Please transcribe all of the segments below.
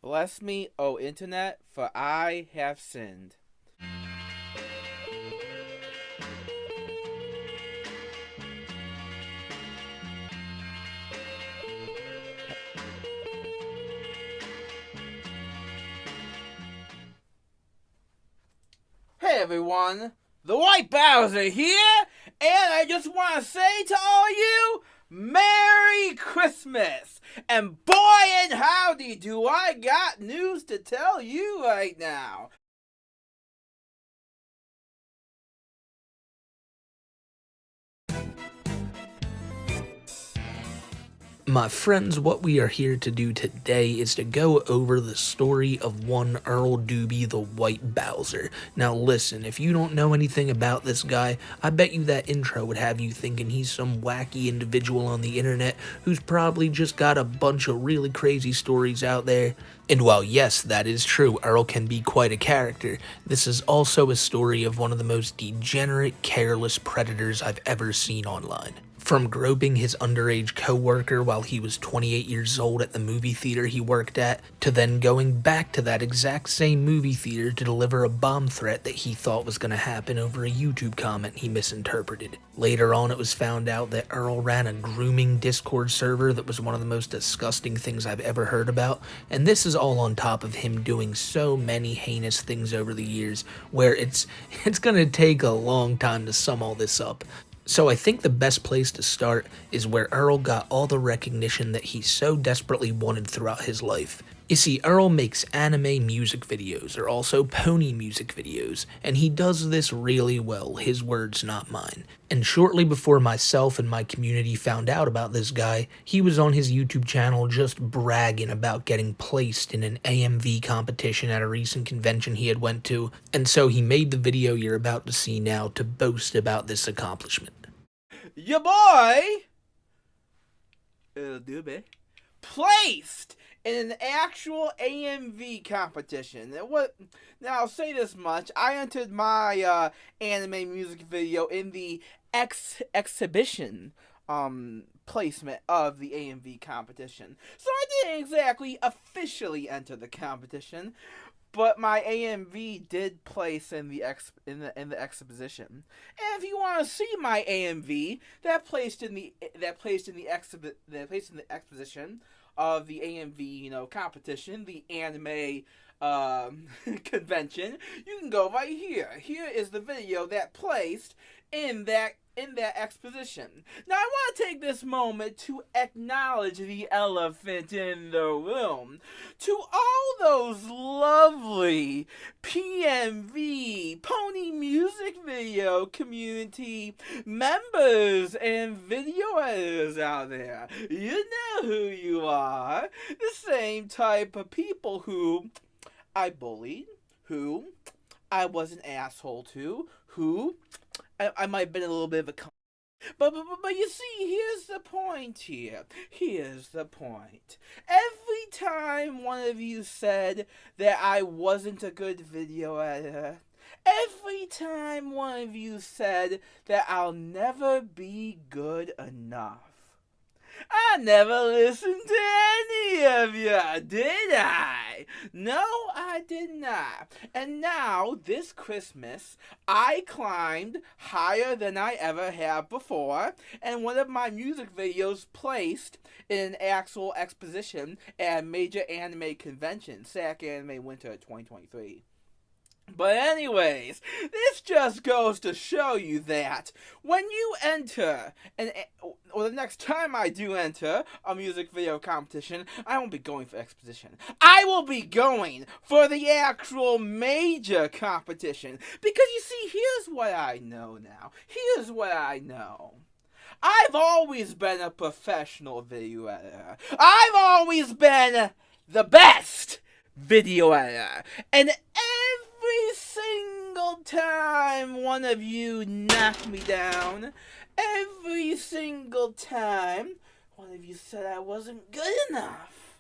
Bless me, O internet, for I have sinned. Hey everyone, TheWhiteBowser here, and I just want to say to all you, Merry Christmas! And boy and howdy do I got news to tell you right now. My friends, what we are here to do today is to go over the story of one Earl Doobie the TheWhiteBowser. Now listen, if you don't know anything about this guy, I bet you that intro would have you thinking he's some wacky individual on the internet who's probably just got a bunch of really crazy stories out there. And while yes, that is true, Earl can be quite a character, this is also a story of one of the most degenerate, careless predators I've ever seen online. From groping his underage co-worker while he was 28 years old at the movie theater he worked at, to then going back to that exact same movie theater to deliver a bomb threat that he thought was going to happen over a YouTube comment he misinterpreted. Later on, it was found out that Earl ran a grooming Discord server that was one of the most disgusting things I've ever heard about, and this is all on top of him doing so many heinous things over the years, where it's going to take a long time to sum all this up. So I think the best place to start is where Earl got all the recognition that he so desperately wanted throughout his life. You see, Earl makes anime music videos, or also pony music videos, and he does this really well, his words not mine. And shortly before myself and my community found out about this guy, he was on his YouTube channel just bragging about getting placed in an AMV competition at a recent convention he had went to, and so he made the video you're about to see now to boast about this accomplishment. Ya boy, Earl Doobie, placed in an actual AMV competition. Now, I'll say this much. I entered my anime music video in the exhibition placement of the AMV competition. So I didn't exactly officially enter the competition, but my AMV did place in the exposition. And if you want to see my AMV, that placed in the exposition of the AMV, competition, the anime convention, you can go right here. Here is the video that placed in that exposition. Now, I want to take this moment to acknowledge the elephant in the room. To all those lovely PMV, Pony Music Video community members and video editors out there, you know who you are. The same type of people who I bullied, who I was an asshole to, who I might have been a little bit of a but you see, here's the point here. Here's the point. Every time one of you said that I wasn't a good video editor, every time one of you said that I'll never be good enough, I never listened to any of you, did I? No, I did not. And now, this Christmas, I climbed higher than I ever have before, and one of my music videos placed in an actual exposition at a major anime convention, SAC Anime Winter 2023. But anyways, this just goes to show you that when you enter, or the next time I do enter a music video competition, I won't be going for exposition. I will be going for the actual major competition. Because you see, here's what I know now. Here's what I know. I've always been a professional video editor. I've always been the best video editor. And every single time one of you knocked me down, every single time one of you said I wasn't good enough,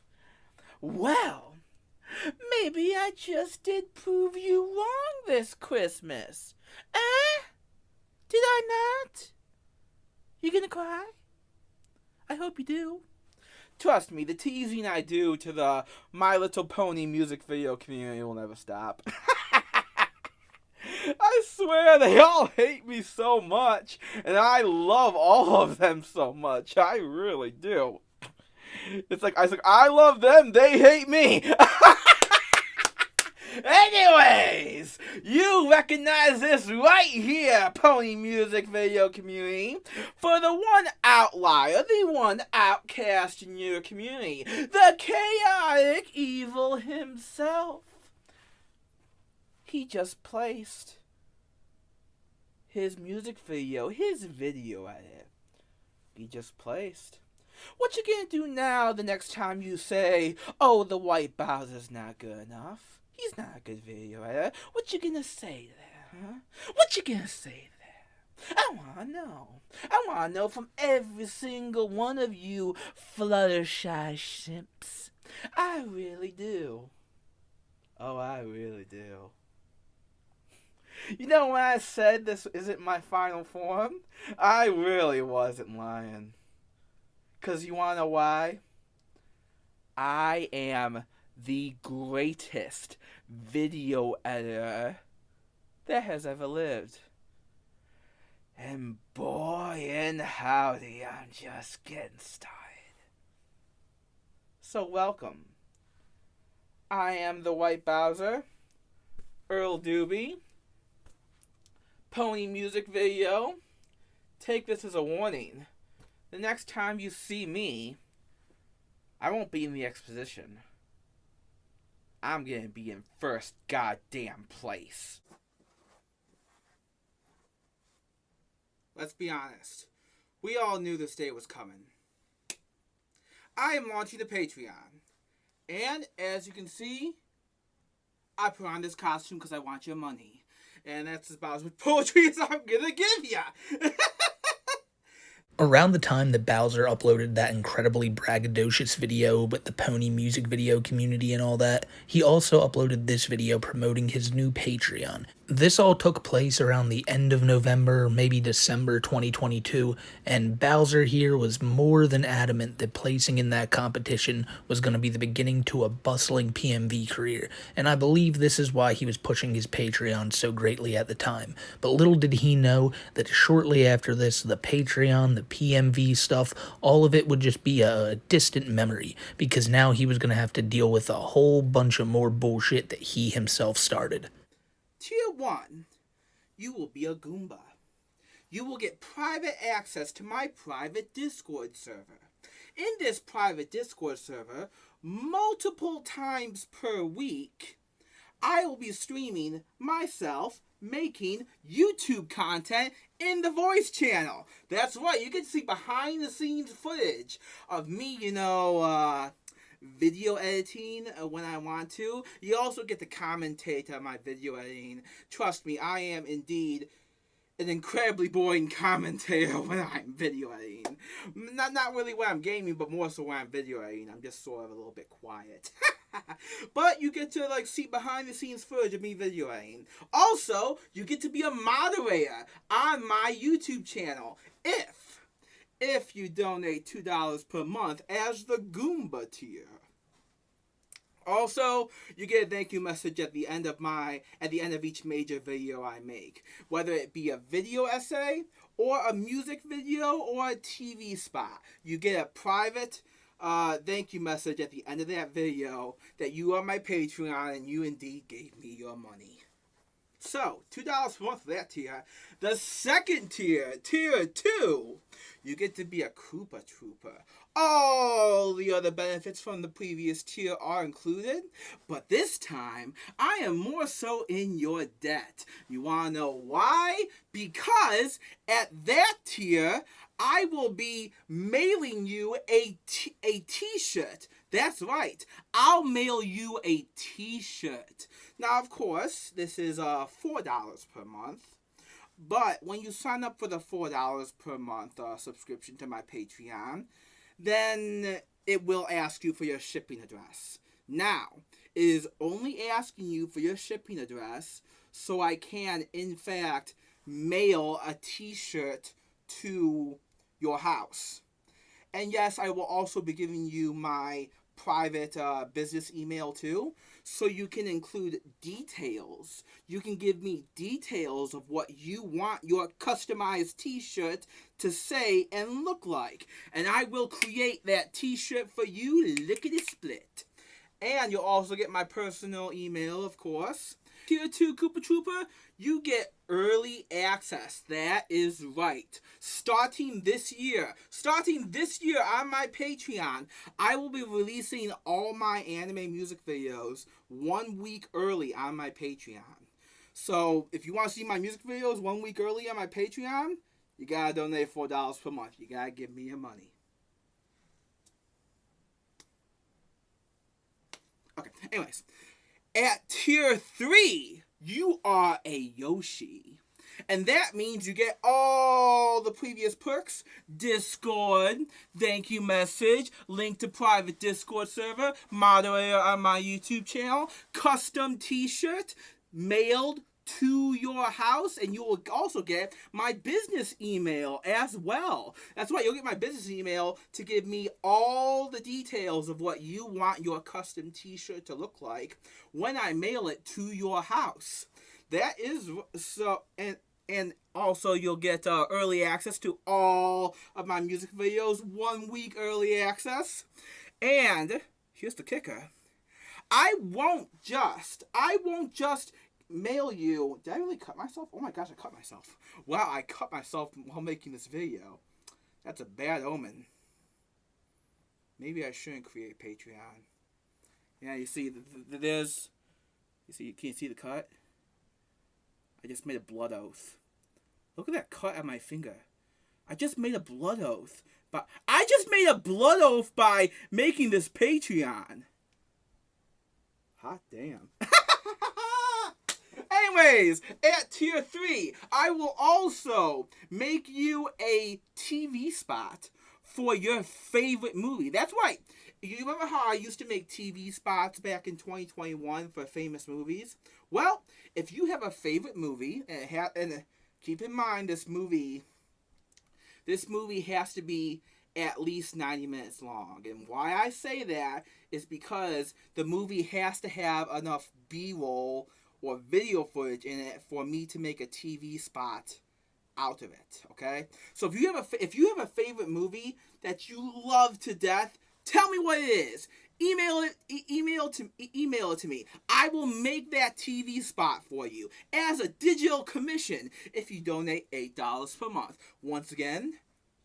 well, maybe I just did prove you wrong this Christmas. Did I not? You gonna cry? I hope you do. Trust me, the teasing I do to the My Little Pony music video community will never stop. I swear they all hate me so much, and I love all of them so much. I really do. It's like I love them, they hate me. Anyways, you recognize this right here, Pony Music Video community, for the one outlier, the one outcast in your community, the chaotic evil himself. He just placed his music video, his video edit. He just placed. What you gonna do now the next time you say, oh, the TheWhiteBowser's not good enough? He's not a good video editor. What you gonna say to that, huh? What you gonna say to that? I wanna know. I wanna know from every single one of you Fluttershy simps. I really do. Oh, I really do. You know when I said this isn't my final form? I really wasn't lying. 'Cause you wanna know why? I am the greatest video editor that has ever lived. And boy and howdy, I'm just getting started. So welcome. I am the TheWhiteBowser, Earl Doobie, Pony Music Video. Take this as a warning. The next time you see me, I won't be in the exposition. I'm gonna be in first goddamn place. Let's be honest. We all knew this day was coming. I am launching a Patreon. And as you can see, I put on this costume because I want your money. And that's about as much poetry as I'm gonna give ya. Around the time that Bowser uploaded that incredibly braggadocious video with the Pony Music Video community and all that, he also uploaded this video promoting his new Patreon. This all took place around the end of November, maybe December 2022, and Bowser here was more than adamant that placing in that competition was going to be the beginning to a bustling PMV career, and I believe this is why he was pushing his Patreon so greatly at the time. But little did he know that shortly after this, the Patreon, the PMV stuff, all of it would just be a distant memory, because now he was going to have to deal with a whole bunch of more bullshit that he himself started. Tier 1, you will be a Goomba. You will get private access to my private Discord server. In this private Discord server, multiple times per week, I will be streaming myself making YouTube content in the voice channel. That's right, you can see behind the scenes footage of me, video editing when I want to. You also get to commentate on my video editing. Trust me, I am indeed an incredibly boring commentator when I'm video editing. Not really when I'm gaming, but more so when I'm video editing. I'm just sort of a little bit quiet. But you get to see behind the scenes footage of me video editing. Also, you get to be a moderator on my YouTube channel if you donate $2 per month as the Goomba tier. Also, you get a thank you message at the end of each major video I make. Whether it be a video essay, or a music video, or a TV spot. You get a private thank you message at the end of that video that you are my Patreon and you indeed gave me your money. So, $2 per month for that tier. The second tier, tier 2, you get to be a Koopa Trooper. All the other benefits from the previous tier are included, but this time, I am more so in your debt. You want to know why? Because at that tier, I will be mailing you a t-shirt. That's right. I'll mail you a t-shirt. Now, of course, this is $4 per month. But when you sign up for the $4 per month subscription to my Patreon, then it will ask you for your shipping address. Now, it is only asking you for your shipping address so I can, in fact, mail a t-shirt to your house. And yes, I will also be giving you my private business email too, so you can include details. You can give me details of what you want your customized t-shirt to say and look like, and I will create that t-shirt for you lickety split. And you'll also get my personal email, of course. Tier 2 Koopa Trooper, you get early access. That is right. Starting this year on my Patreon, I will be releasing all my anime music videos 1 week early on my Patreon. So if you want to see my music videos 1 week early on my Patreon, you gotta donate $4 per month. You gotta give me your money. Okay, anyways. At tier 3, you are a Yoshi. And that means you get all the previous perks. Discord, thank you message, link to private Discord server, moderator on my YouTube channel, custom t-shirt, mailed to your house, and you will also get my business email as well. That's right, you'll get my business email to give me all the details of what you want your custom t-shirt to look like when I mail it to your house. That is so, and also you'll get early access to all of my music videos, 1 week early access. And here's the kicker. I won't just mail you. Did I really cut myself? Oh my gosh, I cut myself. Wow, I cut myself while making this video. That's a bad omen. Maybe I shouldn't create Patreon. Yeah, you see, there's... can you see the cut? I just made a blood oath. Look at that cut on my finger. I just made a blood oath. But I just made a blood oath by making this Patreon. Hot damn. Anyways, at tier 3, I will also make you a TV spot for your favorite movie. That's right. You remember how I used to make TV spots back in 2021 for famous movies? Well, if you have a favorite movie, and keep in mind this movie has to be at least 90 minutes long. And why I say that is because the movie has to have enough B-roll or video footage in it for me to make a TV spot out of it, okay? So if you have a favorite movie that you love to death, tell me what it is. Email it to me. I will make that TV spot for you as a digital commission if you donate $8 per month. Once again,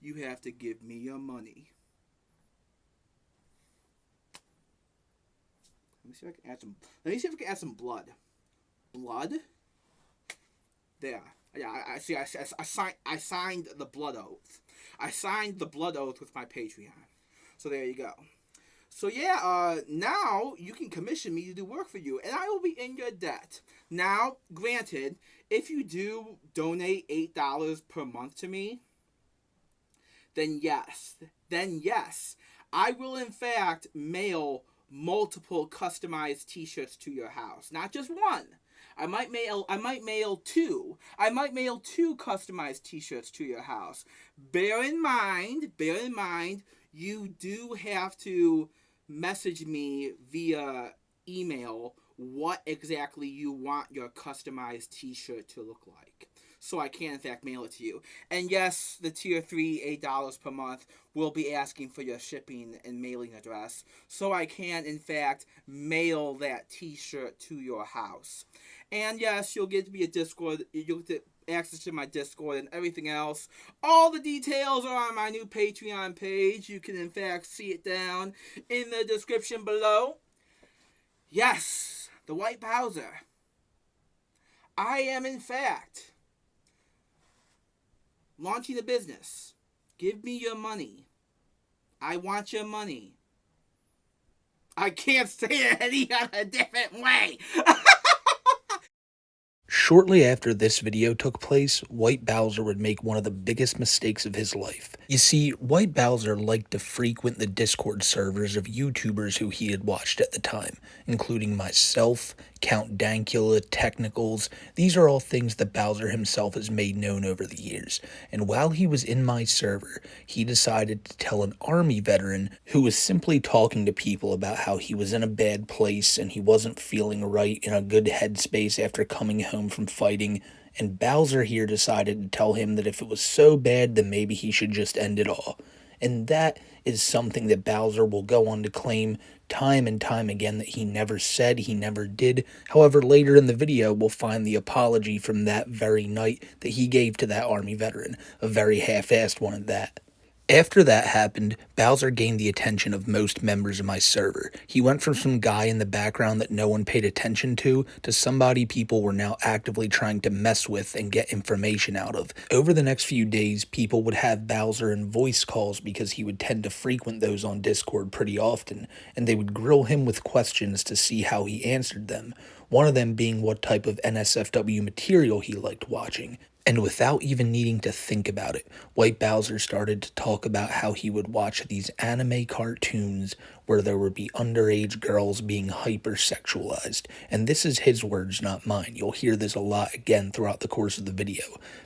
you have to give me your money. Let me see if I can add some blood. Blood? There. Yeah, I signed the blood oath. I signed the blood oath with my Patreon. So there you go. So yeah, now you can commission me to do work for you, and I will be in your debt. Now, granted, if you do donate $8 per month to me, then yes, I will in fact mail multiple customized t-shirts to your house. Not just one. I might mail two. I might mail two customized t-shirts to your house. Bear in mind, you do have to message me via email what exactly you want your customized t-shirt to look like, so I can in fact mail it to you. And yes, the tier 3 $8 per month will be asking for your shipping and mailing address, so I can in fact mail that t-shirt to your house. And yes, you'll get to be a Discord, you'll get access to my Discord and everything else. All the details are on my new Patreon page. You can in fact see it down in the description below. Yes, TheWhiteBowser. I am in fact launching a business. Give me your money. I want your money. I can't say it any other different way. shortly after this video took place, TheWhiteBowser would make one of the biggest mistakes of his life. You see, TheWhiteBowser liked to frequent the Discord servers of YouTubers who he had watched at the time, including myself, Count Dankula, Technicals. These are all things that Bowser himself has made known over the years, and while he was in my server, he decided to tell an army veteran who was simply talking to people about how he was in a bad place and he wasn't feeling right in a good headspace after coming home from fighting, and Bowser here decided to tell him that if it was so bad, then maybe he should just end it all. And that is something that Bowser will go on to claim time and time again that he never said, he never did. However, later in the video, we'll find the apology from that very night that he gave to that army veteran, a very half-assed one at that. After that happened, Bowser gained the attention of most members of my server. He went from some guy in the background that no one paid attention to somebody people were now actively trying to mess with and get information out of. Over the next few days, people would have Bowser in voice calls because he would tend to frequent those on Discord pretty often, and they would grill him with questions to see how he answered them. One of them being what type of NSFW material he liked watching. And without even needing to think about it, TheWhiteBowser started to talk about how he would watch these anime cartoons where there would be underage girls being hypersexualized. And this is his words, not mine. You'll hear this a lot again throughout the course of the video.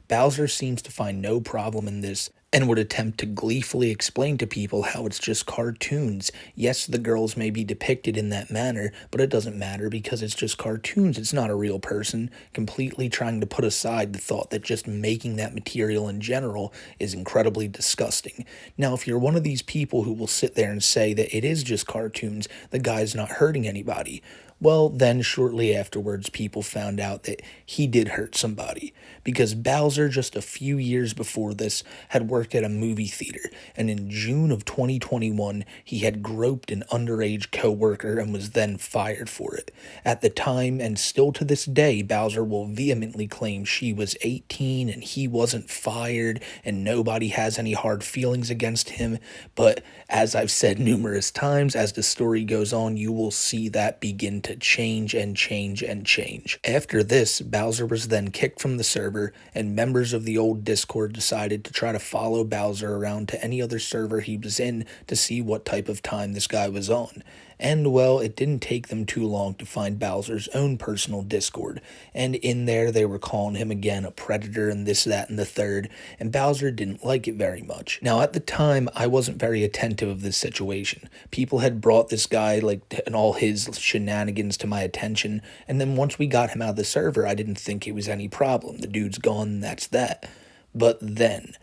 Bowser seems to find no problem in this and would attempt to gleefully explain to people how it's just cartoons. Yes, the girls may be depicted in that manner, but it doesn't matter because it's just cartoons. It's not a real person, completely trying to put aside the thought that just making that material in general is incredibly disgusting. Now, if you're one of these people who will sit there and say that it is just cartoons, the guy's not hurting anybody, well, then shortly afterwards, people found out that he did hurt somebody, because Bowser, just a few years before this, had worked at a movie theater, and in June of 2021, he had groped an underage co-worker and was then fired for it. At the time, and still to this day, Bowser will vehemently claim she was 18 and he wasn't fired, and nobody has any hard feelings against him, but as I've said numerous times, as the story goes on, you will see that begin to change and change and change. After this, Bowser was then kicked from the server, and members of the old Discord decided to try to follow Bowser around to any other server he was in to see what type of time this guy was on. And well, it didn't take them too long to find Bowser's own personal Discord, and in there they were calling him again a predator and this, that, and the third, and Bowser didn't like it very much. Now at the time, I wasn't very attentive of this situation. People had brought this guy and all his shenanigans to my attention, and then once we got him out of the server, I didn't think it was any problem. The dude's gone, and that's that. But then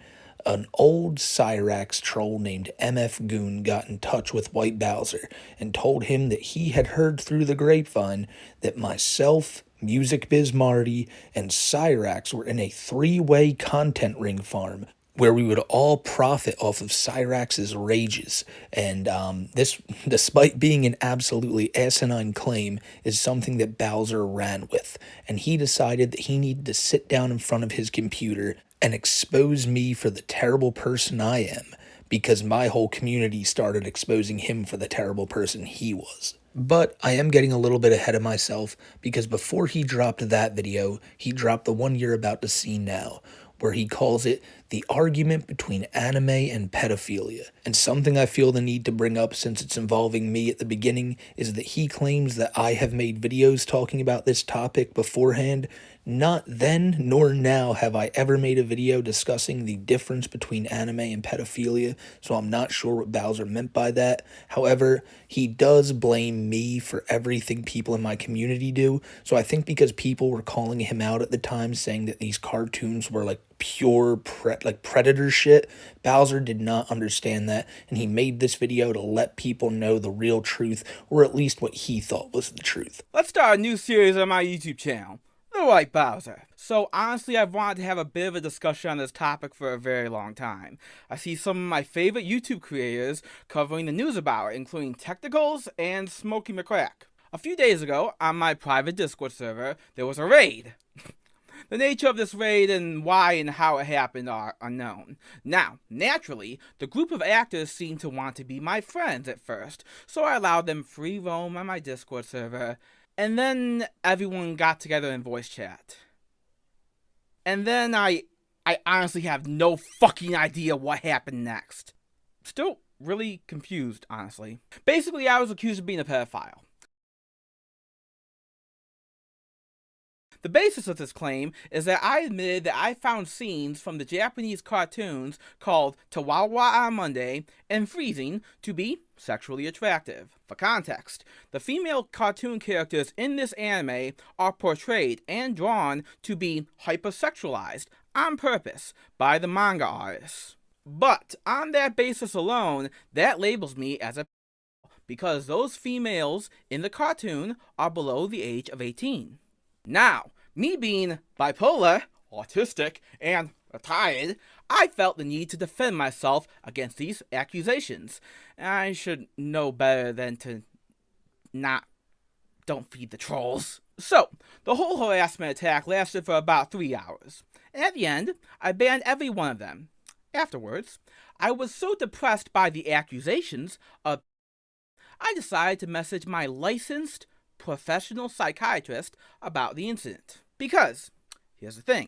an old Cyrax troll named MF Goon got in touch with TheWhiteBowser and told him that he had heard through the grapevine that myself, Music Biz Marty, and Cyrax were in a three-way content ring farm where we would all profit off of Cyrax's rages. And this, despite being an absolutely asinine claim, is something that Bowser ran with. And he decided that he needed to sit down in front of his computer and expose me for the terrible person I am, because my whole community started exposing him for the terrible person he was. But I am getting a little bit ahead of myself, because before he dropped that video, he dropped the one you're about to see now, where he calls it the argument between anime and pedophilia. And something I feel the need to bring up, since it's involving me at the beginning, is that he claims that I have made videos talking about this topic beforehand. Not then nor now have I ever made a video discussing the difference between anime and pedophilia, so I'm not sure what Bowser meant by that. However, he does blame me for everything people in my community do, so I think because people were calling him out at the time, saying that these cartoons were pure predator shit, Bowser did not understand that, and he made this video to let people know the real truth, or at least what he thought was the truth. Let's start a new series on my YouTube channel, TheWhiteBowser. So honestly, I've wanted to have a bit of a discussion on this topic for a very long time. I see some of my favorite YouTube creators covering the news about it, including Technicals and Smokeymcc. A few days ago, on my private Discord server, there was a raid. The nature of this raid and why and how it happened are unknown. Now, naturally, the group of actors seemed to want to be my friends at first, so I allowed them free roam on my Discord server, and then everyone got together in voice chat. And then I honestly have no fucking idea what happened next. Still really confused, honestly. Basically, I was accused of being a pedophile. The basis of this claim is that I admitted that I found scenes from the Japanese cartoons called Tawawa on Monday and Freezing to be sexually attractive. For context, the female cartoon characters in this anime are portrayed and drawn to be hypersexualized on purpose by the manga artists. But on that basis alone, that labels me as a because those females in the cartoon are below the age of 18. Now, me being bipolar, autistic, and retired, I felt the need to defend myself against these accusations. I should know better than to don't feed the trolls. So, the whole harassment attack lasted for about 3 hours. And at the end, I banned every one of them. Afterwards, I was so depressed by the accusations I decided to message my licensed professional psychiatrist about the incident. Because, here's the thing,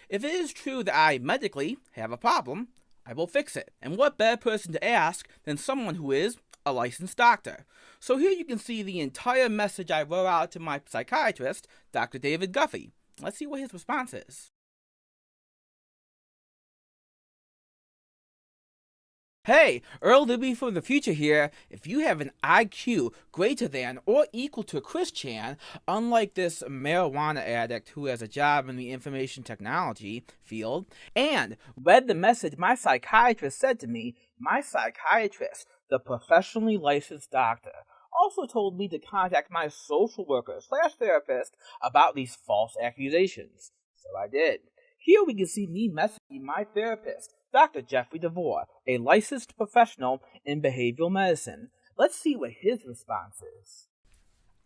if it is true that I medically have a problem, I will fix it. And what better person to ask than someone who is a licensed doctor? So here you can see the entire message I wrote out to my psychiatrist, Dr. David Guffey. Let's see what his response is. Hey, Earl Libby from the future here. If you have an IQ greater than or equal to Chris Chan, unlike this marijuana addict who has a job in the information technology field, and read the message my psychiatrist said to me, my psychiatrist, the professionally licensed doctor, also told me to contact my social worker/therapist about these false accusations. So I did. Here we can see me messaging my therapist, Dr. Jeffrey DeVore, a licensed professional in behavioral medicine. Let's see what his response is.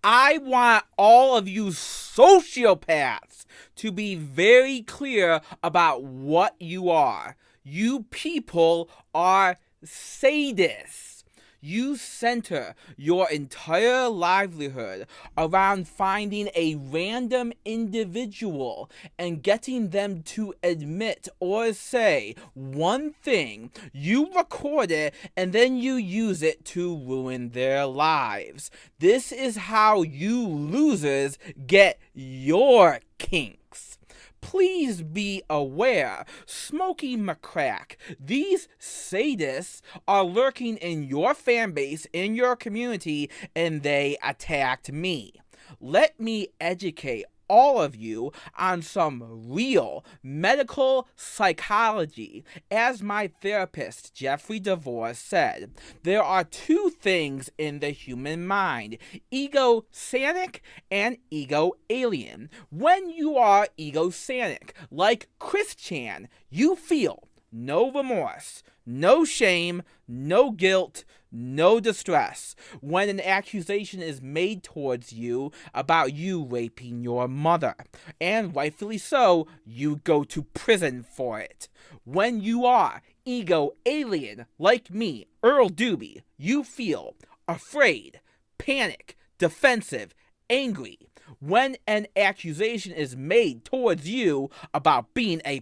I want all of you sociopaths to be very clear about what you are. You people are sadists. You center your entire livelihood around finding a random individual and getting them to admit or say one thing. You record it and then you use it to ruin their lives. This is how you losers get your kinks. Please be aware, Smokeymcc, these sadists are lurking in your fanbase, in your community, and they attacked me. Let me educate all of you on some real medical psychology. As my therapist, Jeffrey DeVore, said, there are two things in the human mind, ego-sanic and ego-alien. When you are ego-sanic, like Chris Chan, you feel no remorse, no shame, no guilt, no distress when an accusation is made towards you about you raping your mother. And rightfully so, you go to prison for it. When you are ego-alien, like me, Earl Doobie, you feel afraid, panic, defensive, angry when an accusation is made towards you about being a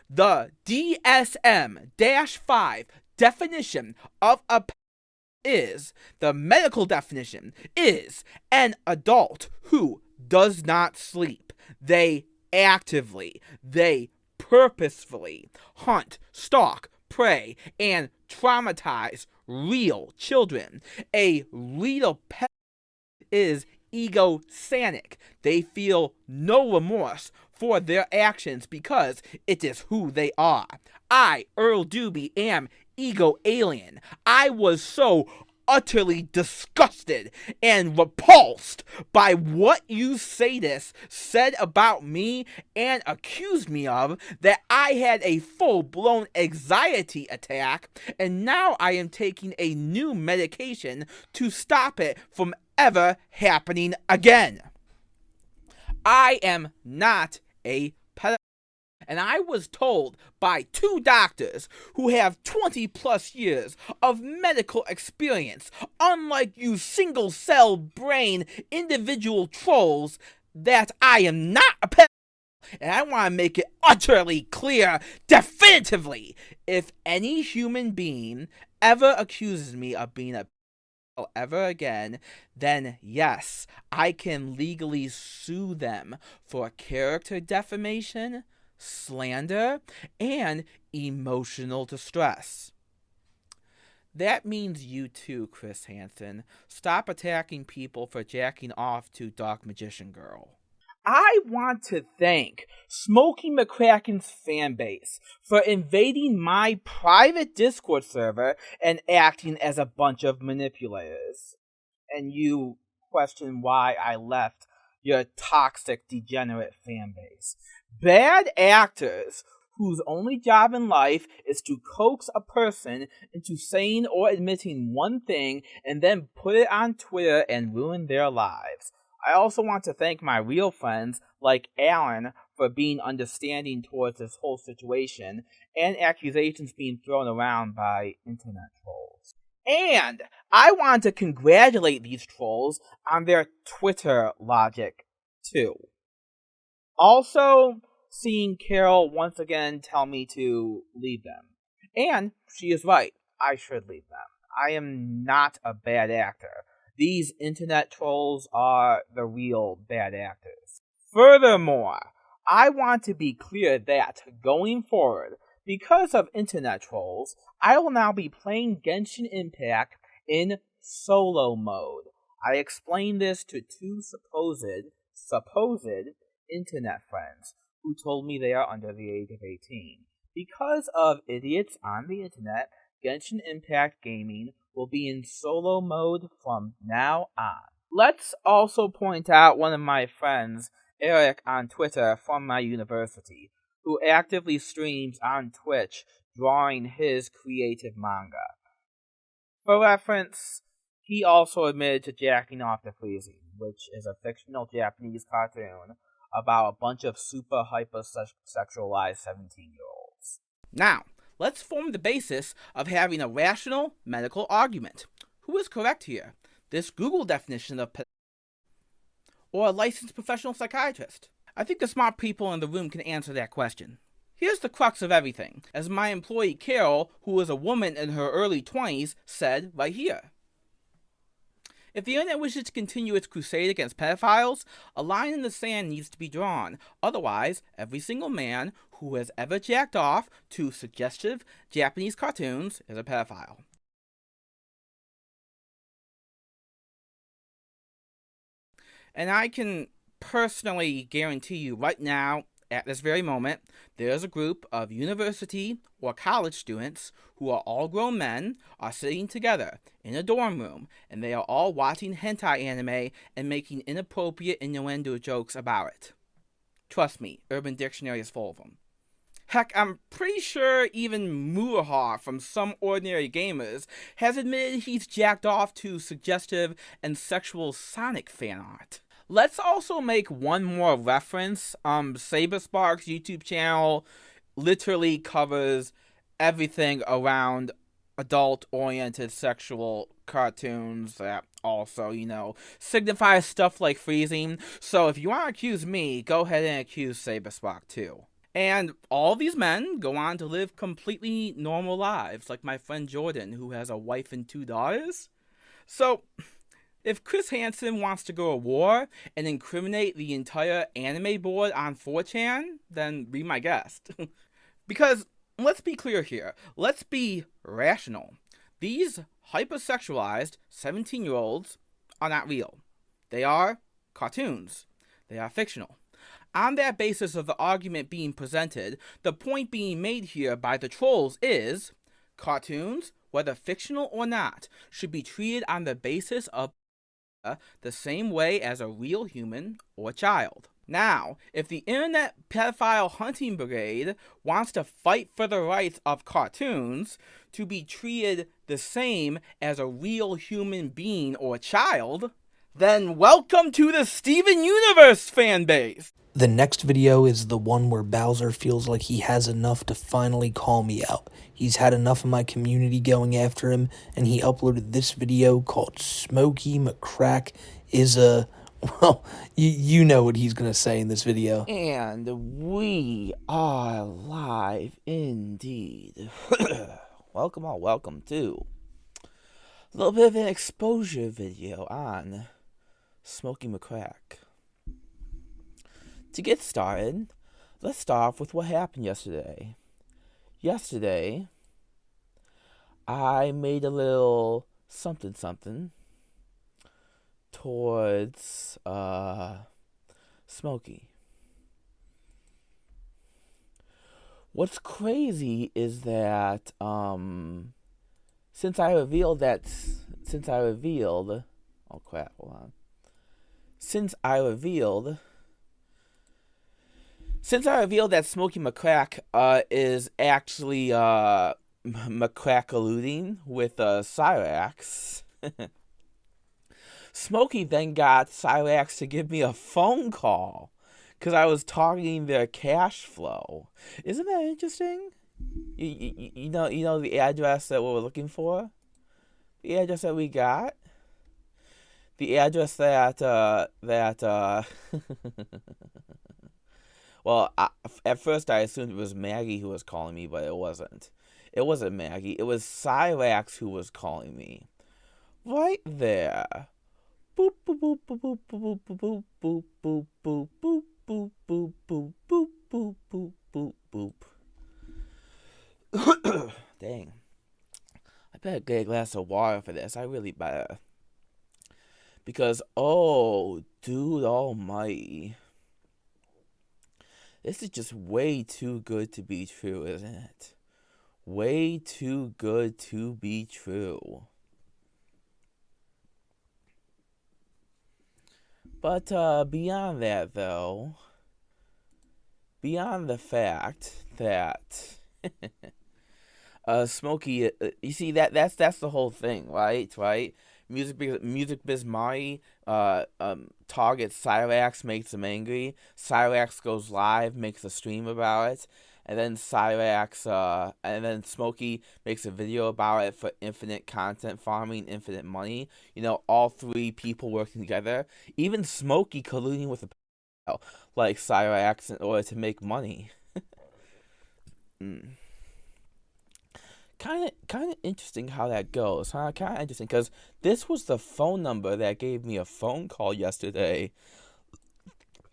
the DSM-5 definition of a is, the medical definition is an adult who does not sleep. They actively, they purposefully hunt, stalk, prey, and traumatize real children. A real pet is ego-sanic. They feel no remorse for their actions because it is who they are. I, Earl Doobie, am ego-alien. I was so utterly disgusted and repulsed by what you sadists said about me and accused me of that I had a full-blown anxiety attack, and now I am taking a new medication to stop it from ever happening again. I am not a pedophile. And I was told by two doctors who have 20 plus years of medical experience, unlike you single-cell brain individual trolls, that I am not a pedophile. And I want to make it utterly clear, definitively, if any human being ever accuses me of being a ever again, then yes, I can legally sue them for character defamation, slander, and emotional distress. That means you too, Chris Hansen. Stop attacking people for jacking off to Dark Magician Girl. I want to thank Smokeymcc's fan base for invading my private Discord server and acting as a bunch of manipulators. And you question why I left your toxic, degenerate fan base. Bad actors whose only job in life is to coax a person into saying or admitting one thing and then put it on Twitter and ruin their lives. I also want to thank my real friends, like Alan, for being understanding towards this whole situation, and accusations being thrown around by internet trolls. And I want to congratulate these trolls on their Twitter logic, too. Also, seeing Carol once again tell me to leave them. And she is right, I should leave them. I am not a bad actor. These internet trolls are the real bad actors. Furthermore, I want to be clear that, going forward, because of internet trolls, I will now be playing Genshin Impact in solo mode. I explained this to two supposed internet friends who told me they are under the age of 18. Because of idiots on the internet, Genshin Impact Gaming will be in solo mode from now on. Let's also point out one of my friends, Eric on Twitter from my university, who actively streams on Twitch drawing his creative manga. For reference, he also admitted to jacking off to Freezing, which is a fictional Japanese cartoon about a bunch of super hyper-sexualized 17-year-olds. Now, let's form the basis of having a rational medical argument. Who is correct here? This Google definition of or a licensed professional psychiatrist? I think the smart people in the room can answer that question. Here's the crux of everything, as my employee Carol, who is a woman in her early 20s, said right here. If the internet wishes to continue its crusade against pedophiles, a line in the sand needs to be drawn. Otherwise, every single man who has ever jacked off to suggestive Japanese cartoons is a pedophile. And I can personally guarantee you right now, at this very moment, there's a group of university or college students who are all grown men are sitting together in a dorm room, and they are all watching hentai anime and making inappropriate innuendo jokes about it. Trust me, Urban Dictionary is full of them. Heck, I'm pretty sure even Muaha from Some Ordinary Gamers has admitted he's jacked off to suggestive and sexual Sonic fan art. Let's also make one more reference. Saberspark's YouTube channel literally covers everything around adult-oriented sexual cartoons that also, signify stuff like freezing. So if you want to accuse me, go ahead and accuse Saberspark too. And all these men go on to live completely normal lives, like my friend Jordan, who has a wife and 2 daughters. So if Chris Hansen wants to go to war and incriminate the entire anime board on 4chan, then be my guest. Because, let's be clear here, let's be rational. These hypersexualized 17-year-olds are not real. They are cartoons. They are fictional. On that basis of the argument being presented, the point being made here by the trolls is, cartoons, whether fictional or not, should be treated on the basis of the same way as a real human or child. Now, if the Internet Pedophile Hunting Brigade wants to fight for the rights of cartoons to be treated the same as a real human being or child, then welcome to the Steven Universe fanbase! The next video is the one where Bowser feels like he has enough to finally call me out. He's had enough of my community going after him, and he uploaded this video called Smokeymcc is a Well, you know what he's gonna say in this video. And we are live indeed. Welcome to a little bit of an exposure video on Smokeymcc. To get started, let's start off with what happened yesterday. Yesterday, I made a little something towards Smokey. What's crazy is that since I revealed oh crap, hold on. Since I revealed that Smokeymcc is actually McCrack-alluding with Cyrax, Smokey then got Cyrax to give me a phone call because I was targeting their cash flow. Isn't that interesting? You know the address that we were looking for? The address that we got? The address that well, at first I assumed it was Maggie who was calling me, but it wasn't. It wasn't Maggie. It was Cyrax who was calling me. Right there. Boop boop boop boop boop boop boop boop boop boop boop boop boop boop boop boop boop boop. Dang. I better get a glass of water for this. I really better. Because, oh, dude almighty. This is just way too good to be true, isn't it? Way too good to be true. But beyond that, though, beyond the fact that Smokey, you see that's the whole thing, right? Music Biz Marty targets Cyrax, makes him angry. Cyrax goes live, makes a stream about it, and then Smokey makes a video about it for infinite content farming, infinite money. You know, all three people working together. Even Smokey colluding with a like Cyrax in order to make money. Kind of interesting how that goes, huh? Kind of interesting, because this was the phone number that gave me a phone call yesterday,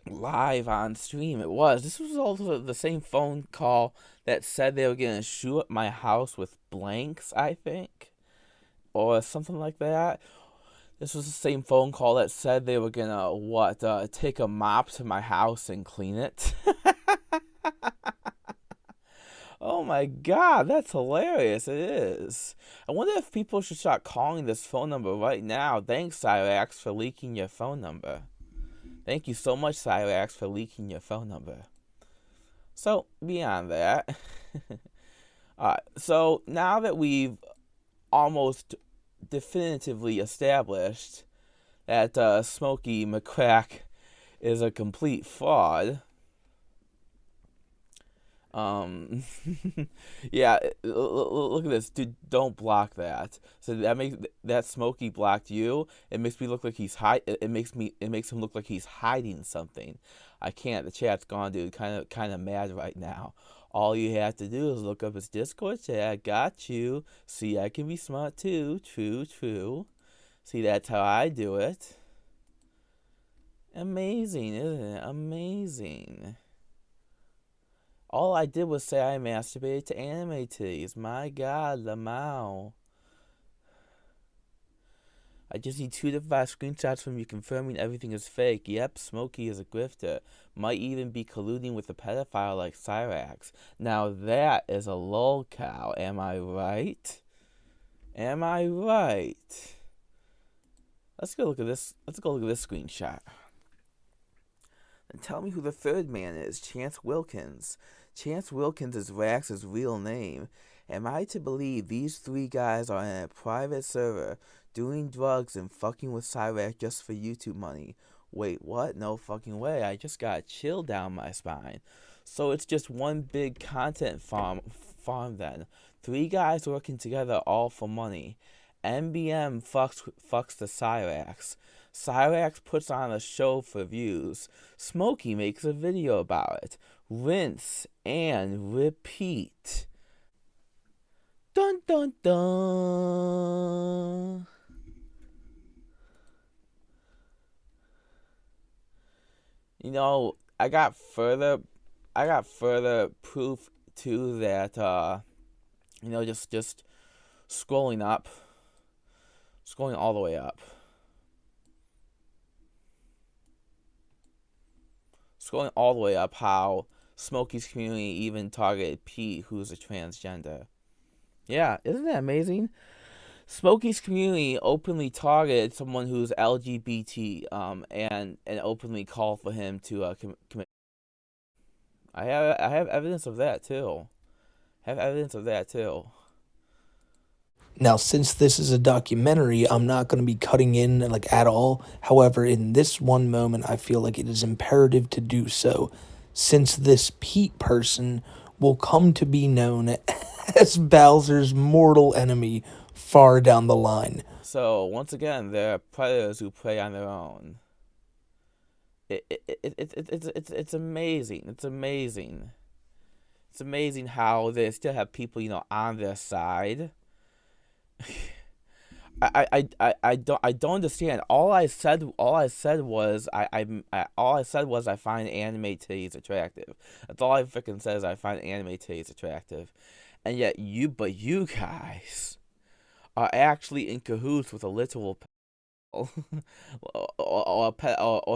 live on stream. This was also the same phone call that said they were gonna shoot up my house with blanks, I think, or something like that. This was the same phone call that said they were gonna take a mop to my house and clean it. Oh my god, that's hilarious. It is. I wonder if people should start calling this phone number right now. Thanks, Cyrax, for leaking your phone number. Thank you so much, Cyrax, for leaking your phone number. So, beyond that. Alright, so now that we've almost definitively established that Smokeymcc is a complete fraud. Yeah, look at this, dude. Don't block that. So that Smokey blocked you. It makes me look like he's It makes him look like he's hiding something. I can't. The chat's gone, dude. Kind of mad right now. All you have to do is look up his Discord chat. Got you. See, I can be smart too. True. See, that's how I do it. Amazing, isn't it? Amazing. All I did was say I masturbated to anime titties. My god, Lamau. I just need 2 to 5 screenshots from you confirming everything is fake. Yep, Smokey is a grifter. Might even be colluding with a pedophile like Cyrax. Now that is a lol cow. Am I right? Am I right? Let's go look at this. Let's go look at this screenshot. And tell me who the third man is. Chance Wilkins. Chance Wilkins is Rax's real name. Am I to believe these 3 guys are in a private server doing drugs and fucking with Cyrax just for YouTube money? Wait, what? No fucking way. I just got a chill down my spine. So it's just one big content farm then. 3 guys working together all for money. MBM fucks the Cyrax. Cyrax puts on a show for views. Smokey makes a video about it. Rinse and repeat. Dun dun dun. You know, I got further proof too that just scrolling up, scrolling all the way up. Scrolling all the way up, how Smokey's community even targeted Pete, who's a transgender. Yeah, isn't that amazing? Smokey's community openly targeted someone who's LGBT, and openly called for him to commit. I have evidence of that too. Now, since this is a documentary, I'm not going to be cutting in like at all. However, in this one moment, I feel like it is imperative to do so, since this Pete person will come to be known as Bowser's mortal enemy far down the line. So once again, there are predators who prey on their own. It's amazing. It's amazing. It's amazing how they still have people, on their side. I don't understand. All I said was I find anime titties attractive. That's all I freaking says. I find anime titties attractive, and yet you guys are actually in cahoots with a literal or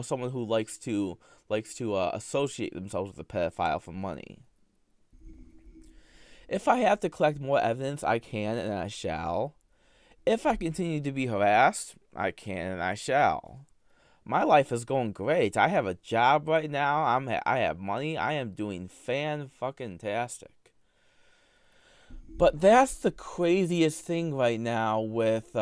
someone who likes to associate themselves with a pedophile for money. If I have to collect more evidence, I can and I shall. If I continue to be harassed, I can and I shall. My life is going great. I have a job right now. I have money. I am doing fan-fucking-tastic. But that's the craziest thing right now with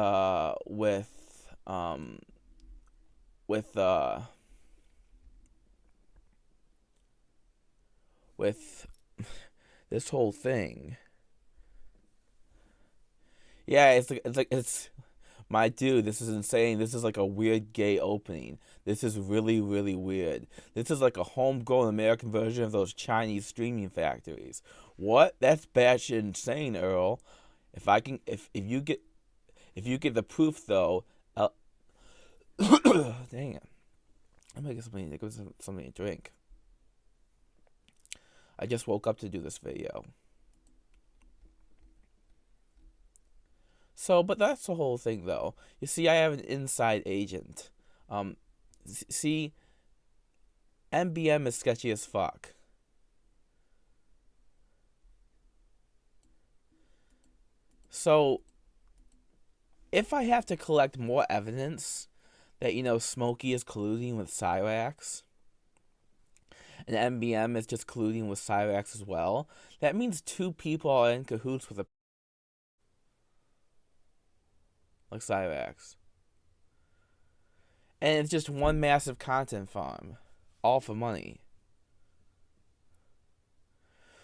this whole thing. Yeah, it's my dude, this is insane. This is like a weird gay opening. This is really, really weird. This is like a homegrown American version of those Chinese streaming factories. What? That's batshit insane, Earl. If you get the proof though, dang it. I'm gonna get something to drink. I just woke up to do this video. So, but that's the whole thing, though. You see, I have an inside agent. See, MBM is sketchy as fuck. So, if I have to collect more evidence that, Smokey is colluding with Cyrax, and MBM is just colluding with Cyrax as well, that means two people are in cahoots with a like Cyrax. And it's just one massive content farm. All for money.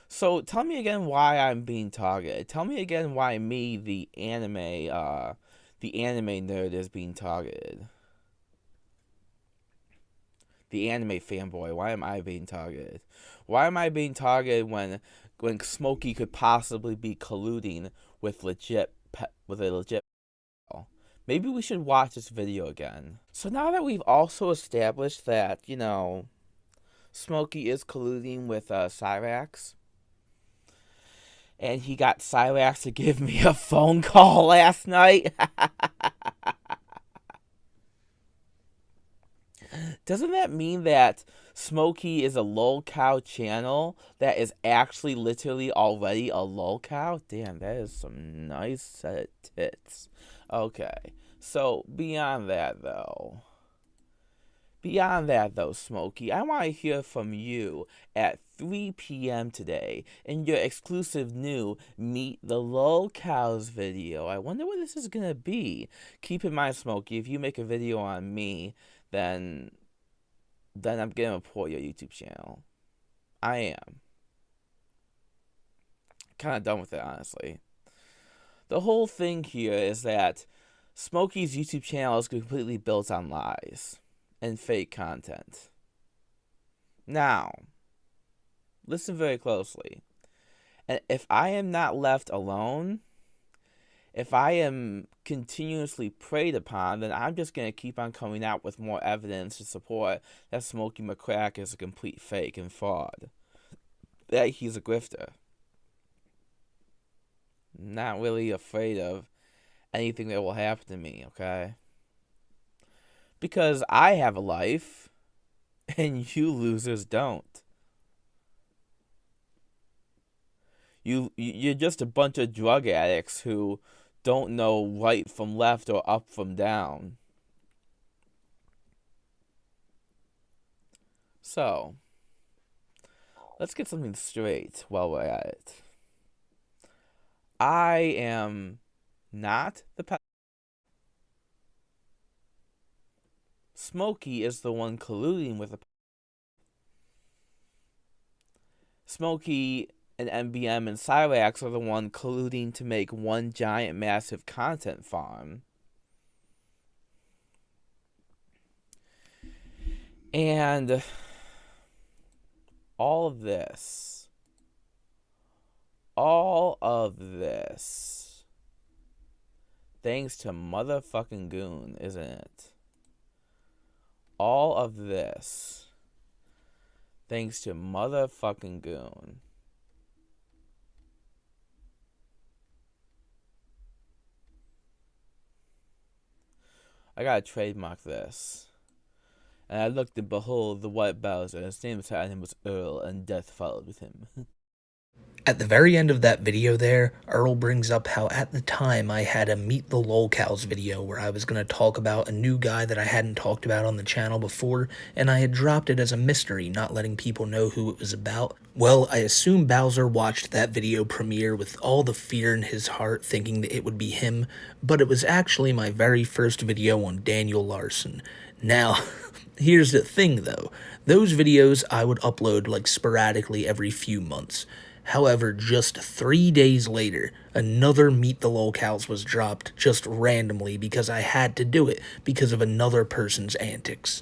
So tell me again why I'm being targeted. Tell me again why me, the anime nerd, is being targeted. The anime fanboy. Why am I being targeted? Why am I being targeted when Smokey could possibly be colluding with a legit? Maybe we should watch this video again. So now that we've also established that, Smokey is colluding with Cyrax, and he got Cyrax to give me a phone call last night. Doesn't that mean that Smokey is a lolcow channel that is actually literally already a lolcow? Damn, that is some nice set of tits. Okay, so beyond that though, Smokey, I want to hear from you at 3 p.m. today in your exclusive new Meet the Lolcows video. I wonder what this is gonna be. Keep in mind, Smokey, if you make a video on me, then I'm gonna report your YouTube channel. I am kind of done with it, honestly. The whole thing here is that Smokey's YouTube channel is completely built on lies and fake content. Now, listen very closely. And if I am not left alone, if I am continuously preyed upon, then I'm just going to keep on coming out with more evidence to support that Smokeymcc is a complete fake and fraud. That he's a grifter. Not really afraid of anything that will happen to me, okay? Because I have a life, and you losers don't. You're just a bunch of drug addicts who don't know right from left or up from down. So, let's get something straight while we're at it. I am not the Smokey is the one colluding with the Smokey and MBM and Cyrax are the one colluding to make one giant massive content farm. And all of this, thanks to motherfucking Goon, isn't it? All of this, thanks to motherfucking Goon. I gotta trademark this. And I looked and behold the TheWhiteBowser. His name was Earl, and death followed with him. At the very end of that video there, Earl brings up how at the time I had a Meet the Lolcows video where I was going to talk about a new guy that I hadn't talked about on the channel before, and I had dropped it as a mystery, not letting people know who it was about. Well, I assume Bowser watched that video premiere with all the fear in his heart, thinking that it would be him, but it was actually my very first video on Daniel Larson. Now, here's the thing though, those videos I would upload like sporadically every few months. However, just 3 days later, another Meet the Lolcows was dropped just randomly because I had to do it because of another person's antics.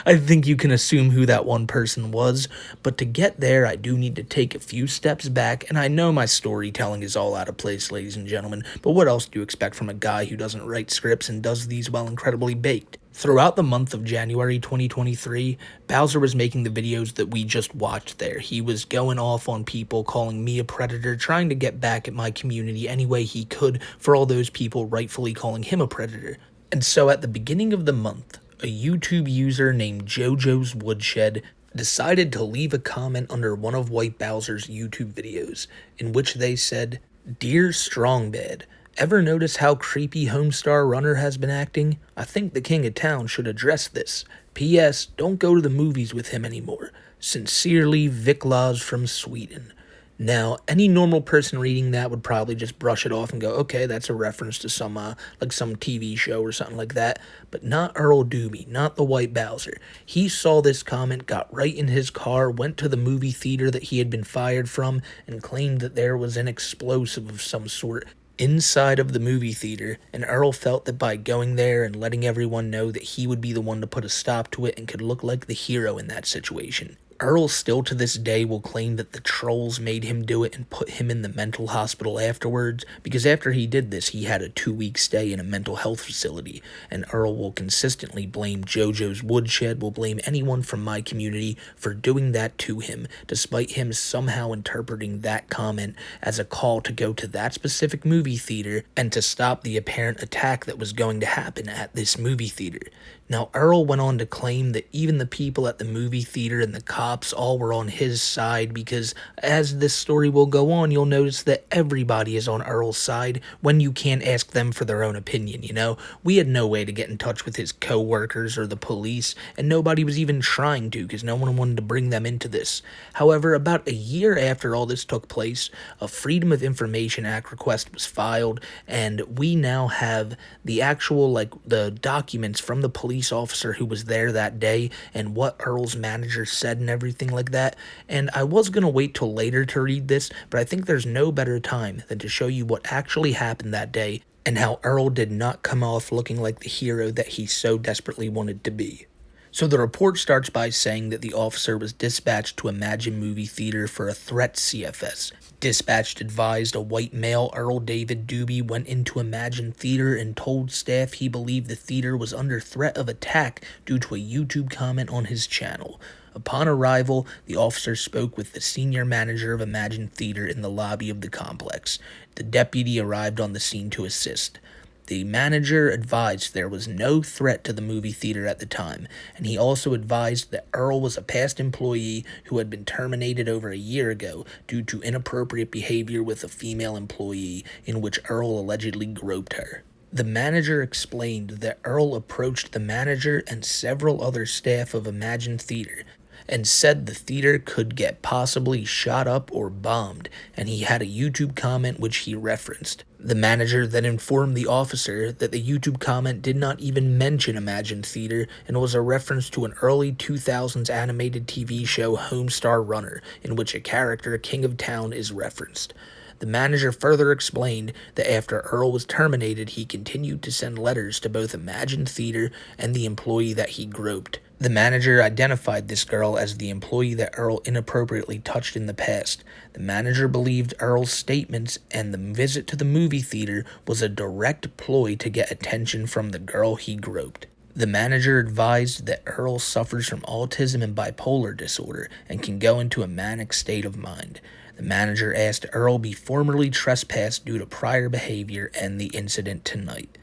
I think you can assume who that one person was, but to get there I do need to take a few steps back, and I know my storytelling is all out of place, ladies and gentlemen, but what else do you expect from a guy who doesn't write scripts and does these while incredibly baked? Throughout the month of January 2023, Bowser was making the videos that we just watched there. He was going off on people, calling me a predator, trying to get back at my community any way he could for all those people rightfully calling him a predator. And so at the beginning of the month, a YouTube user named JoJo's Woodshed decided to leave a comment under one of TheWhiteBowser's YouTube videos, in which they said, "Dear Strongbad, ever notice how creepy Homestar Runner has been acting? I think the King of Town should address this. P.S. Don't go to the movies with him anymore. Sincerely, Viklaus from Sweden." Now, any normal person reading that would probably just brush it off and go, okay, that's a reference to some TV show or something like that. But not Earl Doobie, not TheWhiteBowser. He saw this comment, got right in his car, went to the movie theater that he had been fired from, and claimed that there was an explosive of some sort inside of the movie theater, and Earl felt that by going there and letting everyone know that he would be the one to put a stop to it and could look like the hero in that situation. Earl still to this day will claim that the trolls made him do it and put him in the mental hospital afterwards, because after he did this he had a 2-week stay in a mental health facility, and Earl will consistently blame JoJo's Woodshed, will blame anyone from my community for doing that to him, despite him somehow interpreting that comment as a call to go to that specific movie theater and to stop the apparent attack that was going to happen at this movie theater. Now, Earl went on to claim that even the people at the movie theater and the cops all were on his side because, as this story will go on, you'll notice that everybody is on Earl's side when you can't ask them for their own opinion, you know? We had no way to get in touch with his co-workers or the police, and nobody was even trying to because no one wanted to bring them into this. However, about a year after all this took place, a Freedom of Information Act request was filed, and we now have the actual, the documents from the police officer who was there that day and what Earl's manager said and everything like that. And I was going to wait till later to read this, but I think there's no better time than to show you what actually happened that day and how Earl did not come off looking like the hero that he so desperately wanted to be. So the report starts by saying that the officer was dispatched to Imagine Movie Theater for a threat CFS. Dispatched advised a white male, Earl David Doobie, went into Imagine Theater and told staff he believed the theater was under threat of attack due to a YouTube comment on his channel. Upon arrival, the officer spoke with the senior manager of Imagine Theater in the lobby of the complex. The deputy arrived on the scene to assist. The manager advised there was no threat to the movie theater at the time, and he also advised that Earl was a past employee who had been terminated over a year ago due to inappropriate behavior with a female employee in which Earl allegedly groped her. The manager explained that Earl approached the manager and several other staff of Imagine Theater and said the theater could get possibly shot up or bombed, and he had a YouTube comment which he referenced. The manager then informed the officer that the YouTube comment did not even mention Imagine Theater and was a reference to an early 2000s animated TV show Homestar Runner, in which a character, King of Town, is referenced. The manager further explained that after Earl was terminated, he continued to send letters to both Imagine Theater and the employee that he groped. The manager identified this girl as the employee that Earl inappropriately touched in the past. The manager believed Earl's statements and the visit to the movie theater was a direct ploy to get attention from the girl he groped. The manager advised that Earl suffers from autism and bipolar disorder and can go into a manic state of mind. The manager asked Earl be formally trespassed due to prior behavior and the incident tonight.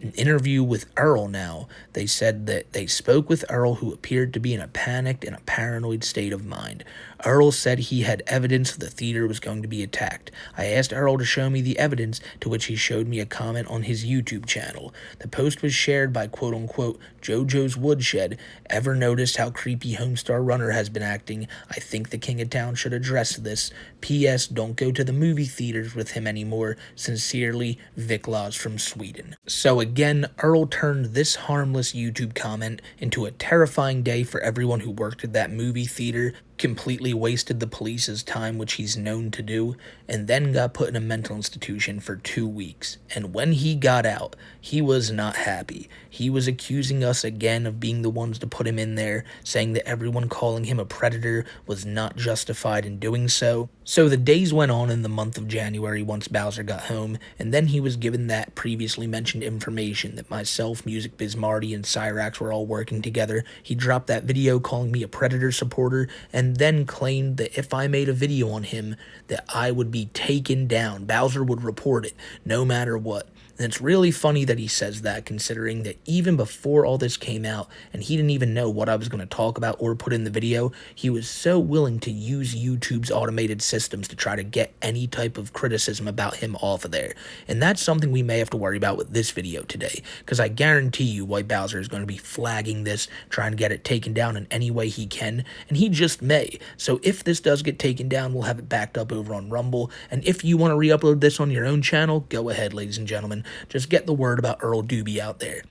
An interview with Earl now, they said that they spoke with Earl, who appeared to be in a panicked and a paranoid state of mind. Earl said he had evidence the theater was going to be attacked. I asked Earl to show me the evidence, to which he showed me a comment on his YouTube channel. The post was shared by quote-unquote JoJo's Woodshed. Ever noticed how creepy Homestar Runner has been acting? I think the King of Town should address this. P.S. Don't go to the movie theaters with him anymore. Sincerely, Viklaus from Sweden. So again, Earl turned this harmless YouTube comment into a terrifying day for everyone who worked at that movie theater, completely wasted the police's time, which he's known to do, and then got put in a mental institution for 2 weeks. And when he got out, he was not happy. He was accusing us again of being the ones to put him in there, saying that everyone calling him a predator was not justified in doing so. So the days went on in the month of January once Bowser got home, and then he was given that previously mentioned information that myself, Music Biz Marty, and Cyrax were all working together. He dropped that video calling me a predator supporter, and then claimed that if I made a video on him, that I would be taken down. Bowser would report it, no matter what. And it's really funny that he says that, considering that even before all this came out, and he didn't even know what I was going to talk about or put in the video, he was so willing to use YouTube's automated systems to try to get any type of criticism about him off of there. And that's something we may have to worry about with this video today, because I guarantee you TheWhiteBowser is going to be flagging this, trying to get it taken down in any way he can, and he just may. So if this does get taken down, we'll have it backed up over on Rumble, and if you want to re-upload this on your own channel, go ahead, ladies and gentlemen. Just get the word about Earl Doobie out there.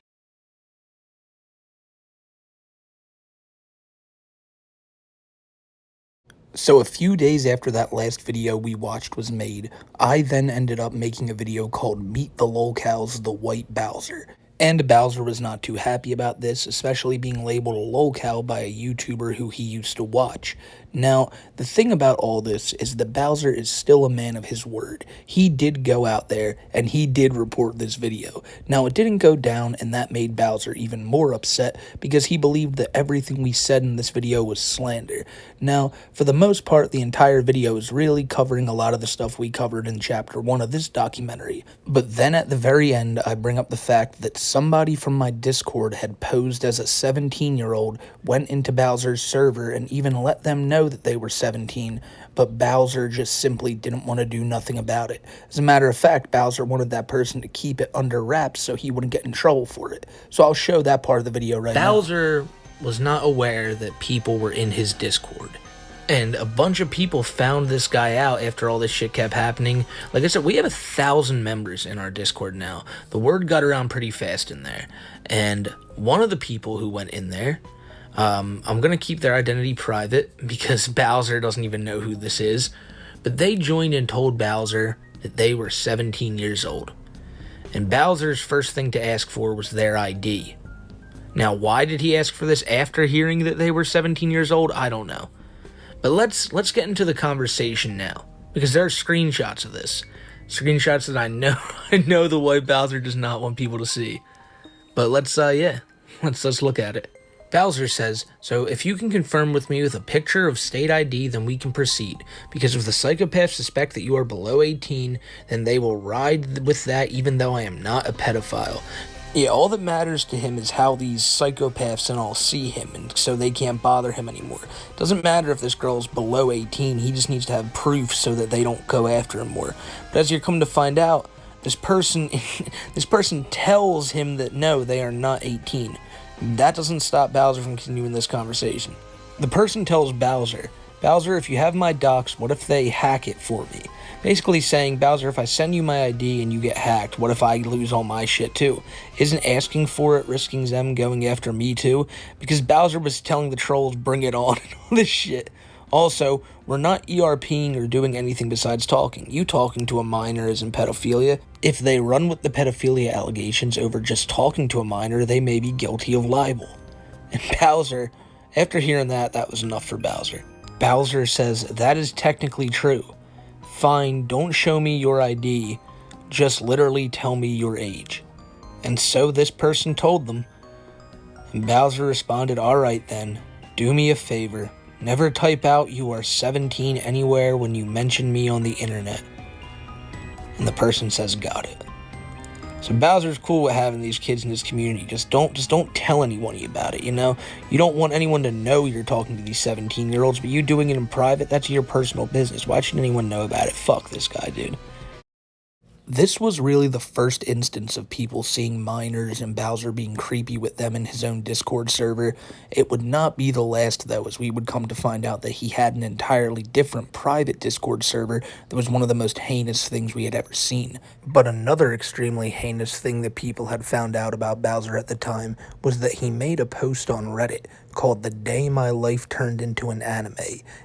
So a few days after that last video we watched was made, I then ended up making a video called Meet the Lolcows, TheWhiteBowser. And Bowser was not too happy about this, especially being labeled a lolcow by a YouTuber who he used to watch. Now, the thing about all this is that Bowser is still a man of his word. He did go out there, and he did report this video. Now, it didn't go down, and that made Bowser even more upset, because he believed that everything we said in this video was slander. Now, for the most part, the entire video is really covering a lot of the stuff we covered in Chapter 1 of this documentary. But then at the very end, I bring up the fact that somebody from my Discord had posed as a 17-year-old, went into Bowser's server, and even let them know that they were 17, but Bowser just simply didn't want to do nothing about it. As a matter of fact, Bowser wanted that person to keep it under wraps so he wouldn't get in trouble for it. So I'll show that part of the video right now. Bowser was not aware that people were in his Discord. And a bunch of people found this guy out after all this shit kept happening. Like I said, we have 1,000 members in our Discord now. The word got around pretty fast in there. And one of the people who went in there, I'm going to keep their identity private because Bowser doesn't even know who this is. But they joined and told Bowser that they were 17 years old. And Bowser's first thing to ask for was their ID. Now, why did he ask for this after hearing that they were 17 years old? I don't know. But let's get into the conversation now, because there are screenshots of this. Screenshots that I know TheWhiteBowser does not want people to see. But let's look at it. Bowser says, "So if you can confirm with me with a picture of state ID, then we can proceed. Because if the psychopaths suspect that you are below 18, then they will ride with that even though I am not a pedophile." Yeah, all that matters to him is how these psychopaths and all see him, and so they can't bother him anymore. Doesn't matter if this girl's below 18, he just needs to have proof so that they don't go after him more. But as you're coming to find out, this person tells him that no, they are not 18. That doesn't stop Bowser from continuing this conversation. The person tells Bowser, if you have my docs, what if they hack it for me? Basically saying, Bowser, if I send you my ID and you get hacked, what if I lose all my shit too? Isn't asking for it risking them going after me too? Because Bowser was telling the trolls, bring it on, and all this shit. Also, we're not ERPing or doing anything besides talking. You talking to a minor isn't pedophilia. If they run with the pedophilia allegations over just talking to a minor, they may be guilty of libel. And Bowser, after hearing that was enough for Bowser. Bowser says, that is technically true. Fine, don't show me your ID, just literally tell me your age. And so this person told them. And Bowser responded, alright then, do me a favor. Never type out you are 17 anywhere when you mention me on the internet. And the person says, got it. So Bowser's cool with having these kids in his community. Just don't tell anyone about it, you know? You don't want anyone to know you're talking to these 17-year-olds, but you doing it in private, that's your personal business. Why should anyone know about it? Fuck this guy, dude. This was really the first instance of people seeing minors and Bowser being creepy with them in his own Discord server. It would not be the last, though, as we would come to find out that he had an entirely different private Discord server that was one of the most heinous things we had ever seen. But another extremely heinous thing that people had found out about Bowser at the time was that he made a post on Reddit called The Day My Life Turned Into an Anime,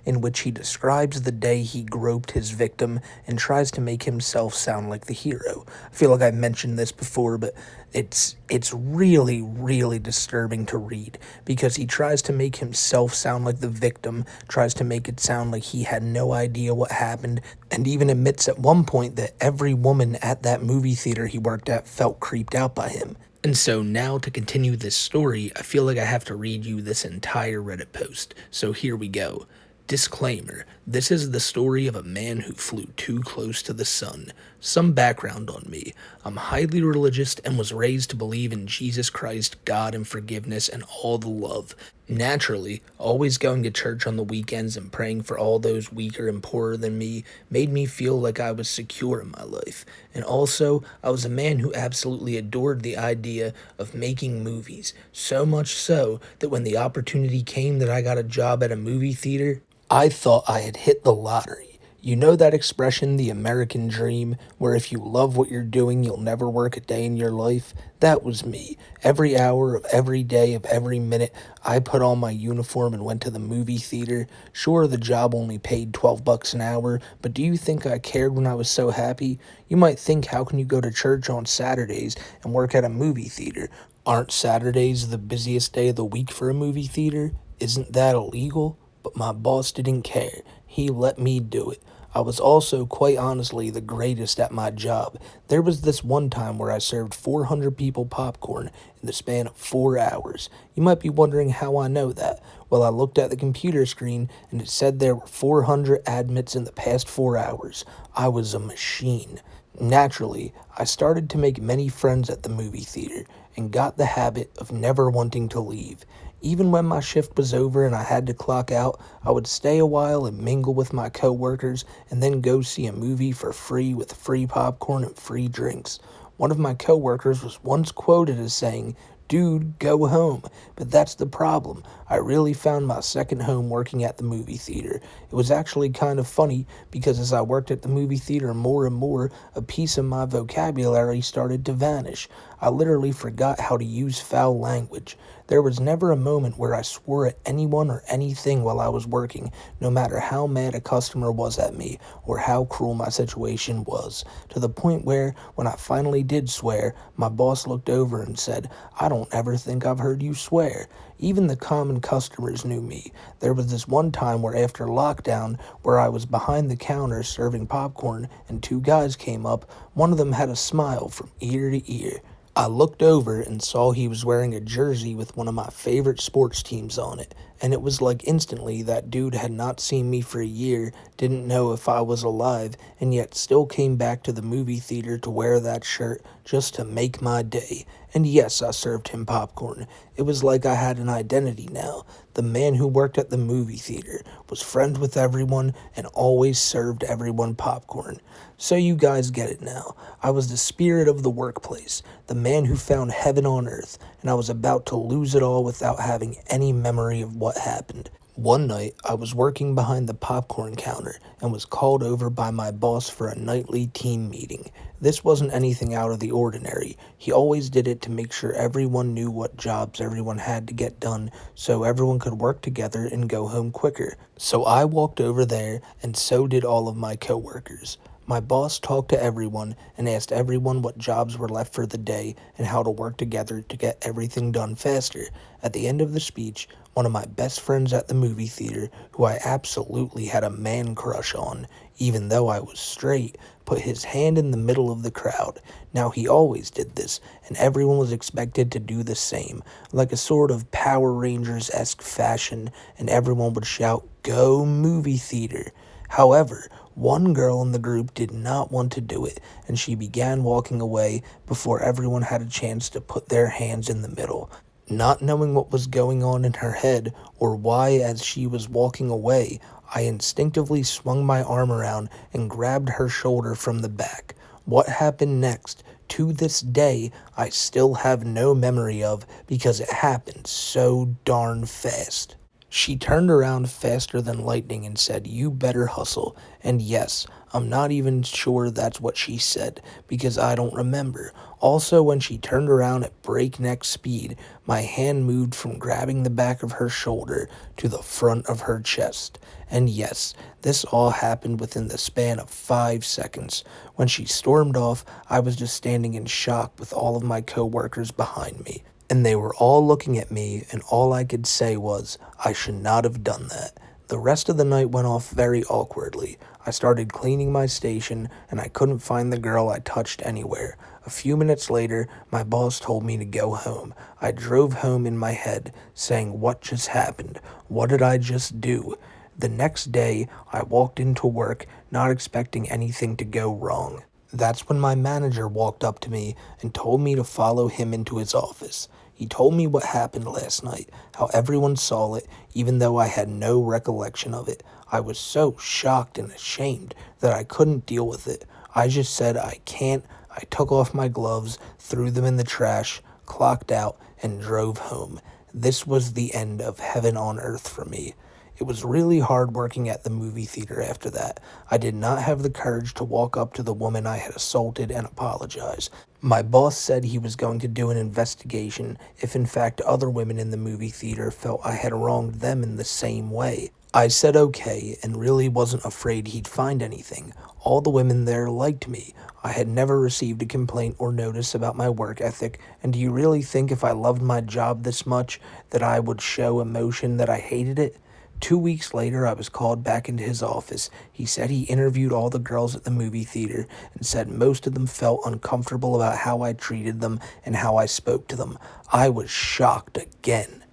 in which he describes the day he groped his victim and tries to make himself sound like the hero. I feel like I've mentioned this before, but it's really, really disturbing to read, because he tries to make himself sound like the victim, tries to make it sound like he had no idea what happened, and even admits at one point that every woman at that movie theater he worked at felt creeped out by him. And so now to continue this story, I feel like I have to read you this entire Reddit post. So here we go. Disclaimer, this is the story of a man who flew too close to the sun. Some background on me. I'm highly religious and was raised to believe in Jesus Christ, God, and forgiveness, and all the love. Naturally, always going to church on the weekends and praying for all those weaker and poorer than me made me feel like I was secure in my life. And also, I was a man who absolutely adored the idea of making movies, so much so that when the opportunity came that I got a job at a movie theater, I thought I had hit the lottery. You know that expression, the American dream, where if you love what you're doing, you'll never work a day in your life? That was me. Every hour of every day of every minute, I put on my uniform and went to the movie theater. Sure, the job only paid $12 an hour, but do you think I cared when I was so happy? You might think, how can you go to church on Saturdays and work at a movie theater? Aren't Saturdays the busiest day of the week for a movie theater? Isn't that illegal? But my boss didn't care. He let me do it. I was also, quite honestly, the greatest at my job. There was this one time where I served 400 people popcorn in the span of 4 hours. You might be wondering how I know that. Well, I looked at the computer screen, and it said there were 400 admits in the past 4 hours. I was a machine. Naturally, I started to make many friends at the movie theater, and got the habit of never wanting to leave. Even when my shift was over and I had to clock out, I would stay a while and mingle with my coworkers and then go see a movie for free with free popcorn and free drinks. One of my coworkers was once quoted as saying, "Dude, go home." But that's the problem. I really found my second home working at the movie theater. It was actually kind of funny because as I worked at the movie theater more and more, a piece of my vocabulary started to vanish. I literally forgot how to use foul language. There was never a moment where I swore at anyone or anything while I was working, no matter how mad a customer was at me or how cruel my situation was, to the point where, when I finally did swear, my boss looked over and said, "I don't ever think I've heard you swear." Even the common customers knew me. There was this one time where after lockdown, where I was behind the counter serving popcorn and two guys came up, one of them had a smile from ear to ear. I looked over and saw he was wearing a jersey with one of my favorite sports teams on it, and it was like instantly that dude had not seen me for a year, didn't know if I was alive, and yet still came back to the movie theater to wear that shirt just to make my day. And yes, I served him popcorn. It was like I had an identity now. The man who worked at the movie theater, was friends with everyone, and always served everyone popcorn. So you guys get it now. I was the spirit of the workplace, the man who found heaven on earth, and I was about to lose it all without having any memory of what happened. One night, I was working behind the popcorn counter and was called over by my boss for a nightly team meeting. This wasn't anything out of the ordinary. He always did it to make sure everyone knew what jobs everyone had to get done so everyone could work together and go home quicker. So I walked over there, and so did all of my coworkers. My boss talked to everyone and asked everyone what jobs were left for the day and how to work together to get everything done faster. At the end of the speech, one of my best friends at the movie theater, who I absolutely had a man crush on, even though I was straight, put his hand in the middle of the crowd. Now he always did this, and everyone was expected to do the same, like a sort of Power Rangers-esque fashion, and everyone would shout, "Go movie theater." However, one girl in the group did not want to do it, and she began walking away before everyone had a chance to put their hands in the middle. Not knowing what was going on in her head or why as she was walking away, I instinctively swung my arm around and grabbed her shoulder from the back. What happened next, to this day, I still have no memory of because it happened so darn fast. She turned around faster than lightning and said, "You better hustle." And yes, I'm not even sure that's what she said, because I don't remember. Also, when she turned around at breakneck speed, my hand moved from grabbing the back of her shoulder to the front of her chest. And yes, this all happened within the span of 5 seconds. When she stormed off, I was just standing in shock with all of my coworkers behind me. And they were all looking at me, and all I could say was, I should not have done that. The rest of the night went off very awkwardly. I started cleaning my station, and I couldn't find the girl I touched anywhere. A few minutes later, my boss told me to go home. I drove home in my head, saying, what just happened? What did I just do? The next day, I walked into work, not expecting anything to go wrong. That's when my manager walked up to me and told me to follow him into his office. He told me what happened last night, how everyone saw it, even though I had no recollection of it. I was so shocked and ashamed that I couldn't deal with it. I just said, I can't. I took off my gloves, threw them in the trash, clocked out, and drove home. This was the end of heaven on earth for me. It was really hard working at the movie theater after that. I did not have the courage to walk up to the woman I had assaulted and apologize. My boss said he was going to do an investigation if in fact other women in the movie theater felt I had wronged them in the same way. I said okay and really wasn't afraid he'd find anything. All the women there liked me. I had never received a complaint or notice about my work ethic, and do you really think if I loved my job this much that I would show emotion that I hated it? 2 weeks later, I was called back into his office. He said he interviewed all the girls at the movie theater and said most of them felt uncomfortable about how I treated them and how I spoke to them. I was shocked again.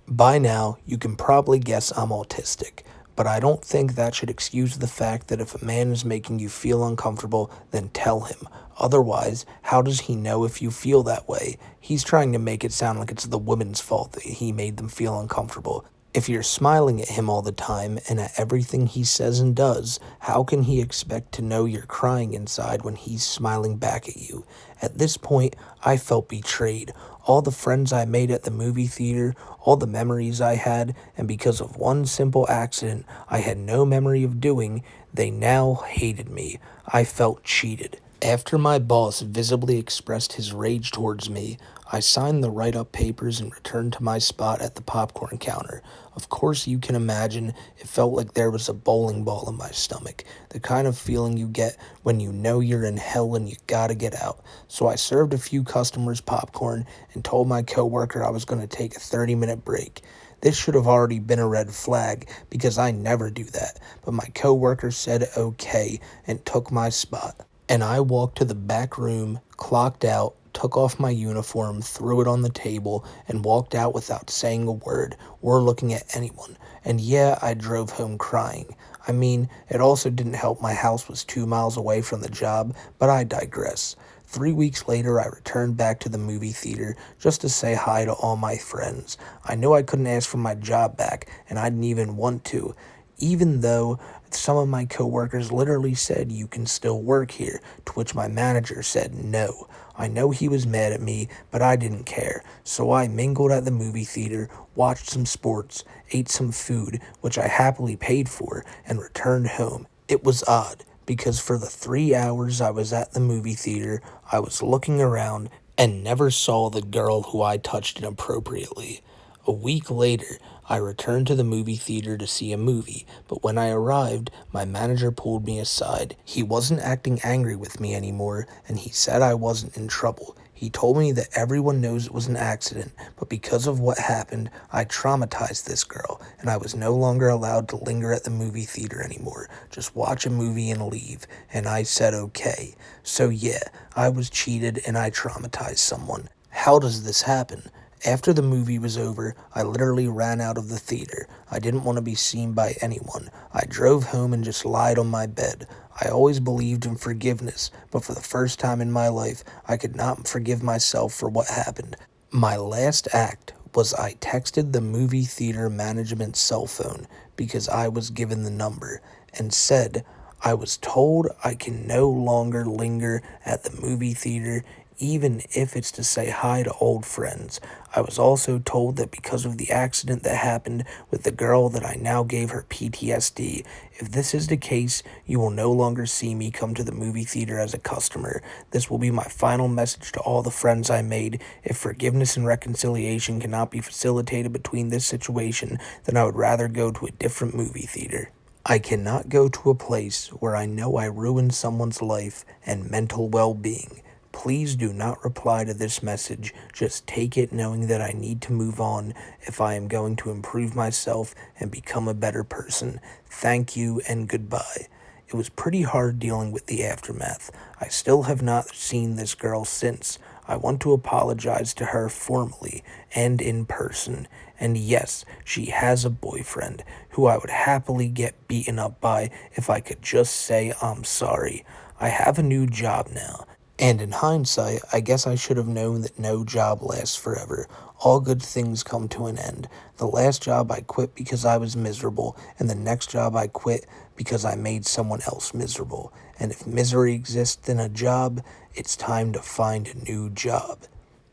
By now, you can probably guess I'm autistic, but I don't think that should excuse the fact that if a man is making you feel uncomfortable, then tell him. Otherwise, how does he know if you feel that way? He's trying to make it sound like it's the woman's fault that he made them feel uncomfortable. If you're smiling at him all the time and at everything he says and does, how can he expect to know you're crying inside when he's smiling back at you? At this point, I felt betrayed. All the friends I made at the movie theater, all the memories I had, and because of one simple accident I had no memory of doing, they now hated me. I felt cheated. After my boss visibly expressed his rage towards me, I signed the write-up papers and returned to my spot at the popcorn counter. Of course, you can imagine it felt like there was a bowling ball in my stomach, the kind of feeling you get when you know you're in hell and you gotta get out. So I served a few customers popcorn and told my coworker I was going to take a 30-minute break. This should have already been a red flag because I never do that, but my coworker said okay and took my spot. And I walked to the back room, clocked out, took off my uniform, threw it on the table, and walked out without saying a word or looking at anyone. And yeah, I drove home crying. I mean, it also didn't help my house was 2 miles away from the job, but I digress. 3 weeks later, I returned back to the movie theater just to say hi to all my friends. I knew I couldn't ask for my job back, and I didn't even want to, even though some of my coworkers literally said, "You can still work here," to which my manager said no. I know he was mad at me, but I didn't care, so I mingled at the movie theater, watched some sports, ate some food, which I happily paid for, and returned home. It was odd, because for the 3 hours I was at the movie theater, I was looking around and never saw the girl who I touched inappropriately. A week later, I returned to the movie theater to see a movie, but when I arrived, my manager pulled me aside. He wasn't acting angry with me anymore, and he said I wasn't in trouble. He told me that everyone knows it was an accident, but because of what happened, I traumatized this girl, and I was no longer allowed to linger at the movie theater anymore. Just watch a movie and leave, and I said okay. So yeah, I was cheated and I traumatized someone. How does this happen? After the movie was over, I literally ran out of the theater. I didn't want to be seen by anyone. I drove home and just lied on my bed. I always believed in forgiveness, but for the first time in my life, I could not forgive myself for what happened. My last act was I texted the movie theater management's cell phone because I was given the number and said, "I was told I can no longer linger at the movie theater even if it's to say hi to old friends. I was also told that because of the accident that happened with the girl that I now gave her PTSD. If this is the case, you will no longer see me come to the movie theater as a customer. This will be my final message to all the friends I made. If forgiveness and reconciliation cannot be facilitated between this situation, then I would rather go to a different movie theater. I cannot go to a place where I know I ruined someone's life and mental well-being. Please do not reply to this message. Just take it knowing that I need to move on if I am going to improve myself and become a better person. Thank you and goodbye." It was pretty hard dealing with the aftermath. I still have not seen this girl since. I want to apologize to her formally and in person. And yes, she has a boyfriend who I would happily get beaten up by if I could just say I'm sorry. I have a new job now. And in hindsight, I guess I should have known that no job lasts forever. All good things come to an end. The last job I quit because I was miserable, and the next job I quit because I made someone else miserable. And if misery exists in a job, it's time to find a new job.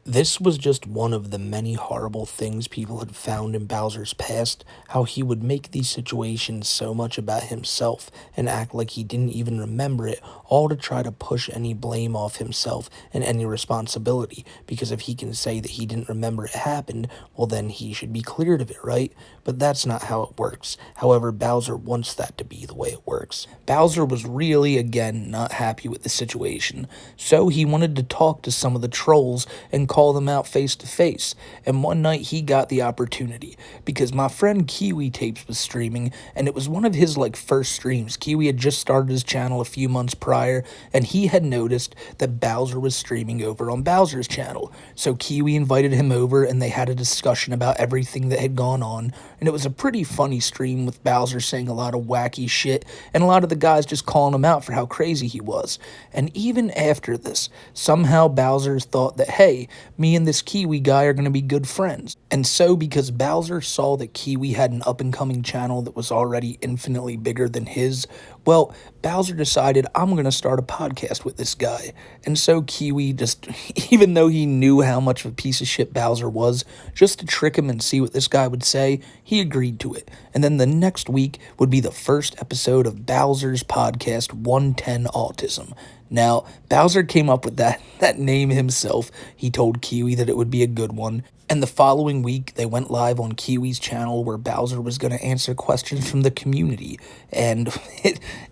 This was just one of the many horrible things people had found in Bowser's past, how he would make these situations so much about himself and act like he didn't even remember it, all to try to push any blame off himself and any responsibility, because if he can say that he didn't remember it happened, well then he should be cleared of it, right? But that's not how it works. However, Bowser wants that to be the way it works. Bowser was really, again, not happy with the situation, so he wanted to talk to some of the trolls and call them out face to face. And one night he got the opportunity because my friend Kiwi Tapes was streaming, and it was one of his first streams. Kiwi had just started his channel a few months prior, and he had noticed that Bowser was streaming over on Bowser's channel. So Kiwi invited him over, and they had a discussion about everything that had gone on. And it was a pretty funny stream with Bowser saying a lot of wacky shit, and a lot of the guys just calling him out for how crazy he was. And even after this, somehow Bowser thought that, hey, me and this Kiwi guy are going to be good friends. And so, because Bowser saw that Kiwi had an up-and-coming channel that was already infinitely bigger than his, well, Bowser decided, I'm going to start a podcast with this guy. And so Kiwi just, even though he knew how much of a piece of shit Bowser was, just to trick him and see what this guy would say, he agreed to it. And then the next week would be the first episode of Bowser's podcast, 110 Autism. Now, Bowser came up with that name himself. He told Kiwi that it would be a good one. And the following week, they went live on Kiwi's channel where Bowser was going to answer questions from the community. And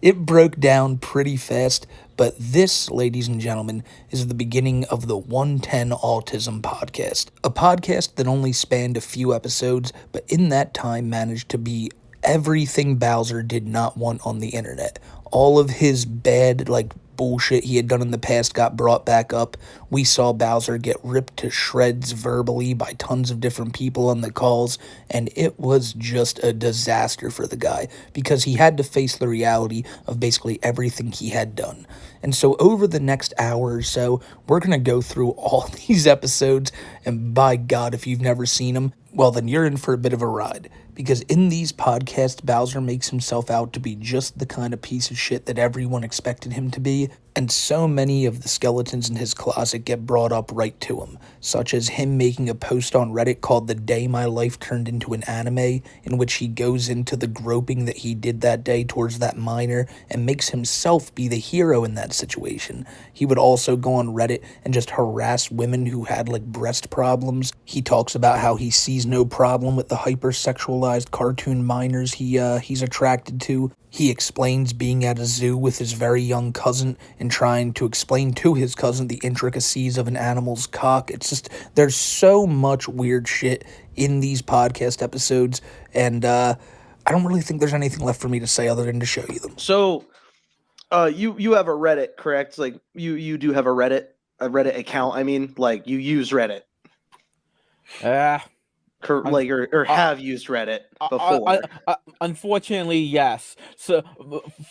it broke down pretty fast. But this, ladies and gentlemen, is the beginning of the 110 Autism podcast. A podcast that only spanned a few episodes, but in that time managed to be everything Bowser did not want on the internet. All of his bad, bullshit he had done in the past got brought back up. We saw Bowser get ripped to shreds verbally by tons of different people on the calls, and it was just a disaster for the guy because he had to face the reality of basically everything he had done. And so over the next hour or so, we're going to go through all these episodes, and by God, if you've never seen them, well, then you're in for a bit of a ride. Because in these podcasts, Bowser makes himself out to be just the kind of piece of shit that everyone expected him to be, and so many of the skeletons in his closet get brought up right to him, such as him making a post on Reddit called The Day My Life Turned Into an Anime, in which he goes into the groping that he did that day towards that minor and makes himself be the hero in that situation. He would also go on Reddit and just harass women who had breast problems. He talks about how he sees no problem with the hypersexualized cartoon minors he's attracted to. He explains being at a zoo with his very young cousin and trying to explain to his cousin the intricacies of an animal's cock. It's just, there's so much weird shit in these podcast episodes, and I don't really think there's anything left for me to say other than to show you them. So, you have a Reddit, correct? You do have a Reddit account. I mean, you use Reddit. Or have used Reddit before. Unfortunately, yes. So,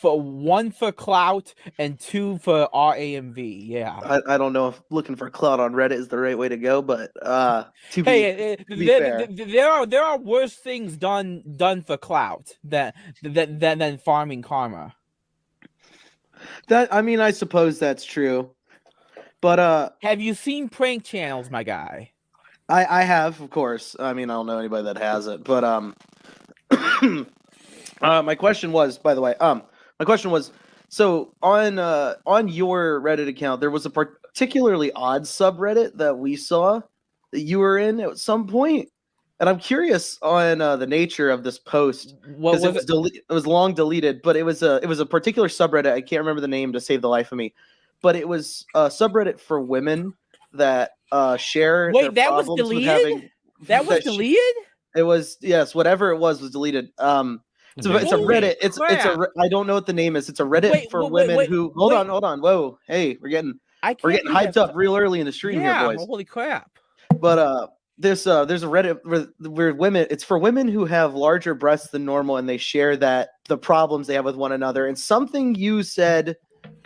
for one for clout and two for RAMV. Yeah. I don't know if looking for clout on Reddit is the right way to go, but to be fair, there are worse things done for clout than farming karma. I suppose that's true. But have you seen prank channels, my guy? I have, of course. I mean, I don't know anybody that has it, but my question was, by the way, so on your Reddit account, there was a particularly odd subreddit that we saw that you were in at some point, and I'm curious on the nature of this post because it was long deleted, but it was a particular subreddit. I can't remember the name to save the life of me, but it was a subreddit for women that share. Wait, that was deleted? That was deleted? It was, yes, whatever it was deleted. It's a Reddit. I don't know what the name is. It's a Reddit for women who. Hold on. Whoa, hey, we're getting hyped up real early in the stream here, boys. Holy crap! But there's a Reddit where women. It's for women who have larger breasts than normal, and they share the problems they have with one another. And something you said,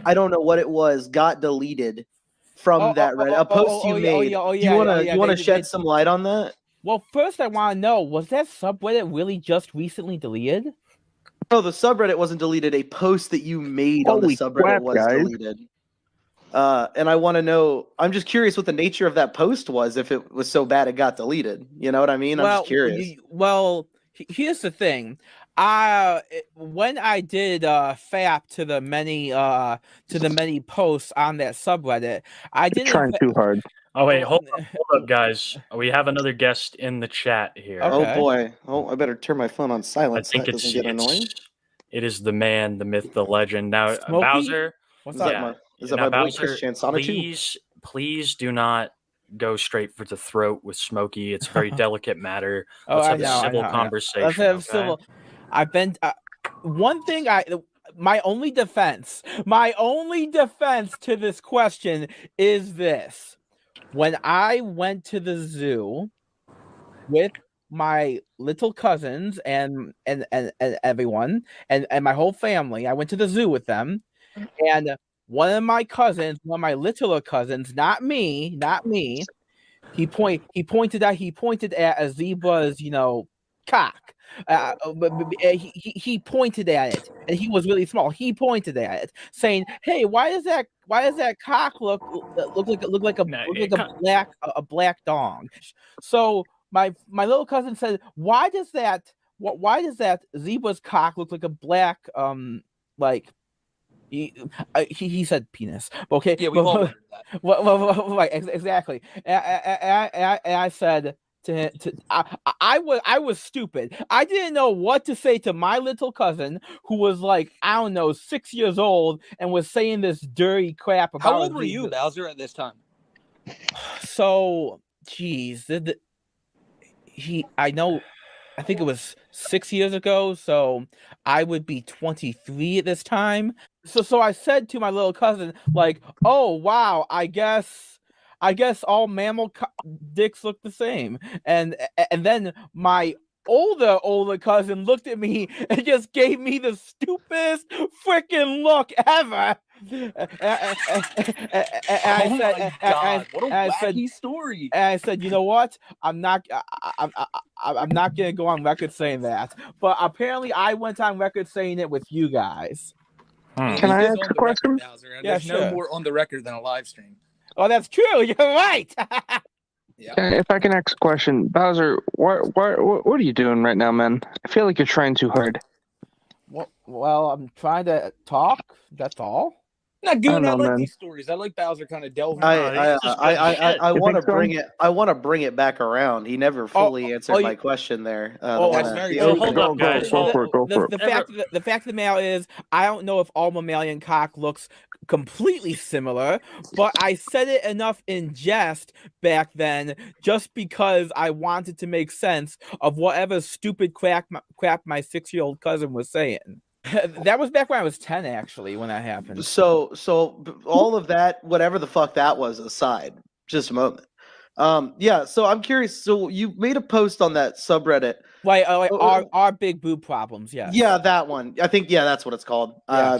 I don't know what it was, got deleted from that Reddit. A post you made. Do you want to shed some light on that? Well, first I want to know, was that subreddit really just recently deleted? No, the subreddit wasn't deleted. A post that you made on the subreddit was deleted. And I want to know, I'm just curious what the nature of that post was, if it was so bad it got deleted. You know what I mean? I'm just curious. Here's the thing. When I did fap to the many posts on that subreddit, I didn't trying too hard. Oh wait, hold up, guys. We have another guest in the chat here. Okay. Oh boy. Oh, I better turn my phone on silent. I think it get annoying. It is the man, the myth, the legend. Now, Smokey? Bowser. What's up? Is that my boy Christian Sonic? Please do not go straight for the throat with Smokey. It's a very delicate matter. Let's have a civil conversation. Let's have civil. I've been one thing. My only defense to this question is this: when I went to the zoo with my little cousins and everyone and my whole family, I went to the zoo with them, and one of my littler cousins, not me, he pointed at a zebra's, cock. He pointed at it, and he was really small. He pointed at it, saying, "Hey, why does that cock look like a black dong?" So my little cousin said, "Why does that zebra's cock look like a black He said penis. Okay. Yeah, we've all wondered that. Right, exactly. And I said to him, I was stupid. I didn't know what to say to my little cousin who was like, I don't know, 6 years old and was saying this dirty crap about. How old were you, Bowser, at this time? So, geez, I think it was 6 years ago, so I would be 23 at this time. So I said to my little cousin, like, "Oh wow, I guess all mammal dicks look the same." And then my older cousin looked at me and just gave me the stupidest freaking look ever. What a wacky story! And I said, you know what? I'm not gonna go on record saying that. But apparently, I went on record saying it with you guys. Can I ask a question? There's no more on the record than a live stream. Oh, that's true. You're right. Yeah. If I can ask a question, Bowser, what are you doing right now, man? I feel like you're trying too hard. Well, I'm trying to talk. That's all. Not good. I like these stories. I like Bowser kind of delving. I want to bring it. I want to bring it back around. He never fully answered my question there. That's very true. Hold up, guys. Go for it. The fact of the matter is, I don't know if all mammalian cock looks completely similar, but I said it enough in jest back then, just because I wanted to make sense of whatever stupid crap my 6-year-old cousin was saying. That was back when I was 10, actually, when that happened. So all of that, whatever the fuck that was aside, just a moment. Yeah, so I'm curious. So you made a post on that subreddit. Our big boob problems, yeah. Yeah, that one. I think, that's what it's called. Yeah.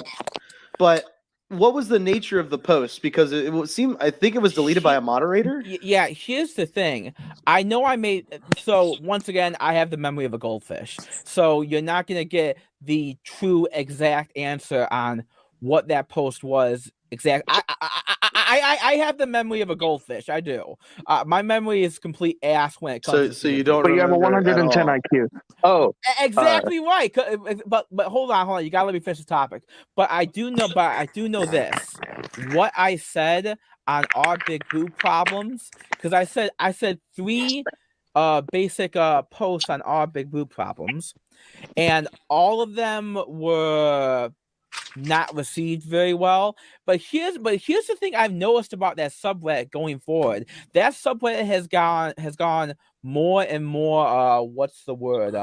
But what was the nature of the post? Because it would seem, I think it was deleted by a moderator. Yeah, here's the thing. I know so once again, I have the memory of a goldfish. So you're not going to get the true exact answer on what that post was exact. I have the memory of a goldfish. I do. My memory is complete ass when it comes to. So you don't. But you have a 110 IQ. Oh, exactly right. But hold on. You gotta let me finish the topic. But I do know this. What I said on our big boob problems, because I said 3 basic posts on our big boob problems, and all of them were not received very well. But here's the thing I've noticed about that subreddit going forward. That subreddit has gone more and more what's the word?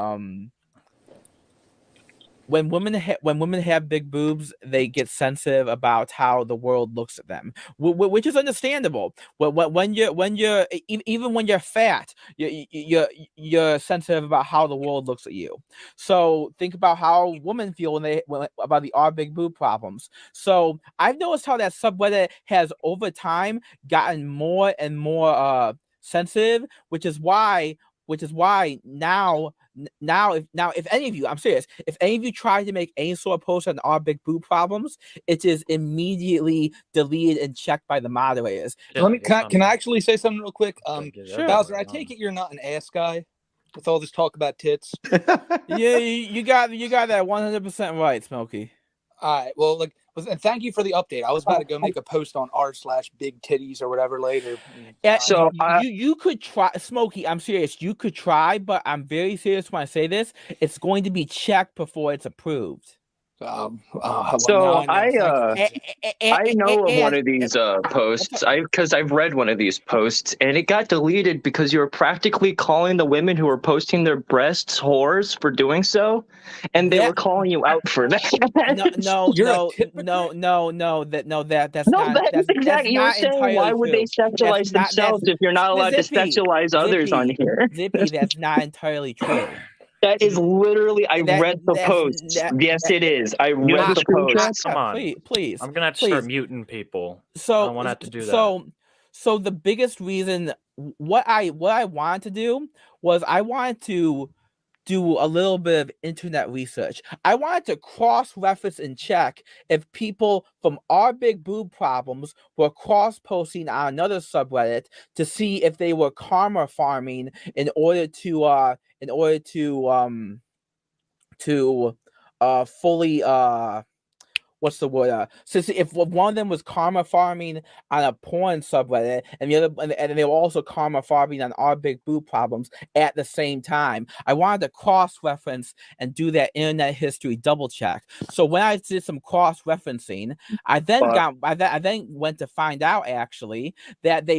When women have big boobs, they get sensitive about how the world looks at them, which is understandable. When you're even when you're fat, you're sensitive about how the world looks at you. So think about how women feel about our big boob problems. So I've noticed how that subreddit has over time gotten more and more sensitive, which is why now if any of you, I'm serious, if any of you try to make any sort of post on our big boob problems, it is immediately deleted and checked by the moderators. Can I actually say something real quick? Sure. Bowser, I take it you're not an ass guy with all this talk about tits. Yeah, you got that 100% right, Smokey. All right. Well, and thank you for the update. I was about to go make a post on r/big titties or whatever later. Yeah, so you could try, Smokey. I'm serious. You could try, but I'm very serious when I say this. It's going to be checked before it's approved. I know of one of these posts because I've read one of these posts, and it got deleted because you were practically calling the women who were posting their breasts whores for doing so, and they were calling you out for that. That's exactly. You're saying, why would they sexualize themselves if you're not allowed to sexualize others on here? Zippy, that's not entirely true. That is literally. I read the post. Yes, it is. I read the post. Come on, please. I'm gonna have to start muting people. So I don't want to have to do that. So the biggest reason what I wanted to do was I wanted to do a little bit of internet research. I wanted to cross-reference and check if people from our big boob problems were cross-posting on another subreddit to see if they were karma farming in order to fully what's the word? Since if one of them was karma farming on a porn subreddit, and the other, and they were also karma farming on our big boob problems at the same time, I wanted to cross reference and do that internet history double check. So when I did some cross referencing, I then went to find out actually that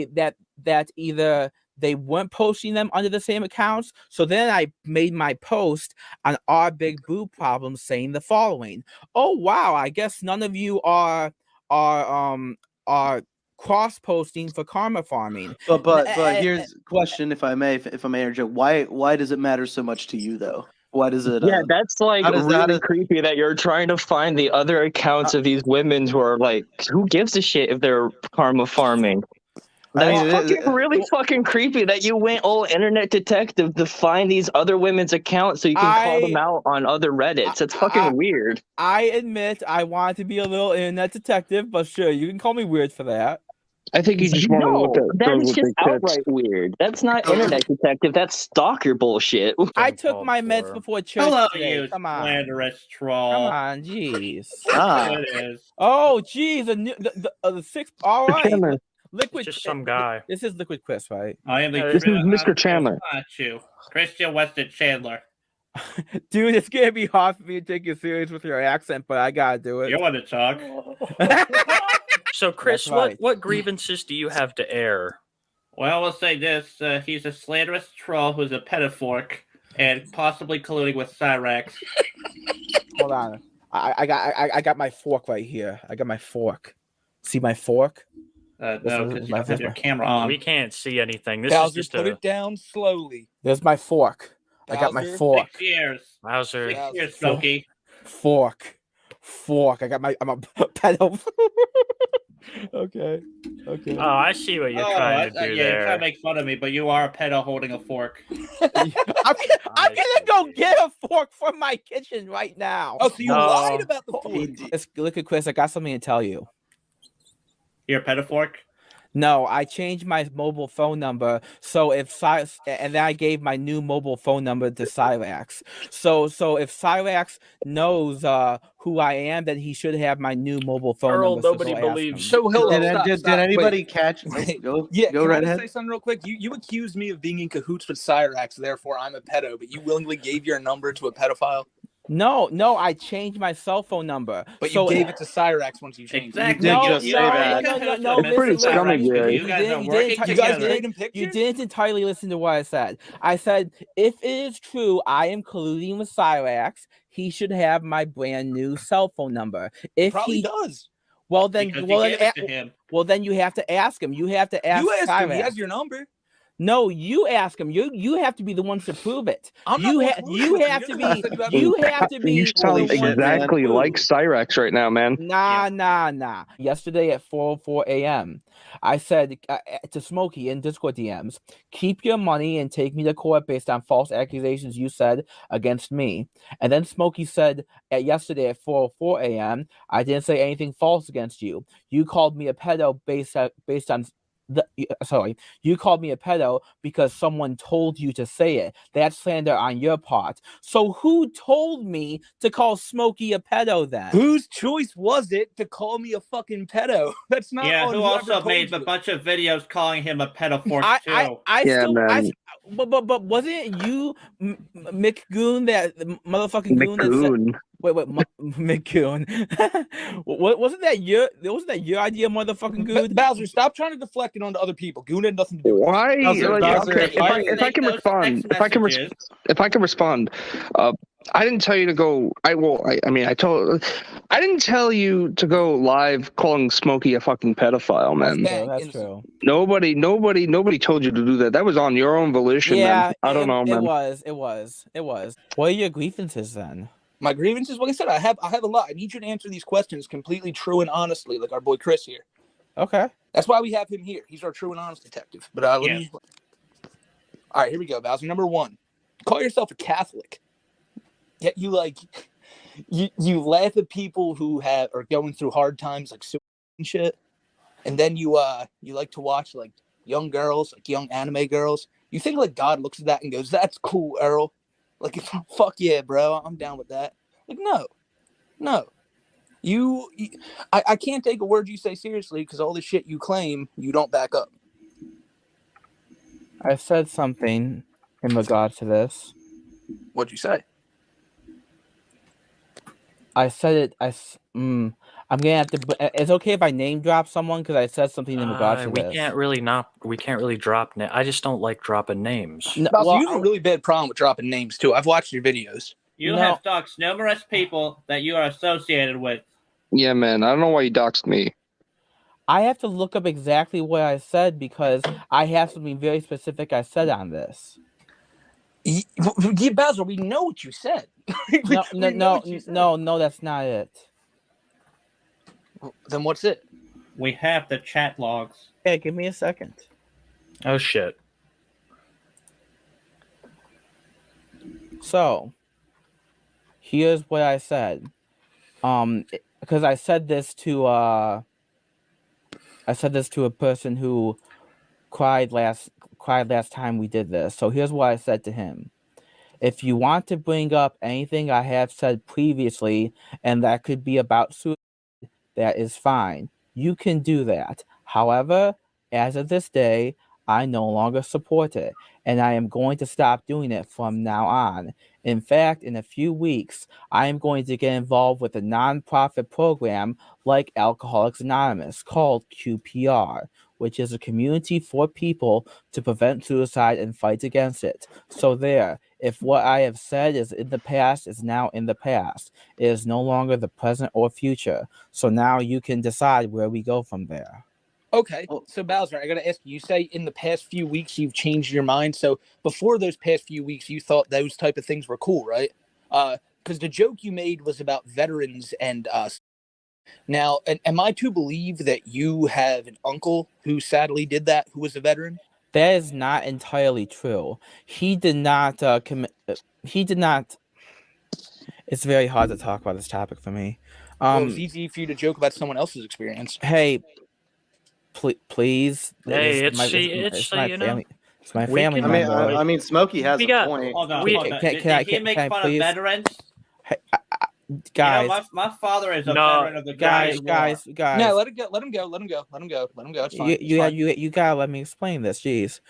either they weren't posting them under the same accounts. So then I made my post on our big boob problem saying the following: oh wow, I guess none of you are cross posting for karma farming. But here's a question, if I may interject. Why does it matter so much to you though? Why does it? Yeah, that's like really creepy that you're trying to find the other accounts of these women who are like, who gives a shit if they're karma farming? That's really fucking creepy that you went all internet detective to find these other women's accounts so you can call them out on other Reddits. It's fucking weird. I admit I wanted to be a little internet detective, but sure, you can call me weird for that. I think you just want to look at that is just outright weird. That's not internet detective. That's stalker bullshit. I took my meds before church. Hello, today. you Come on, slanderous troll. Come on, jeez. It is. Oh, jeez, the sixth. All right. Liquid, just some guy. This is Liquid Chris, right? I am the this is Mr. Chandler. Not you, Christian Weston Chandler. Dude, it's gonna be hard for me to take you serious with your accent, but I gotta do it. You want to talk? So, Chris, what grievances do you have to air? Well, we'll say this: he's a slanderous troll who's a pedophoric and possibly colluding with Cyrax. Hold on, I got my fork right here. I got my fork. See my fork? No, because you have your camera on. We can't see anything. This Bowser, is just put it down slowly. There's my fork. Bowser, I got my fork. 6 years. Bowser. 6 years, Smokey. Fork. I'm a pedo. Okay. Oh, I see what you're trying to do there. You're trying to make fun of me, but you are a pedo holding a fork. I'm gonna go get a fork from my kitchen right now. Oh, so you lied about the fork. Look, Chris, I got something to tell you. You're a pedophoric? No, I changed my mobile phone number. So and then I gave my new mobile phone number to Cyrax. So if Cyrax knows who I am, then he should have my new mobile phone Earl, number. nobody believes. So did anybody catch? Go right ahead. Say something real quick. You accused me of being in cahoots with Cyrax, therefore I'm a pedo, but you willingly gave your number to a pedophile. No, I changed my cell phone number. But you gave it to Cyrax once you changed it. Exactly. No. It's pretty scummy, Gary. You guys are working together. You didn't entirely listen to what I said. I said, if it is true I am colluding with Cyrax, he should have my brand new cell phone number. If Probably he does. Well then, Because you have to ask him. You have to ask. You asked him. Cyrax. He has your number. No, you ask him. You have to be the ones to prove it. You have to be. You sound exactly like Cyrax right now, man. Nah. Yesterday at 4:04 a.m., I said to Smokey in Discord DMs, keep your money and take me to court based on false accusations you said against me. And then Smokey said yesterday at 4:04 a.m., I didn't say anything false against you. You called me a pedo based on. You called me a pedo because someone told you to say it. That's slander on your part. So who told me to call Smokey a pedo then? Whose choice was it to call me a fucking pedo? That's not. Yeah, who also made a bunch of videos calling him a pedophoric too. But wasn't it you, McGoon, that motherfucking goon that said? Wait, McGoon. wasn't that your idea, motherfucking Goon? Bowser, stop trying to deflect it onto other people. Goon had nothing to do with it. Why? If I can respond, I didn't tell you to go. I didn't tell you to go live calling Smokey a fucking pedophile, man. That's true. Nobody told you to do that. That was on your own volition. Yeah, man. I don't know, man. It was. What are your grievances then? My grievances, like I said, I have a lot. I need you to answer these questions completely true and honestly, like our boy Chris here. Okay. That's why we have him here. He's our true and honest detective. But all right, here we go, Bowser. Number 1, call yourself a Catholic. Yet you you laugh at people who are going through hard times, like suicide and shit. And then you like to watch like young girls, like young anime girls. You think like God looks at that and goes, "That's cool, Earl." Like, fuck yeah, bro, I'm down with that. Like, no. I can't take a word you say seriously because all the shit you claim you don't back up. I said something in regards to this. What'd you say? I said it. I'm gonna have to. It's okay if I name drop someone because I said something in regards to this. We can't really drop. I just don't like dropping names. No, well, you have a really bad problem with dropping names too. I've watched your videos. You have doxed numerous people that you are associated with. Yeah, man. I don't know why you doxed me. I have to look up exactly what I said because I have something very specific I said on this. Yeah, Bowser, we know what you said. No, that's not it. Then what's it? We have the chat logs. Hey, give me a second. Oh shit. So, here's what I said. Because I said this to a person who cried last time we did this. So here's what I said to him. If you want to bring up anything I have said previously, and that could be about suicide, that is fine. You can do that. However, as of this day, I no longer support it, and I am going to stop doing it from now on. In fact, in a few weeks, I am going to get involved with a nonprofit program like Alcoholics Anonymous called QPR, which is a community for people to prevent suicide and fight against it. So there, if what I have said is in the past is now in the past, it is no longer the present or future. So now you can decide where we go from there. Okay, so Bowser, I gotta ask you. You say in the past few weeks you've changed your mind. So before those past few weeks, you thought those type of things were cool, right? Because the joke you made was about veterans and us. Now, am I to believe that you have an uncle who sadly did that, who was a veteran? That is not entirely true. He did not commit. He did not. It's very hard to talk about this topic for me. Well, it's easy for you to joke about someone else's experience. Hey, please. Hey, it's my family. It's my family. I mean, Smokey has a point. Hold on. Can he make fun please? of veterans? Hey, guys, you know, my father is a veteran of the guys. No, let him go. Let him go. It's fine. You gotta let me explain this. Jeez,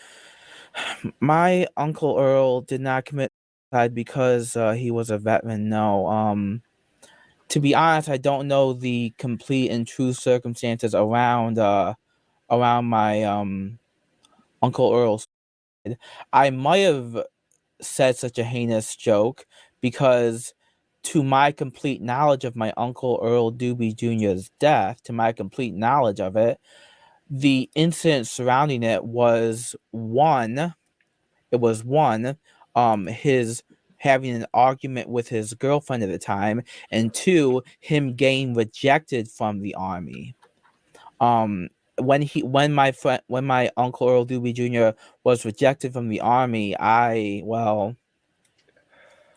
my uncle Earl did not commit suicide because he was a veteran. No, to be honest, I don't know the complete and true circumstances around my Uncle Earl's. I might have said such a heinous joke because, to my complete knowledge of my Uncle Earl Doobie Jr.'s death, to my complete knowledge of it, the incident surrounding it was one, his having an argument with his girlfriend at the time, and two, him getting rejected from the army. When my Uncle Earl Doobie Jr. was rejected from the army,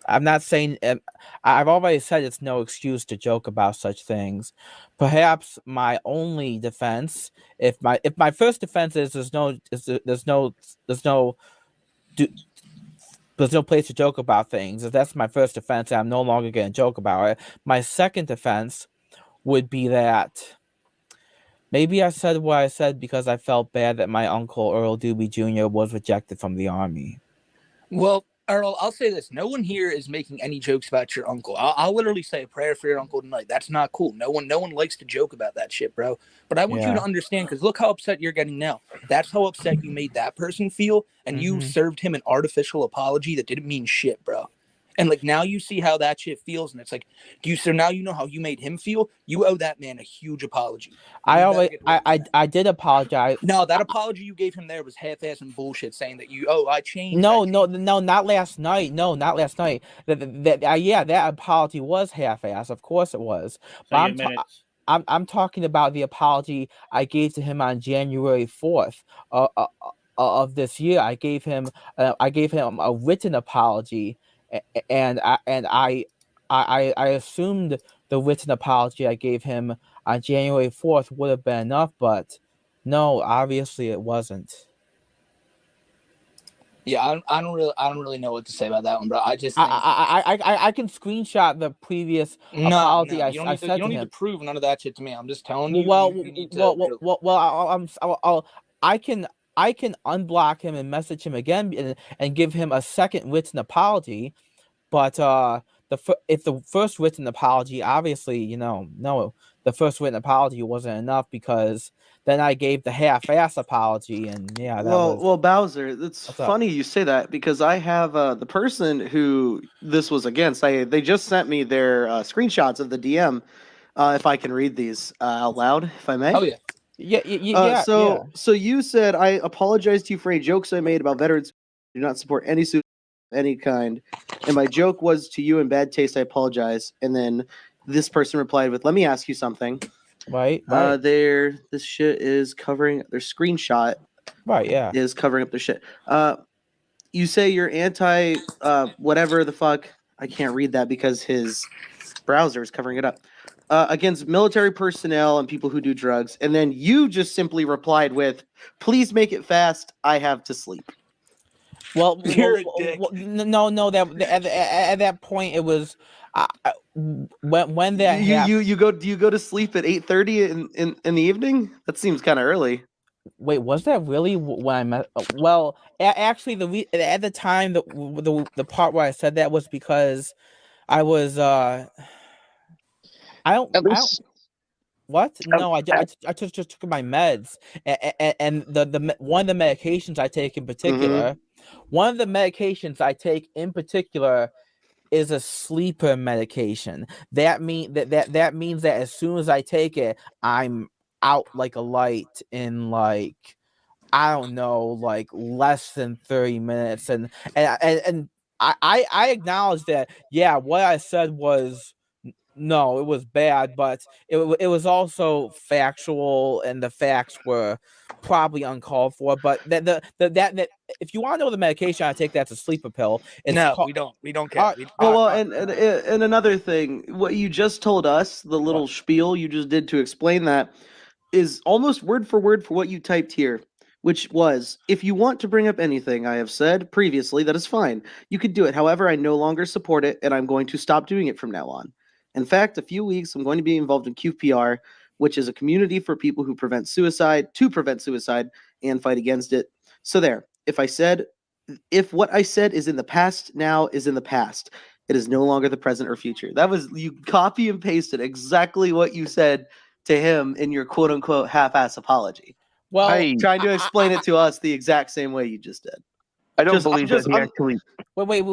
I'm not saying. I've already said it's no excuse to joke about such things. Perhaps my only defense, if my first defense is there's no place to joke about things. If that's my first defense, I'm no longer going to joke about it. My second defense would be that maybe I said what I said because I felt bad that my Uncle Earl Doobie Jr. was rejected from the army. Well, Earl, I'll say this. No one here is making any jokes about your uncle. I'll literally say a prayer for your uncle tonight. That's not cool. No one likes to joke about that shit, bro. But I want you to understand, because look how upset you're getting now. That's how upset you made that person feel, and you served him an artificial apology that didn't mean shit, bro. And like now you see how that shit feels, and it's like, so now you know how you made him feel. You owe that man a huge apology. I did apologize. No, that apology you gave him there was half-ass and bullshit, saying that I changed. No, not last night. No, not last night. That apology was half-ass. Of course it was. So I'm talking about the apology I gave to him on January 4th of this year. I gave him a written apology. And I assumed the written apology I gave him on January 4th would have been enough, but no, obviously it wasn't. Yeah, I don't really know what to say about that one, bro. I just think I can screenshot the previous apology I said to him. You don't need to prove none of that shit to me. I'm just telling you. I can unblock him and message him again and give him a second written apology, but if the first written apology, obviously, no, the first written apology wasn't enough, because then I gave the half-ass apology, and yeah, well, Bowser, it's funny you say that, because I have the person who this was against. They just sent me their screenshots of the DM. If I can read these out loud, if I may. Oh yeah. Yeah. So you said, I apologize to you for any jokes I made about veterans who do not support any suit of any kind, and my joke was to you in bad taste. I apologize. And then this person replied with, "Let me ask you something." Right. This shit is covering their screenshot. Right. Yeah. Is covering up their shit. You say you're anti whatever the fuck. I can't read that because his browser is covering it up. Against military personnel and people who do drugs, and then you just simply replied with, "Please make it fast. I have to sleep." Well, you're a dick. No. At that point, it was when that you go. Do you go to sleep at 8:30 in the evening? That seems kind of early. Wait, was that really when I met? Well, actually, at the time, the part where I said that was because I was What? No, I just took my meds, and the one of the medications I take in particular, is a sleeper medication. That means that as soon as I take it, I'm out like a light in I don't know, less than 30 minutes, and I acknowledge that. Yeah, what I said was. No, it was bad, but it was also factual, and the facts were probably uncalled for. But that if you want to know the medication I take, that's a sleeper pill. We don't care. And another thing, what you just told us, the little spiel you just did to explain that, is almost word for word for what you typed here, which was, if you want to bring up anything I have said previously, that is fine. You could do it. However, I no longer support it, and I'm going to stop doing it from now on. In fact, a few weeks, I'm going to be involved in QPR, which is a community for people who prevent suicide and fight against it. So there, if what I said is in the past, now is in the past. It is no longer the present or future. That was, you copy and pasted exactly what you said to him in your quote unquote half-ass apology. Well, trying to explain it to us the exact same way you just did. I don't believe that he actually. Wait.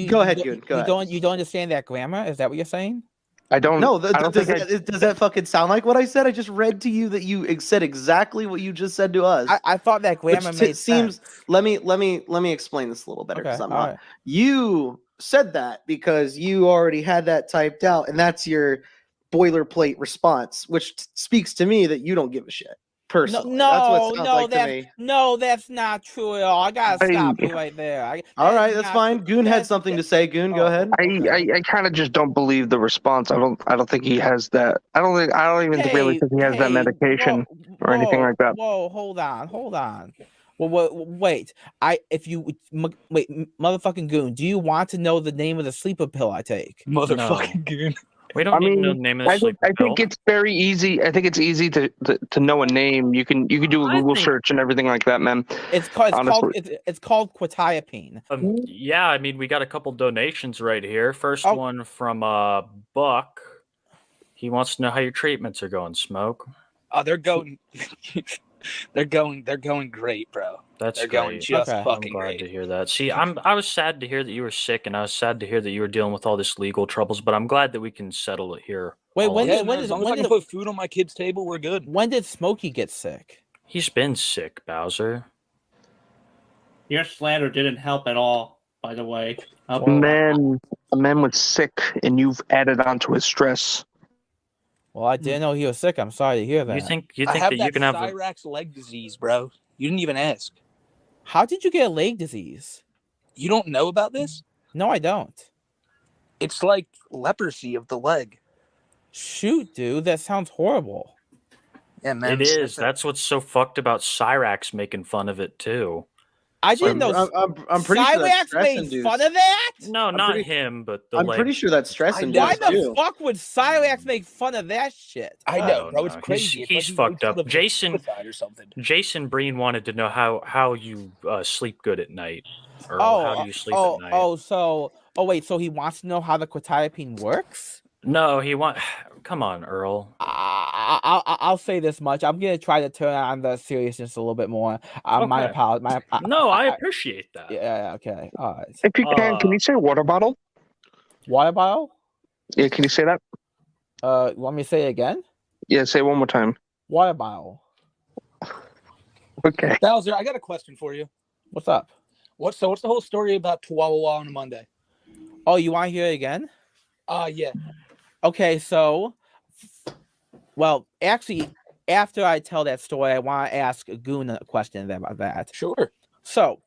Go ahead, Goon. You don't understand that grammar? Is that what you're saying? I don't. No, does that fucking sound like what I said? I just read to you that you said exactly what you just said to us. I thought that grammar made sense. Let me explain this a little better, because I'm not. Right. You said that because you already had that typed out, and that's your boilerplate response, which speaks to me that you don't give a shit. Personally, that's what it sounds like to me. No, that's not true at all. I gotta stop you right there. All right, that's fine. Goon had something to say. Goon, go ahead. I kind of just don't believe the response. I don't think he has that. I don't even really think he has that medication or anything like that. Whoa, hold on. Well, wait. Wait, motherfucking Goon, do you want to know the name of the sleeper pill I take? Motherfucking Goon. We don't need to know the name of the sleeper pill. I think it's very easy. I think it's easy to know a name. You can do a Google search and everything like that, man. It's called quetiapine. Yeah, I mean, we got a couple donations right here. First one from Buck. He wants to know how your treatments are going, Smoke. Oh, they're going great, bro. They're great. Going just fucking I'm glad great to hear that. See, I was sad to hear that you were sick, and I was sad to hear that you were dealing with all this legal troubles, but I'm glad that we can settle it here. Wait, as long as I can put food on my kid's table, we're good. When did Smokey get sick? He's been sick, Bowser. Your slander didn't help at all, by the way. Man was sick, and you've added on to his stress. Well, I didn't know he was sick. I'm sorry to hear that. You think I have that you can have Cyrax leg disease, bro? You didn't even ask. How did you get a leg disease? You don't know about this? No, I don't. It's like leprosy of the leg. Shoot, dude, that sounds horrible. Yeah, man. It is. That's what's so fucked about Cyrax making fun of it too. I didn't know. I'm pretty sure that's Cyrax made Stress-induced. fun of that. No, not him, but the I'm leg. pretty sure that's stress-induced Why the too. fuck would Cyrax make fun of that shit? I know, bro. It's crazy. He's fucked up. Jason or something. Jason Breen wanted to know how you sleep good at night. Earl, how do you sleep at night? So he wants to know how the quetiapine works? No, come on, Earl. I'll say this much. I'm gonna try to turn on the seriousness a little bit more. My apologies. I appreciate that. Yeah. Okay. All right. If you can you say water bottle? Water bottle? Yeah, can you say that? You want me to say it again? Yeah, say it one more time. Water bottle. Okay. Bowser, I got a question for you. What's up? What's the whole story about Chihuahua on a Monday? Oh, you want to hear it again? Yeah. Okay, so, well, actually, after I tell that story, I want to ask Goon a question about that. Sure. So,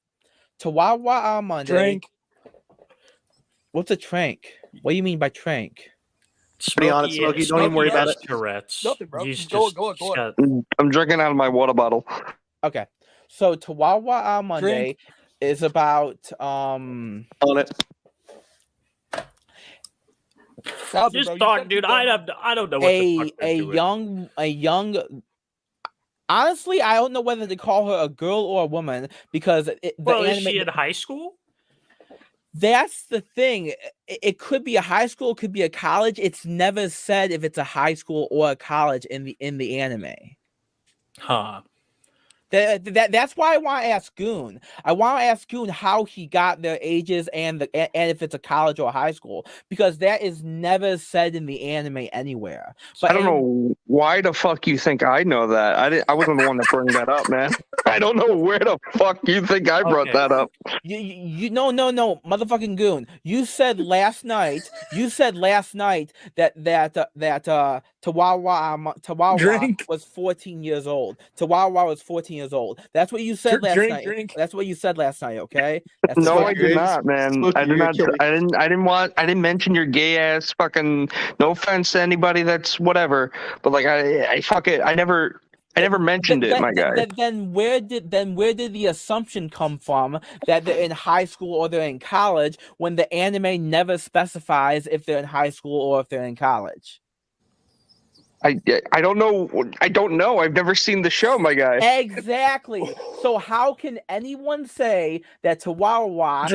Chihuahua on Monday. Drink. What's a trank? What do you mean by trank? To be honest, Smokey, don't even worry about it. Tourette's. Nothing, bro. Go on. I'm drinking out of my water bottle. Okay, so Chihuahua on Monday is about On it. Just talk, dude. I don't know what the fuck they're doing. a young. Honestly, I don't know whether to call her a girl or a woman because is she in high school? That's the thing. It could be a high school, it could be a college. It's never said if it's a high school or a college in the anime. Huh. That's why I want to ask Goon. I want to ask Goon how he got their ages and if it's a college or a high school, because that is never said in the anime anywhere. But I don't know why the fuck you think I know that. I wasn't the one that brought that up, man. I don't know where the fuck you think I brought that up. You no, motherfucking Goon. You said last night that Chihuahua was 14 years old. Chihuahua was 14 years old. That's what you said last night. That's what you said last night, okay? No, I did not, man. I did not. I didn't mention your gay ass fucking. No offense to anybody that's whatever, but like I fuck it. I never mentioned it, my guy. Then where did the assumption come from that they're in high school or they're in college when the anime never specifies if they're in high school or if they're in college? I don't know. I don't know. I've never seen the show, my guy. Exactly. So how can anyone say that Chihuahua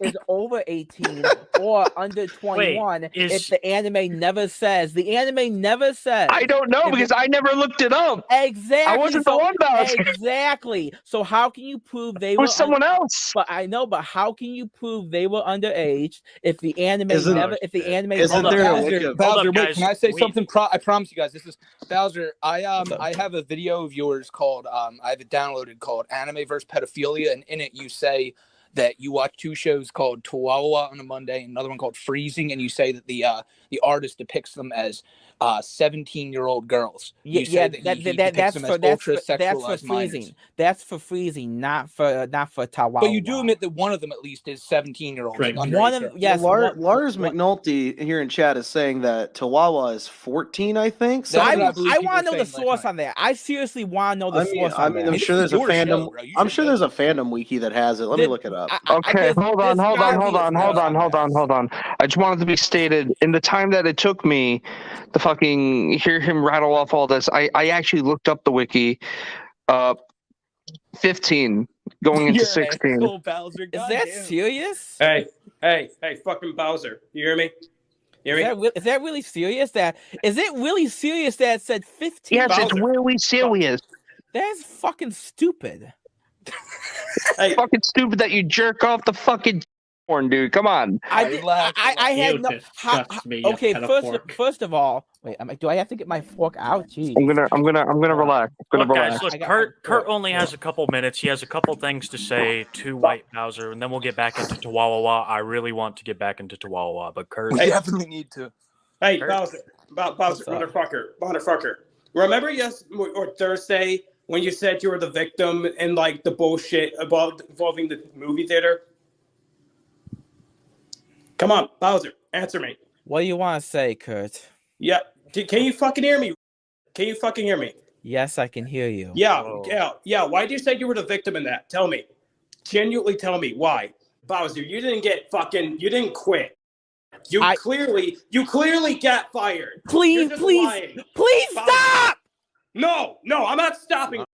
is over 18 or under 21 if the anime never says? The anime never says. I don't know because I never looked it up. Exactly. I wasn't the one, Bowser. Exactly. So how can you prove they were someone else? But I know. But how can you prove they were underage if the anime never? If the anime isn't there Bowser, wait, can I say something? I promise you guys. This is Bowser. I have a video of yours called I have it downloaded called Anime vs. Pedophilia, and in it you say that you watch two shows called Chihuahua on a Monday and another one called Freezing, and you say that the artist depicts them as 17-year-old girls. You say that's for Freezing. That's for Freezing, not for Chihuahua. But you do admit that one of them at least is 17-year-old. Right. Lars McNulty here in chat is saying that Chihuahua is 14, I think. So I want to know the source on that. I seriously want to know the source on that. I'm sure there's a fandom. I'm sure there's a fandom wiki that has it. Let me look it up. Okay, hold on. I just wanted to be stated in the time that it took me to fucking hear him rattle off all this. I actually looked up the wiki. 15 going into 16. Is that serious? Hey, fucking Bowser. You hear me? Is that really serious? Is it really serious that it said 15? Yes, Bowser. It's really serious. That's fucking stupid. Hey, fucking stupid that you jerk off the fucking porn, dude. Come on. I had no. Okay, first of all, wait. Do I have to get my fork out? Jeez. I'm gonna relax. Guys, look, Kurt only has a couple minutes. He has a couple things to say to TheWhiteBowser, and then we'll get back into Chihuahua. I really want to get back into Chihuahua, but Kurt, we definitely need to. Hey, Bowser, motherfucker. Remember Thursday when you said you were the victim and like the bullshit involving the movie theater? Come on, Bowser, answer me. What do you want to say, Kurt? Yeah, can you fucking hear me? Can you fucking hear me? Yes, I can hear you. Yeah. Why did you say you were the victim in that? Tell me. genuinely tell me why. Bowser, you didn't quit. You clearly got fired. Please, lying. please Bowser. stop! No, I'm not stopping.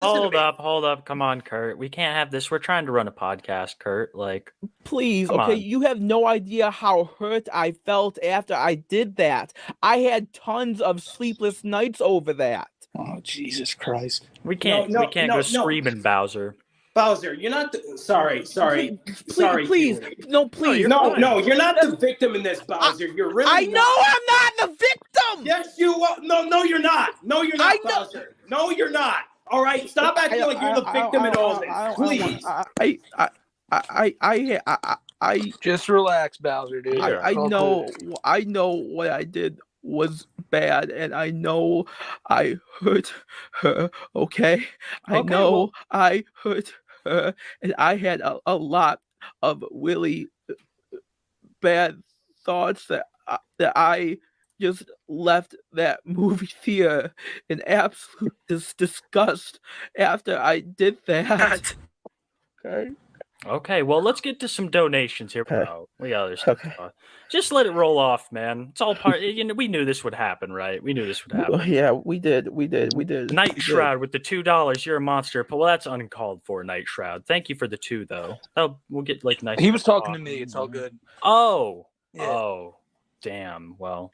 Hold up. Come on, Kurt. We can't have this. We're trying to run a podcast, Kurt. Like, please, come okay? on. You have no idea how hurt I felt after I did that. I had tons of sleepless nights over that. Oh, Jesus Christ. We can't go screaming, Bowser. Bowser, you're not sorry. Please. No, please. No, you're not the victim in this, Bowser. You're really I know I'm not the victim! Yes, you are. No, you're not. No, you're not, Bowser. No, you're not. All right, stop acting like you're the victim in all this, please. I just relax, Bowser, dude. I know what I did was bad, and I know I hurt her. Okay, I know I hurt her, and I had a lot of really bad thoughts that I just left that movie theater in absolute disgust after I did that. Okay, well, let's get to some donations here. Oh, we got other stuff. Just let it roll off, man. It's all part. We knew this would happen, right? We knew this would happen. Yeah, we did. Night Shroud with the $2. You're a monster. But well, that's uncalled for, Night Shroud. Thank you for the 2, though. Oh, we'll get like nice. He was talking to me. It's all good. Oh, damn. Well,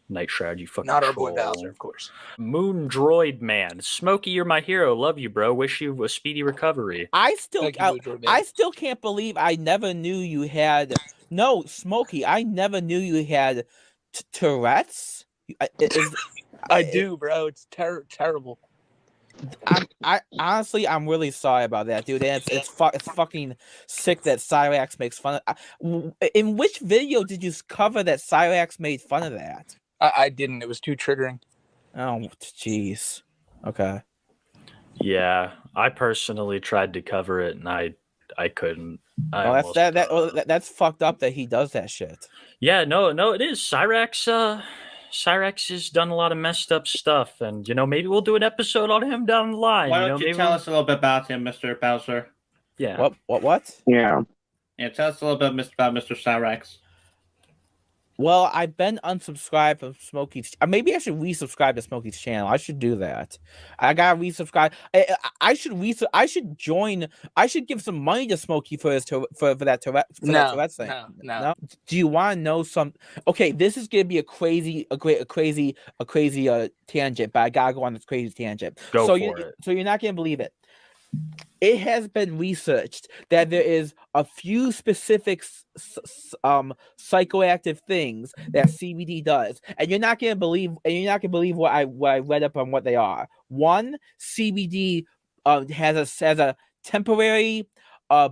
Night Shroud, you fucking not our troll. boy Bowser, of course. Moon Droid Man, Smokey, you're my hero. Love you, bro. Wish you a speedy recovery. I still can't believe I never knew you had. No, Smokey, I never knew you had Tourette's. I do, bro. It's terrible. I honestly, I'm really sorry about that, dude. And it's fucking sick that Cyrax makes fun of. In which video did you cover that Cyrax made fun of that? I didn't. It was too triggering. Oh, jeez. Okay. Yeah, I personally tried to cover it, and I couldn't. That's fucked up that he does that shit. Yeah, no, it is. Cyrax has done a lot of messed up stuff, and maybe we'll do an episode on him down the line. Why don't you tell us a little bit about him, Mr. Bowser? Yeah. What? Yeah. Yeah, tell us a little bit about Mr. Cyrax. Well, I've been unsubscribed from Smokey's. Maybe I should resubscribe to Smokey's channel. I should do that. I gotta resubscribe. I should join. I should give some money to Smokey for his for that Tourette thing. No. Do you want to know some? Okay, this is gonna be a crazy tangent, but I gotta go on this crazy tangent. Go for it. So you're not gonna believe it. It has been researched that there is a few specific psychoactive things that CBD does, and you're not gonna believe what I read up on what they are. One, CBD has a temporary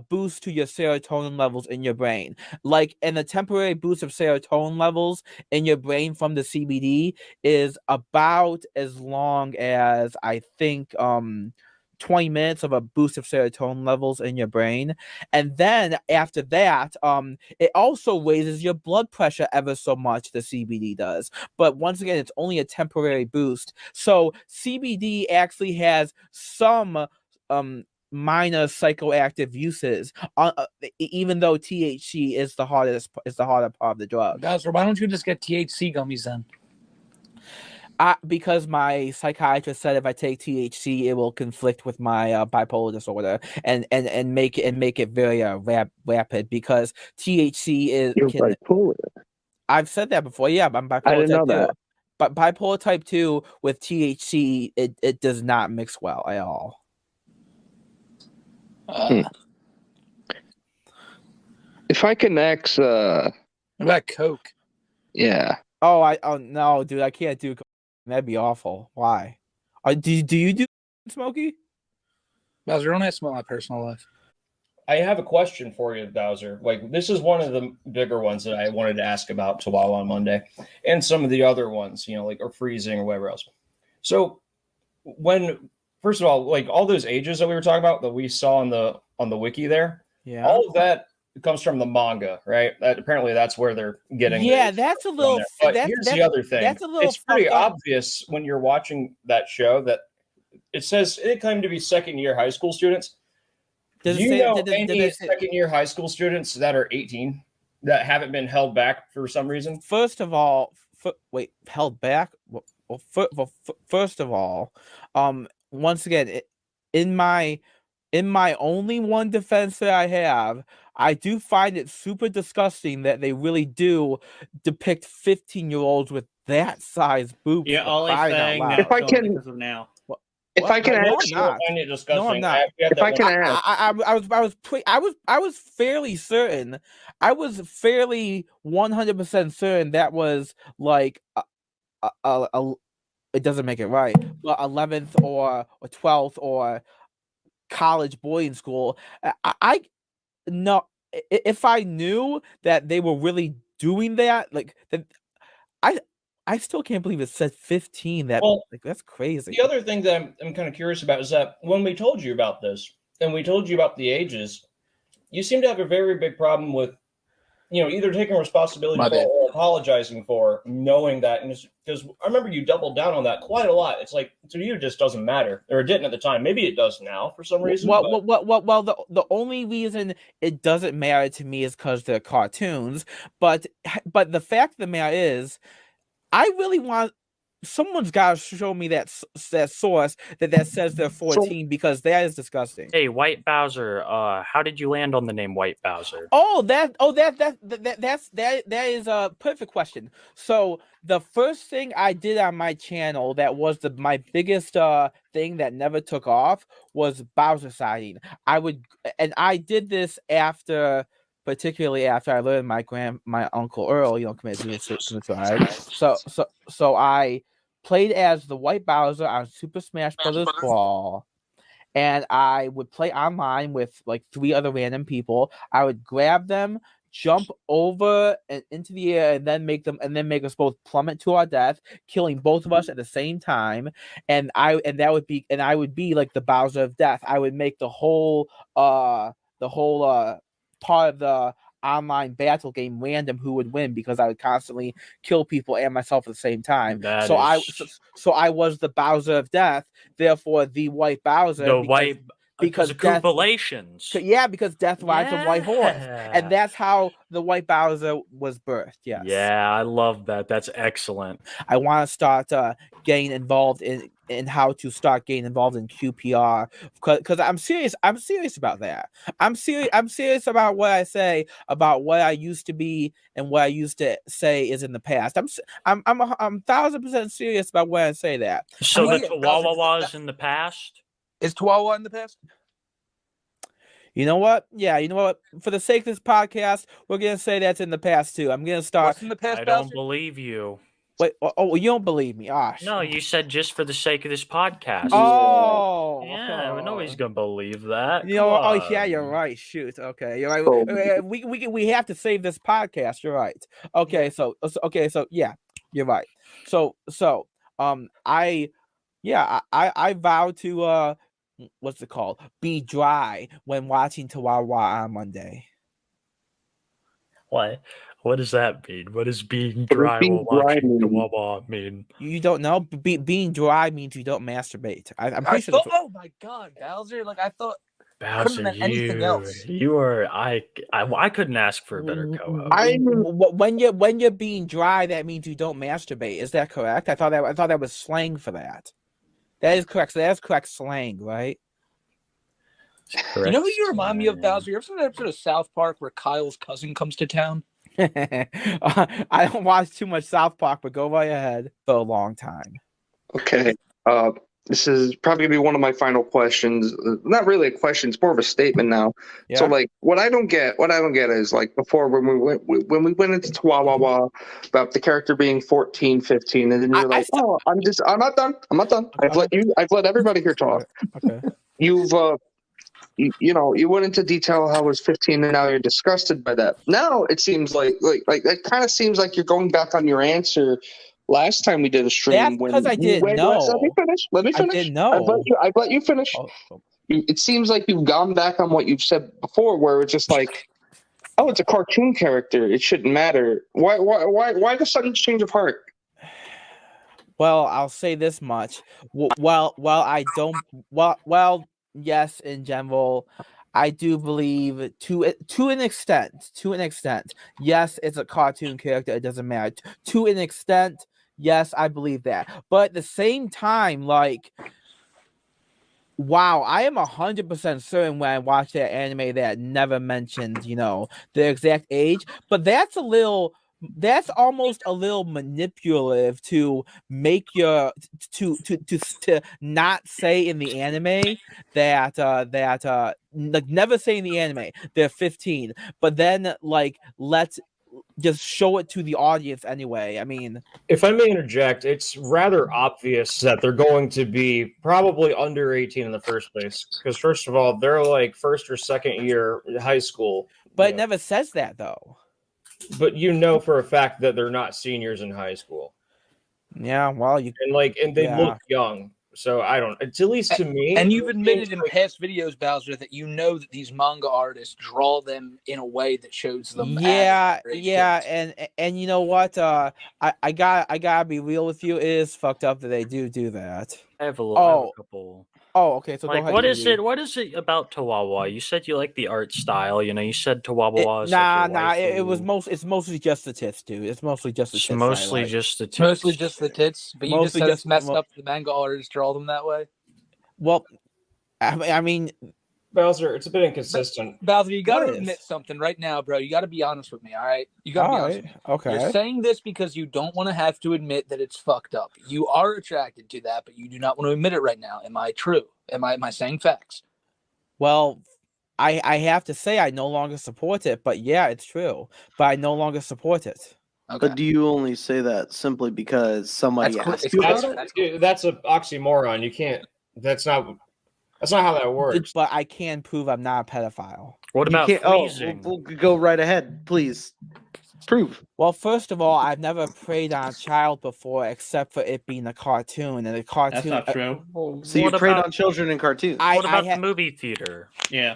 boost to your serotonin levels in your brain. And the temporary boost of serotonin levels in your brain from the CBD is about as long as I think 20 minutes of a boost of serotonin levels in your brain. And then after that, it also raises your blood pressure ever so much, the CBD does. But once again, it's only a temporary boost. So CBD actually has some minor psychoactive uses, even though THC is the harder part of the drug. Bowser, why don't you just get THC gummies then? Because my psychiatrist said if I take THC, it will conflict with my bipolar disorder and make it very rapid, because THC is. You're bipolar. I've said that before. Yeah, I'm bipolar. I didn't know that. But bipolar type 2 with THC, it does not mix well at all. If I can X, what about Coke? Yeah. Oh no, dude, I can't do. That'd be awful. Why? Do you do Smokey? Bowser, don't ask about my personal life. I have a question for you, Bowser. This is one of the bigger ones that I wanted to ask about to Wawa on Monday, and some of the other ones, or freezing or whatever else. So, first of all, all those ages that we were talking about that we saw on the wiki there, yeah, all of that comes from the manga, right? Apparently, that's where they're getting. Yeah, that's a little. But here's the other thing. That's a little. It's pretty obvious when you're watching that show that it says it claimed to be second-year high school students. Do you know any second-year high school students that are 18 that haven't been held back for some reason? First of all, held back? Well, first of all, once again, in my only one defense that I have, I do find it super disgusting that they really do depict 15-year-olds with that size boobs. You're only saying if I can, because of now. If I can ask, no, I'm not. If I can ask, I was fairly certain. I was fairly 100% certain that was like it doesn't make it right, but 11th or 12th or college boy in school. I no, if I knew that they were really doing that, like that, I still can't believe it said 15. That's crazy. The other thing that I'm kind of curious about is that when we told you about this and we told you about the ages, you seem to have a very big problem with, either taking responsibility for or apologizing for knowing that. And because I remember you doubled down on that quite a lot. It's like, to you, it just doesn't matter, or it didn't at the time. Maybe it does now for some reason. Well, the only reason it doesn't matter to me is because they're cartoons. But the fact of the matter is, I really want someone's got to show me that source that says they're 14 because that is disgusting. Hey, TheWhiteBowser, how did you land on the name TheWhiteBowser? That is a perfect question. So the first thing I did on my channel that was my biggest thing that never took off was Bowser siding. I did this particularly after I learned my uncle Earl, committed suicide. So I played as the TheWhiteBowser on Super Smash Bros. Brawl, and I would play online with like 3 other random people. I would grab them, jump over and into the air, and then make us both plummet to our death, killing both of us at the same time. And I would be like the Bowser of Death. I would make the whole part of the online battle game random who would win because I would constantly kill people and myself at the same time. So I was the Bowser of Death, therefore the TheWhiteBowser. Because of compilations. Because death rides a white horse. And that's how the TheWhiteBowser was birthed. Yes. Yeah, I love that. That's excellent. I want to start getting involved in how to start getting involved in QPR because I'm serious about that. I'm serious about what I say about what I used to be and what I used to say is in the past. I'm 1,000% serious about when I say that. So the Chihuahua is in the past? Is Chihuahua in the past? You know what? Yeah, you know what? For the sake of this podcast, we're gonna say that's in the past too. I'm gonna start. What's in the past? I don't believe you. Wait, you don't believe me? No, you said just for the sake of this podcast. Yeah, nobody's gonna believe that. Yeah, you're right. Shoot, okay, you're right. We have to save this podcast. You're right. Okay, so yeah, you're right. So I vow to what's it called? Be dry when watching Chihuahua on Monday. What does that mean? What does being dry while watching Chihuahua mean? You don't know? Being dry means you don't masturbate. I'm pretty sure. Oh my God, Bowser! Like I thought. Bowser, anything else. You are. I couldn't ask for a better co-host. When you're being dry, that means you don't masturbate. Is that correct? I thought that was slang for that. That is correct. So that's correct slang, right? You know who you remind me of, Bowser? You ever seen that episode of South Park where Kyle's cousin comes to town? I don't watch too much South Park, but go right ahead for a long time. Okay. This is probably gonna be one of my final questions. Not really a question; it's more of a statement now. Yeah. So, like, what I don't get is like before when we went into Chihuahua about the character being 14, 15, and then you're like, "Oh, I'm not done. I've let everybody here talk." Okay. You've you went into detail how it was 15, and now you're disgusted by that. Now it seems like it kind of seems like you're going back on your answer. Last time we did a stream, that's because I didn't know. Let me finish. I didn't know. I've let you finish. It seems like you've gone back on what you've said before, where it's just like, oh, it's a cartoon character. It shouldn't matter. Why the sudden change of heart? Well, I'll say this much. Yes, in general, I do believe to an extent. To an extent, yes, it's a cartoon character. It doesn't matter. To an extent, yes, I believe that. But at the same time, like, wow, I am 100% certain when I watched that anime that never mentioned, the exact age. But that's almost a little manipulative to make to not say in the anime that like never say in the anime they're 15, but then like let's just show it to the audience anyway. I mean, If I may interject, it's rather obvious that they're going to be probably under 18 in the first place. Because, first of all, they're like first or second year in high school. but it never says that, though. But you know for a fact that they're not seniors in high school. Yeah, well, and they look young. So I don't. It's at least to me. And you've admitted in past videos, Bowser, that you know that these manga artists draw them in a way that shows them. Yeah, and you know what? I gotta be real with you. It is fucked up that they do that. I have a couple. Oh, okay. So like, go ahead, what is it? What is it about Tawawa? You said you like the art style. You said Tawawa. It's mostly just the tits, dude. It's mostly just the tits. Mostly just the tits. Mostly just the tits. But you just said it's messed up. The manga artists draw them that way. Well, I mean, Bowser, it's a bit inconsistent. Bowser, you got to admit something right now, bro. You got to be honest with me, all right? You got to be honest with me. Okay. You're saying this because you don't want to have to admit that it's fucked up. You are attracted to that, but you do not want to admit it right now. Am I true? Am I saying facts? Well, I have to say I no longer support it, but yeah, it's true. But I no longer support it. Okay. But do you only say that simply because somebody asked you about it? That's an oxymoron. You can't. That's not how that works. But I can prove I'm not a pedophile. What about freezing? We'll go right ahead, please. Prove. Well, first of all, I've never preyed on a child before, except for it being a cartoon, and the cartoon. That's not true. So you preyed on children in cartoons. What about the movie theater? Yeah.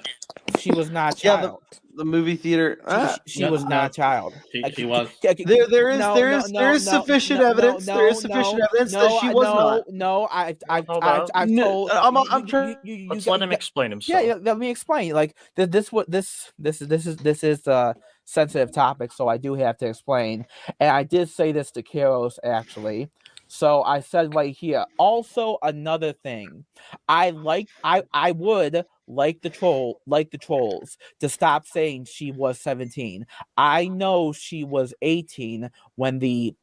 She was not a child. The movie theater. She was not a child. She was. There is sufficient evidence. There is sufficient evidence that she was not. No, I've told. I'm trying. Let's let him explain himself. Yeah, let me explain. Like this is a sensitive topic, so I do have to explain. And I did say this to Karos actually. So I said right here. Also, another thing, I would like the trolls to stop saying she was 17. I know she was 18 when the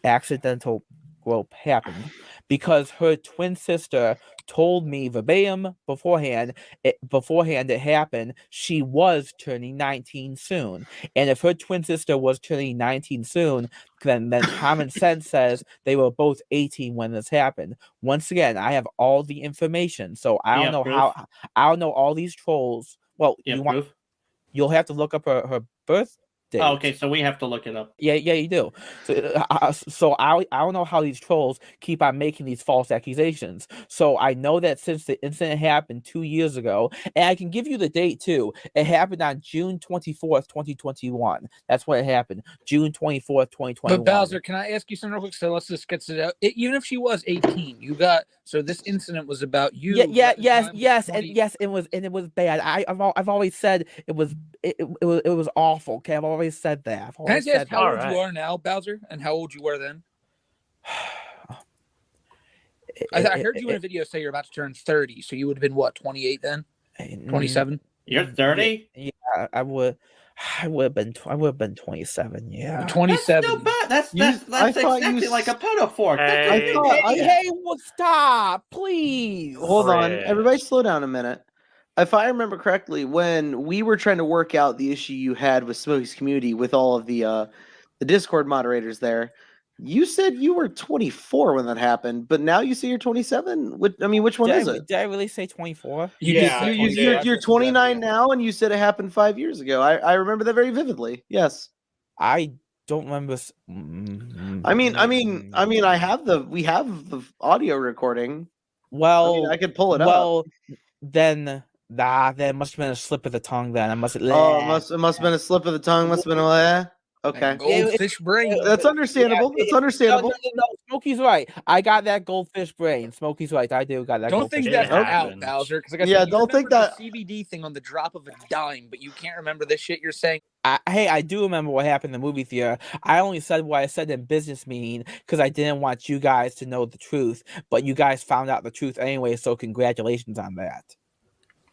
accidental grope happened, because her twin sister told me verbatim beforehand it happened, she was turning 19 soon. And if her twin sister was turning 19 soon, then common sense says they were both 18 when this happened. Once again, I have all the information, so I don't know I don't know all these trolls. Well, you'll have to look up her birth. Oh, okay, so we have to look it up. Yeah, you do. So I don't know how these trolls keep on making these false accusations. So I know that since the incident happened 2 years ago, and I can give you the date too. It happened on June 24th, 2021. That's when it happened. June 24th, 2021. But Bowser, can I ask you something real quick? So let's just get to that. Even if she was 18, so this incident was about you. Yes, it was bad. I've always said it was awful. Okay, I've always said that. Can I just ask how old you are now, Bowser, and how old you were then? I heard you in a video say you're about to turn 30, so you would have been what, 28 then? 27? You're 30? Yeah, I would have been 27. Yeah, 27. That's no bad. That's exactly like a pedophile. Hey, well, stop, please. Hold on, everybody, slow down a minute. If I remember correctly, when we were trying to work out the issue you had with Smokey's community with all of the Discord moderators there, you said you were 24 when that happened, but now you say you're 27. Which one is it? Did I really say 24? You're 29 now, and you said it happened 5 years ago. I remember that very vividly. Yes. I don't remember. We have the audio recording. Well, I could pull it up. Well, then. That must have been a slip of the tongue. Then I must. It must have been a slip of the tongue. Must have been Okay. Goldfish brain. That's understandable. It's understandable. No, Smokey's right. I got that goldfish brain. Smokey's right. I do got that Don't goldfish think brain. that's It out, happens. Bowser. Because like I Yeah, said, you don't think remember that- the CBD thing on the drop of a dime, but you can't remember the shit you're saying. Hey, I do remember what happened in the movie theater. I only said what I said in business meeting because I didn't want you guys to know the truth, but you guys found out the truth anyway, so congratulations on that.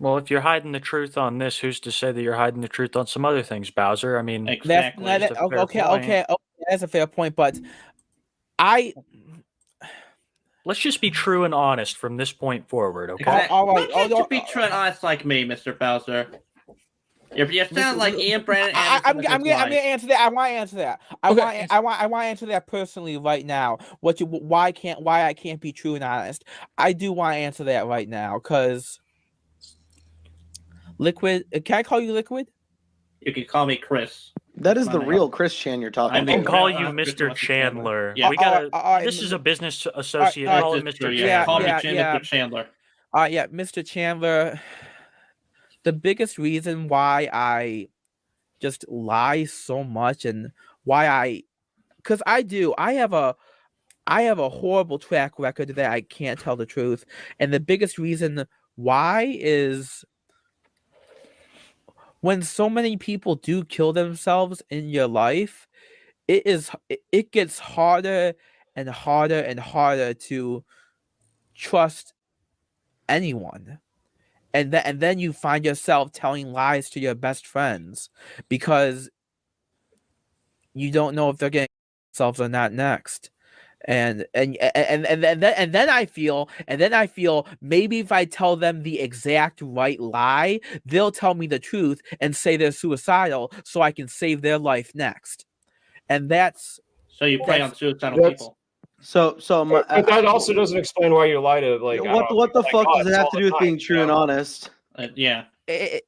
Well, if you're hiding the truth on this, who's to say that you're hiding the truth on some other things, Bowser? I mean, Exactly. just a fair point. Okay, that's a fair point, but Let's just be true and honest from this point forward, okay? Exactly. all right. Why can't you be true and honest like me, Mr. Bowser? You sound like Ian Brandon. I'm gonna answer that. I want to answer that. I want to answer that personally right now. Why I can't be true and honest? I do want to answer that right now because Liquid. Can I call you Liquid? You can call me Chris. That is the real Chris Chan you're talking I'm about. I'll call you Chris Mr. Chandler. Yeah. We gotta. All right, This is a business associate. all right, Call it Mr. Chandler. yeah, Call me yeah, Mr. Chandler. Yeah, Mr. Chandler. The biggest reason why I just lie so much and because I have a horrible track record that I can't tell the truth, and the biggest reason why is when so many people do kill themselves in your life, it gets harder and harder and harder to trust anyone. And then you find yourself telling lies to your best friends because you don't know if they're getting themselves or not next. And then I feel maybe if I tell them the exact right lie, they'll tell me the truth and say they're suicidal so I can save their life next. And that's so you play on suicidal people. So but that also doesn't explain why you lie to like. What the fuck does it have to do with being true and honest? Yeah. And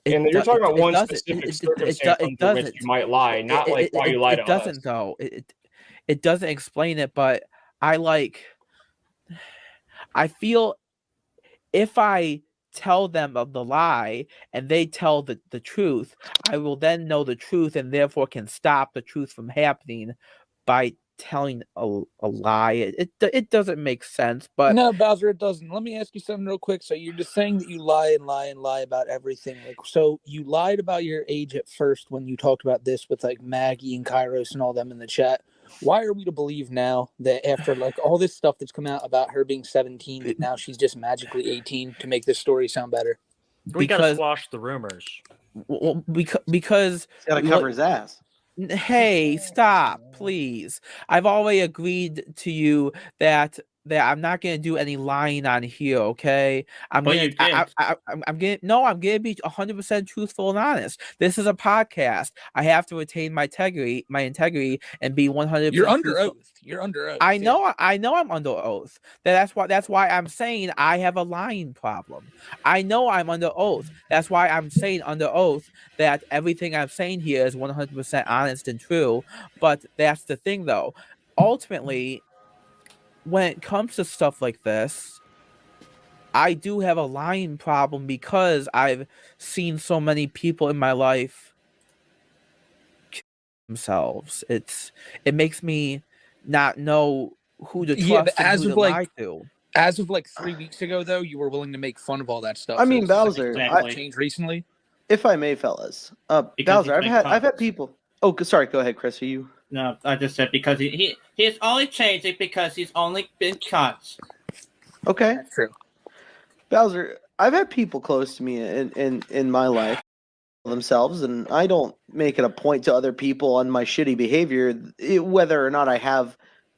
you're talking about one specific circumstance under which you might lie, not like why you lie to us. It doesn't though. It doesn't explain it, but I feel if I tell them of the lie and they tell the truth, I will then know the truth and therefore can stop the truth from happening by telling a lie. It doesn't make sense, but no, Bowser, it doesn't. Let me ask you something real quick. So you're just saying that you lie and lie and lie about everything. Like, so you lied about your age at first when you talked about this with like Maggie and Kairos and all them in the chat. Why are we to believe now that after like all this stuff that's come out about her being 17, that now she's just magically 18 to make this story sound better? We gotta squash the rumors. Because he's gotta cover his ass. Hey, stop, please. I've already agreed to you that I'm not gonna do any lying on here, okay? I'm gonna be 100% truthful and honest. This is a podcast. I have to retain my integrity, and be 100%. You're under truthful. oath. You're under oath. I know I'm under oath. That's why I'm saying I have a lying problem. I know I'm under oath. That's why I'm saying under oath that everything I'm saying here is 100% honest and true. But that's the thing, though. Ultimately, when it comes to stuff like this, I do have a lying problem because I've seen so many people in my life kill themselves. It makes me not know who to trust and who to lie to. As of like 3 weeks ago, though, you were willing to make fun of all that stuff. I mean, Bowser, changed recently. If I may, fellas, Bowser, I've had people. Oh, sorry. Go ahead, Chris. Are you? No, I just said because he's only changing because he's only been cut. Okay, that's true. Bowser, I've had people close to me in my life themselves, and I don't make it a point to other people on my shitty behavior, whether or not I have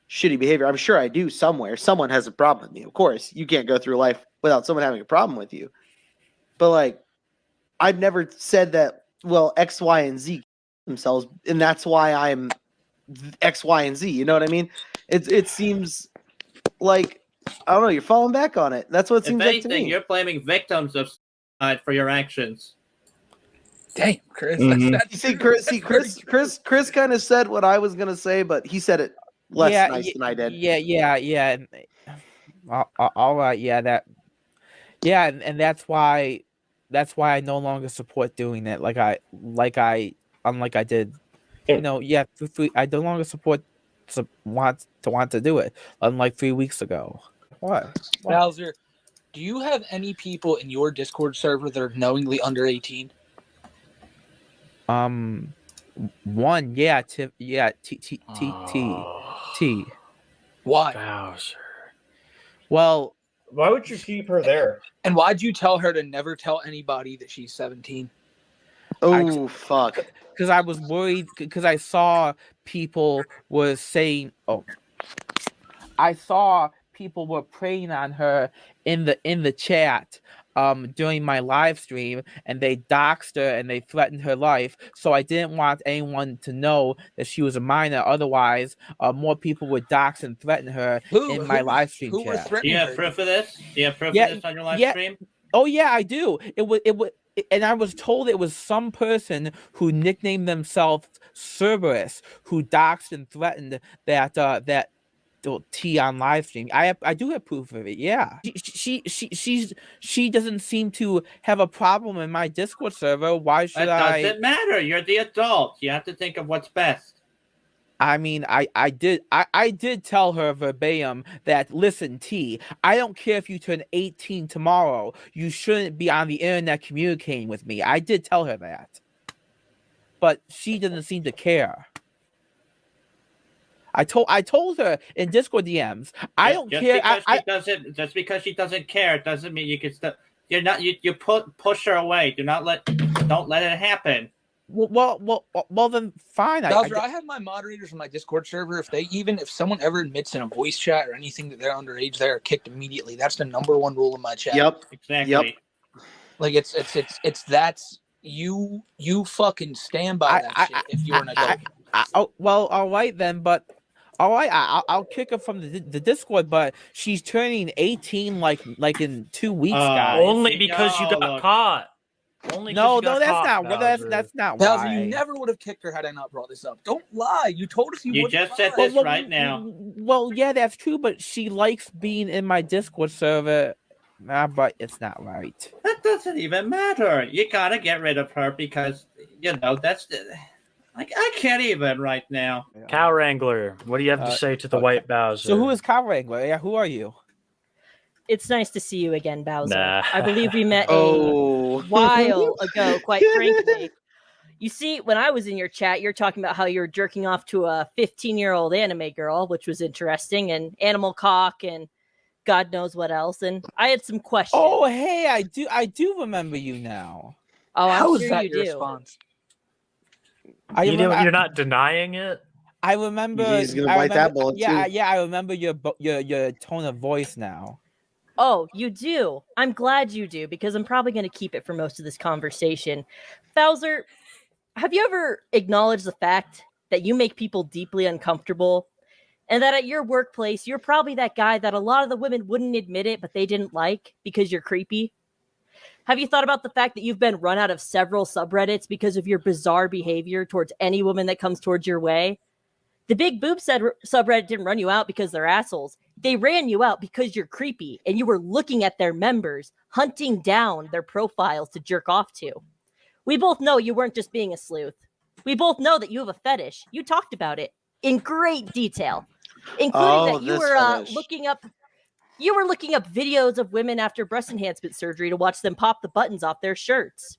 shitty behavior. I'm sure I do somewhere. Someone has a problem with me. Of course, you can't go through life without someone having a problem with you. But like, I've never said that. Well, X, Y, and Z themselves, and that's why I'm X, Y, and Z. You know what I mean? It seems like, I don't know, you're falling back on it. That's what it seems like to me. You're blaming victims of suicide for your actions. Damn, Chris. Mm-hmm. Chris kind of said what I was gonna say, but he said it less nice than I did. Yeah. All right. And that's why I no longer support doing it like I unlike I did. You know, yeah, I no longer want to do it, unlike 3 weeks ago. What? Bowser, do you have any people in your Discord server that are knowingly under 18? One, yeah, T. Why? Bowser. Well, why would you keep her there? And why'd you tell her to never tell anybody that she's 17? Oh, fuck. Because I was worried, because I saw people were saying, I saw people were preying on her in the chat during my live stream, and they doxed her and they threatened her life. So I didn't want anyone to know that she was a minor. Otherwise, more people would dox and threaten her in my live stream chat. Do you have proof of this? Do you have proof of this on your live stream? Oh yeah, I do. It was and I was told it was some person who nicknamed themselves Cerberus who doxed and threatened that T on live stream. I do have proof of it. Yeah, she doesn't seem to have a problem in my Discord server. Why should I? It doesn't matter. You're the adult. You have to think of what's best. I mean, I did tell her verbatim that, listen, T, I don't care if you turn 18 tomorrow. You shouldn't be on the internet communicating with me. I did tell her that. But she doesn't seem to care. I told her in Discord DMs, I don't care. Just because she doesn't care doesn't mean you can still. You're not. You push her away. Don't let it happen. Well, then fine. Bowser, I have my moderators on my Discord server. If someone ever admits in a voice chat or anything that they're underage, they are kicked immediately. That's the number one rule in my chat. Yep. Exactly. Yep. Like it's that's you fucking stand by that shit if you're an adult. Well, all right then, but all right, I'll kick her from the Discord. But she's turning 18 like in 2 weeks, guys. Only because you got caught. No, that's not Bowser, why. you never would have kicked her had I not brought this up. Don't lie. You told us you would. You just said this right now. Well, yeah, that's true, but she likes being in my Discord server. But it's not right. That doesn't even matter. You gotta get rid of her because that's like I can't even right now. Cow Wrangler, what do you have to say to the White Bowser? So who is Cow Wrangler? Yeah, who are you? It's nice to see you again, Bowser. Nah. I believe we met a while ago, quite frankly. You see, when I was in your chat, you're talking about how you're jerking off to a 15-year-old anime girl, which was interesting, and animal cock and God knows what else. And I had some questions. Oh, hey, I do remember you now. Oh, How I'm is sure that you your do. response? You're not denying it? I remember. He's gonna bite that bullet too. Yeah, I remember your tone of voice now. Oh, you do? I'm glad you do, because I'm probably going to keep it for most of this conversation. Bowser, have you ever acknowledged the fact that you make people deeply uncomfortable, and that at your workplace, you're probably that guy that a lot of the women wouldn't admit it, but they didn't like because you're creepy? Have you thought about the fact that you've been run out of several subreddits because of your bizarre behavior towards any woman that comes towards your way? The Big Boob subreddit didn't run you out because they're assholes. They ran you out because you're creepy and you were looking at their members, hunting down their profiles to jerk off to. We both know you weren't just being a sleuth. We both know that you have a fetish. You talked about it in great detail, including that you were looking up videos of women after breast enhancement surgery to watch them pop the buttons off their shirts.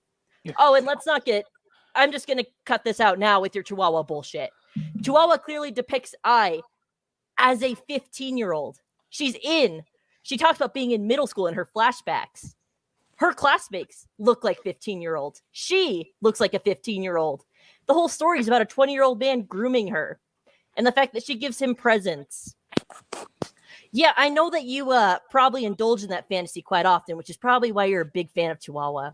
Oh, and I'm just going to cut this out now with your Chihuahua bullshit. Chihuahua clearly depicts I as a 15-year-old. She talks about being in middle school in her flashbacks. Her classmates look like 15-year-olds. She looks like a 15-year-old. The whole story is about a 20-year-old man grooming her, and the fact that she gives him presents. Yeah, I know that you probably indulge in that fantasy quite often, which is probably why you're a big fan of Chihuahua.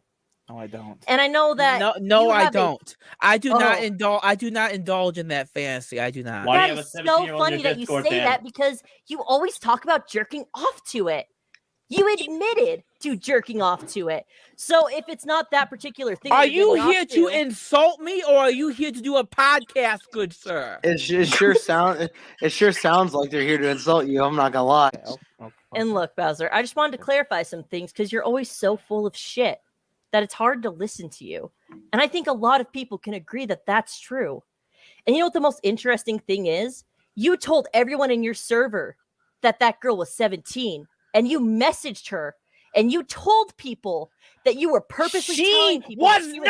No, I don't. And I know that. No, I don't. I do not indulge. I do not indulge in that fantasy. I do not. That is so funny that you say that, because you always talk about jerking off to it. You admitted to jerking off to it. So if it's not that particular thing, are you here to insult me, or are you here to do a podcast, good sir? It sure sounds like they're here to insult you. I'm not gonna lie. And look, Bowser, I just wanted to clarify some things because you're always so full of shit. that it's hard to listen to you. And I think a lot of people can agree that that's true. And you know what the most interesting thing is? You told everyone in your server that that girl was 17, and you messaged her, and you told people that you were purposely telling people that she was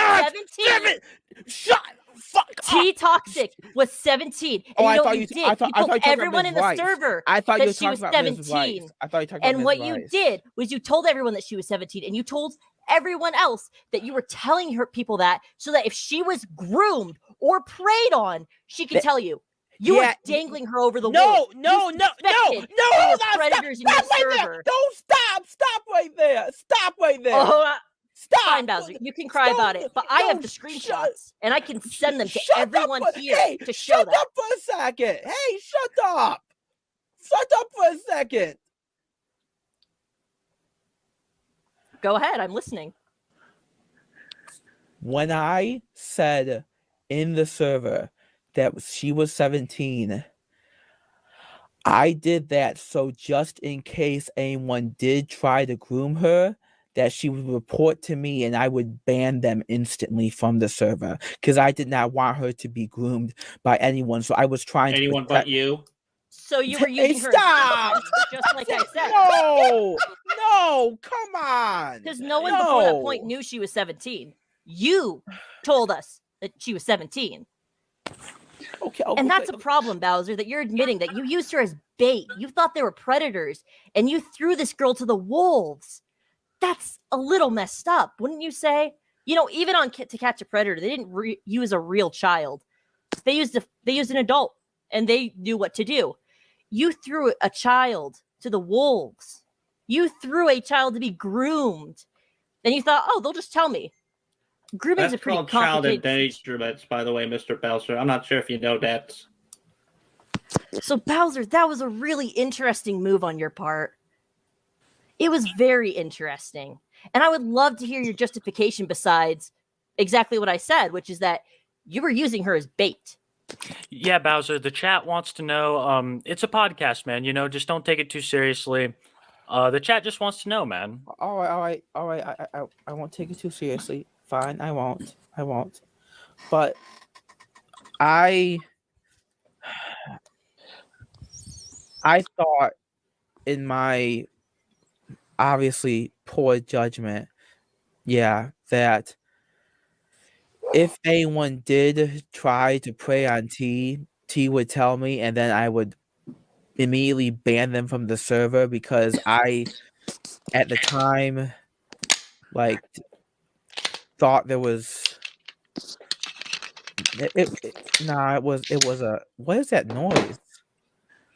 17. Shut fuck T Toxic was 17. And you know what you did? You told everyone in the server that she was 17. And what you did was you told everyone that she was 17, and you told everyone else that you were telling her people that so that if she was groomed or preyed on, she could tell you. You were dangling her over the wall. No, predators in your server. Don't stop right there. Stop right there. Stop. Fine, Bowser. You can cry about it, but I have the screenshots, and I can send them to everyone here to show that. Shut up for a second. Hey, shut up. Shut up for a second. Go ahead. I'm listening. When I said in the server that she was 17, I did that so just in case anyone did try to groom her, that she would report to me and I would ban them instantly from the server because I did not want her to be groomed by anyone. So I was trying anyone to protect... but you. So you were using her just like I said. No, come on. Because no one before that point knew she was 17. You told us that she was 17. Okay, and that's a problem, Bowser, that you're admitting that you used her as bait. You thought they were predators, and you threw this girl to the wolves. That's a little messed up, wouldn't you say? You know, even on To Catch a Predator, they didn't use a real child. They used an adult, and they knew what to do. You threw a child to the wolves. You threw a child to be groomed. And you thought, oh, they'll just tell me. Grooming is a pretty complicated... That's called child endangerment, by the way, Mr. Bowser. I'm not sure if you know that. So, Bowser, that was a really interesting move on your part. It was very interesting. And I would love to hear your justification besides exactly what I said, which is that you were using her as bait. Yeah, Bowser, the chat wants to know, it's a podcast, man, just don't take it too seriously. The chat just wants to know, man. All right. I won't take it too seriously. Fine, I won't. But I thought in my obviously poor judgment, that if anyone did try to prey on T would tell me, and then I would immediately ban them from the server because I, at the time, thought there was it was a what is that noise?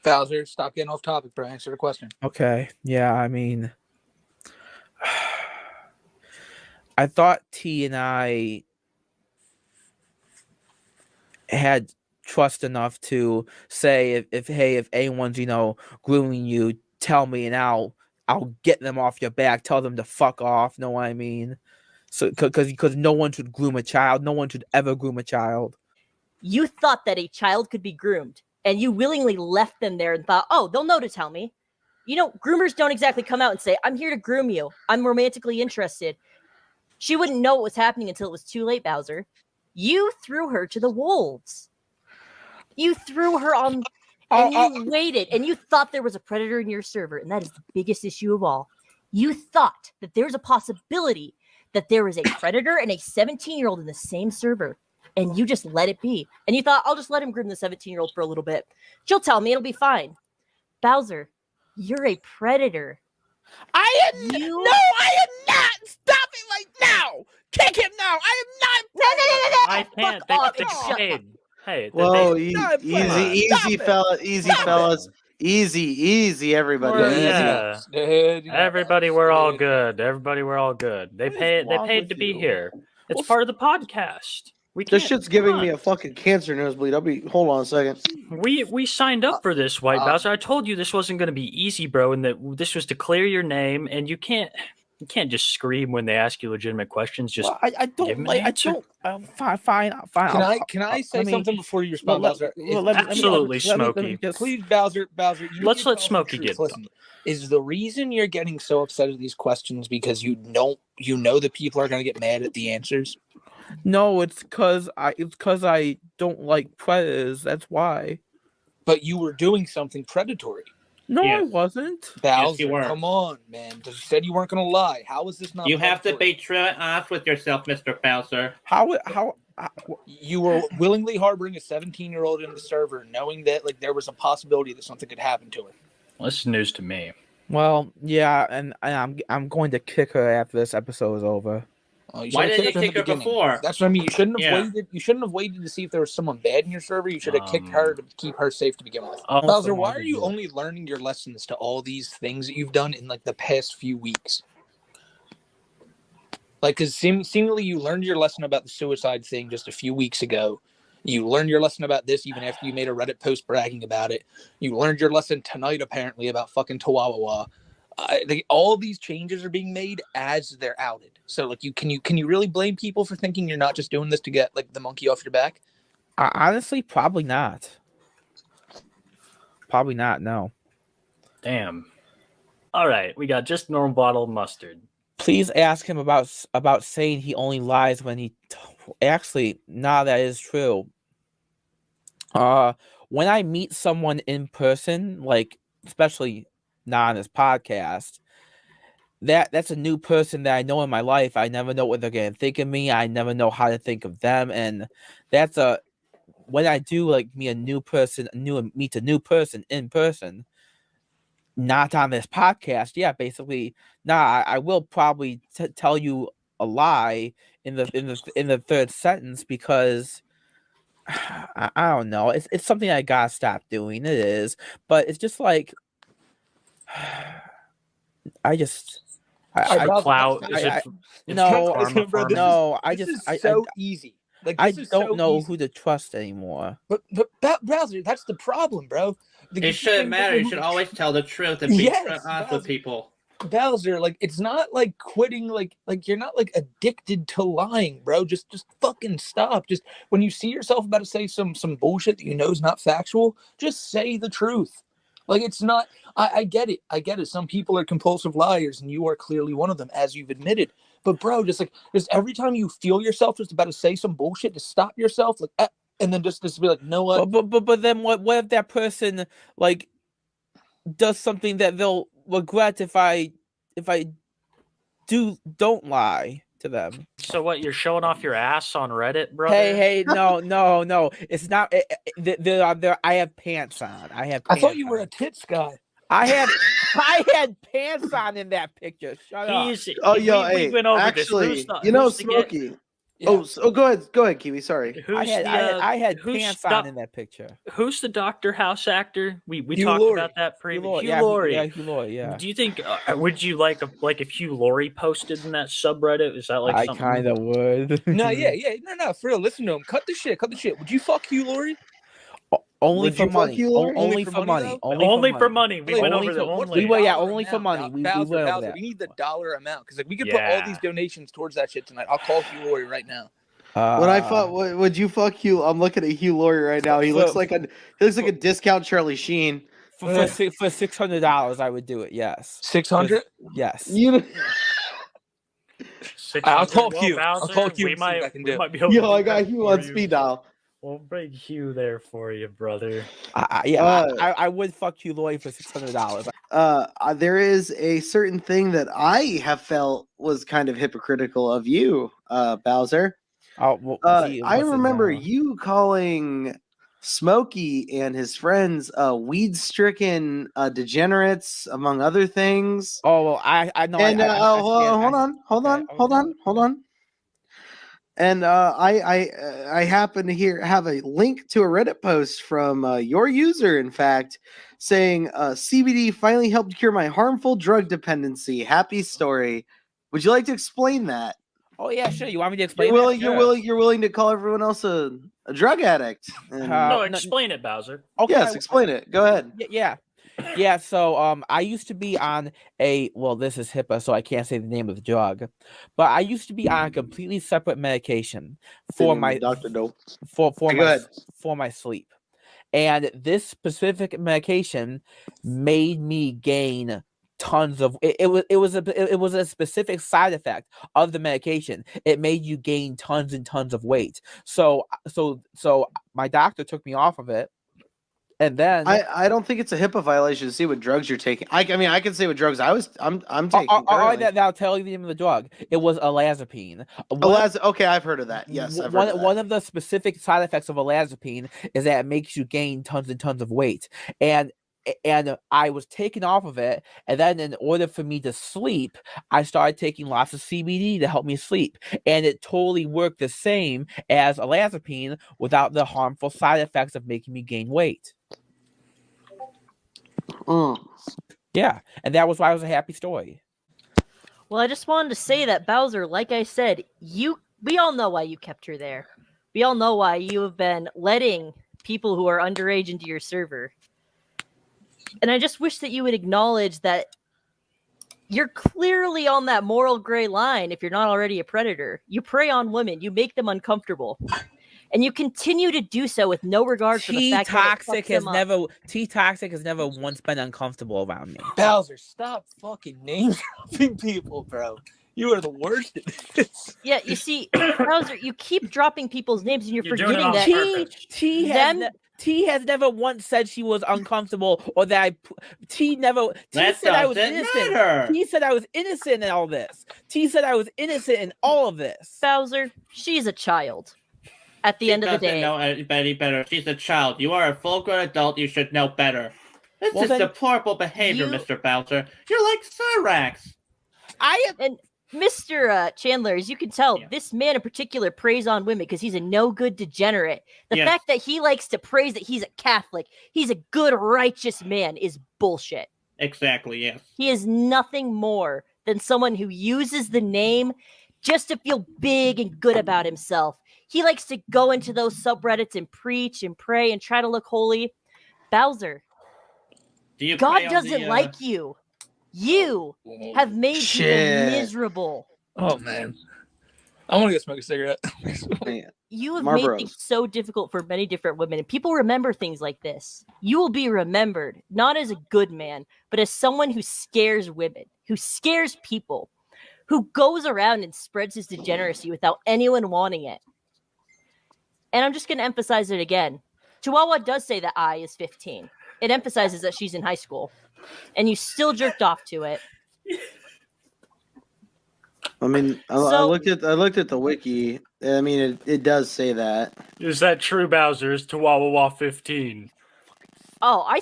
Bowser, stop getting off topic, bro. Answer the question. Okay, yeah, I mean, I thought T and I had trust enough to say if anyone's grooming you, tell me and I'll get them off your back, tell them to fuck off, know what I mean? So because no one should groom a child, no one should ever groom a child. You thought that a child could be groomed, and you willingly left them there and thought, oh, they'll know to tell me. Groomers don't exactly come out and say, I'm here to groom you. I'm romantically interested. She wouldn't know what was happening until it was too late, Bowser. You threw her to the wolves. You threw her on, and you waited, and you thought there was a predator in your server, and that is the biggest issue of all. You thought that there's a possibility that there is a predator and a 17-year-old in the same server, and you just let it be. And you thought, I'll just let him groom the 17-year-old for a little bit. She'll tell me, it'll be fine. Bowser, you're a predator. I am not. Stop it right now. Kick him now. I am not. No. I can't. Hey. Whoa, easy, fellas. Easy, everybody. Yeah. Everybody, we're all good. They paid to be here. It's part of the podcast. This shit's giving me a fucking cancer nosebleed. Hold on a second. We signed up for this, White Bowser. I told you this wasn't going to be easy, bro, and that this was to clear your name, and you can't. You can't just scream when they ask you legitimate questions. Just Well, I give don't them an like. I answer. don't. Fine. Can I say something before you respond, Bowser? Absolutely, Smokey. Please, Bowser, you Let's need let to tell the Smokey truth. get Listen, is the reason you're getting so upset at these questions because you know that people are going to get mad at the answers? No, it's because I don't like predators. That's why. But you were doing something predatory. No, Yes. I wasn't. Bowser, Yes, you were. come on, man. You said you weren't going to lie. How is this not? You have to predatory? be true and honest with yourself, Mr. Bowser. How You were willingly harboring a 17-year-old in the server, knowing that like there was a possibility that something could happen to her. Well, this is news to me. Well, yeah, and I'm going to kick her after this episode is over. You Why should've didn't you kicked her in kick the her beginning. before? That's what I mean. You shouldn't have Yeah. waited. You shouldn't have waited to see if there was someone bad in your server. You should have kicked her to keep her safe to begin with. Bowser, why are you only learning your lessons to all these things that you've done in like the past few weeks? Like, because seemingly you learned your lesson about the suicide thing just a few weeks ago. You learned your lesson about this even after you made a Reddit post bragging about it. You learned your lesson tonight apparently about fucking Chihuahua. All these changes are being made as they're outed. So, like, can you really blame people for thinking you're not just doing this to get like the monkey off your back? Honestly, probably not. Probably not. No. Damn. All right, we got just normal bottle of mustard. Please ask him about saying he only lies when he. Actually, that is true. When I meet someone in person, like especially not on this podcast, that's a new person that I know in my life. I never know what they're gonna think of me. I never know how to think of them, and when I do like meet a new person in person, not on this podcast. Yeah, basically, I will probably tell you a lie in the third sentence because I don't know. It's something I gotta stop doing. It is, but it's just like easy. Like, I this is don't so know easy. who to trust anymore. But Bowser, that's the problem, bro. It shouldn't matter. You should always tell the truth and be honest with people. Bowser, like, it's not like quitting, like you're not like addicted to lying, bro. Just fucking stop. Just when you see yourself about to say some bullshit that you know is not factual, just say the truth. Like, it's not. I get it. Some people are compulsive liars, and you are clearly one of them, as you've admitted. But bro, just every time you feel yourself just about to say some bullshit, just stop yourself, like, and then just be like, no what? But then what if that person like does something that they'll regret if I don't lie to them? So what? You're showing off your ass on Reddit, brother? Hey, no, it's not. I have pants on. I thought you were a tits guy. I had pants on in that picture. Shut up. We went over actually, this. Smokey. Yeah. Go ahead, Kiwi. Sorry. I had pants on in that picture. Who's the Dr. House actor? We Hugh talked Laurie. about that previously. Hugh Laurie. Hugh Laurie. Yeah. Do you think? Would you like if Hugh Laurie posted in that subreddit? Is that like something? I kind of would. No, no, for real. Listen to him. Cut the shit. Would you fuck Hugh Laurie? Only for money. Only for money. Only for money. We went over that. Only for money. Bowser, we need the dollar amount because we could put all these donations towards that shit tonight. I'll call Hugh Laurie right now. Would you fuck Hugh? I'm looking at Hugh Laurie right now. He looks like a discount Charlie Sheen. For $600, I would do it. Yes. 600. Yes. I'll call Hugh. I'll call Hugh. We might be able I got Hugh on speed dial. We'll bring Hugh there for you, brother. I would fuck Hugh Laurie for $600. There is a certain thing that I have felt was kind of hypocritical of you, Bowser. I remember you calling Smokey and his friends weed-stricken degenerates, among other things. Oh, well, I know. And hold on. And I happen to have a link to a Reddit post from your user, in fact, saying CBD finally helped cure my harmful drug dependency. Happy story. Would you like to explain that? Oh yeah, sure. You want me to explain? You're willing to call everyone else a drug addict? No, explain it, Bowser. Okay, yes, explain it. Go ahead. Yeah. Yeah, so I used to be on this is HIPAA, so I can't say the name of the drug, but I used to be on a completely separate medication for my Dr. Dope. for Go ahead. for my sleep. And this specific medication made me gain tons of it was a specific side effect of the medication. It made you gain tons and tons of weight. So my doctor took me off of it. And then I don't think it's a HIPAA violation to see what drugs you're taking. I mean I can say what drugs I'm taking. I'll tell you the name of the drug. It was olanzapine. Okay, I've heard of that. Yes, I've heard of that. One of the specific side effects of olanzapine is that it makes you gain tons and tons of weight. And I was taken off of it, and then in order for me to sleep, I started taking lots of CBD to help me sleep, and it totally worked the same as olanzapine without the harmful side effects of making me gain weight. Yeah, and that was why it was a happy story. Well, I just wanted to say that Bowser, like I said, we all know why you kept her there. We all know why you have been letting people who are underage into your server. And I just wish that you would acknowledge that you're clearly on that moral gray line if you're not already a predator. You prey on women, you make them uncomfortable. And you continue to do so with no regard for the fact that T-Toxic has never once been uncomfortable around me. Bowser, stop fucking name dropping people, bro. You are the worst at this. Yeah, you see, Bowser, you keep dropping people's names and you're forgetting that T has never once said she was uncomfortable or that T said I was innocent. Matter. T said I was innocent in all this. T said I was innocent in all of this. Bowser, she's a child. At the end of the day, know any better. She's a child. You are a full-grown adult. You should know better. This is deplorable behavior, Mr. Bowser. You're like Cyrax. And Mr. Chandler, as you can tell, this man in particular preys on women because he's a no-good degenerate. The fact that he likes to praise that he's a Catholic, he's a good, righteous man, is bullshit. Exactly, yes. He is nothing more than someone who uses the name just to feel big and good about himself. He likes to go into those subreddits and preach and pray and try to look holy. Bowser, God doesn't like you. You have made people miserable. Oh, man. I want to go smoke a cigarette. You have made things so difficult for many different women, and people remember things like this. You will be remembered not as a good man, but as someone who scares women, who scares people, who goes around and spreads his degeneracy without anyone wanting it. And I'm just going to emphasize it again. Chihuahua does say that I is 15. It emphasizes that she's in high school. And you still jerked off to it. I mean, I looked at the wiki. I mean, it does say that. Is that true, Bowser? Is Chihuahua 15? Oh, I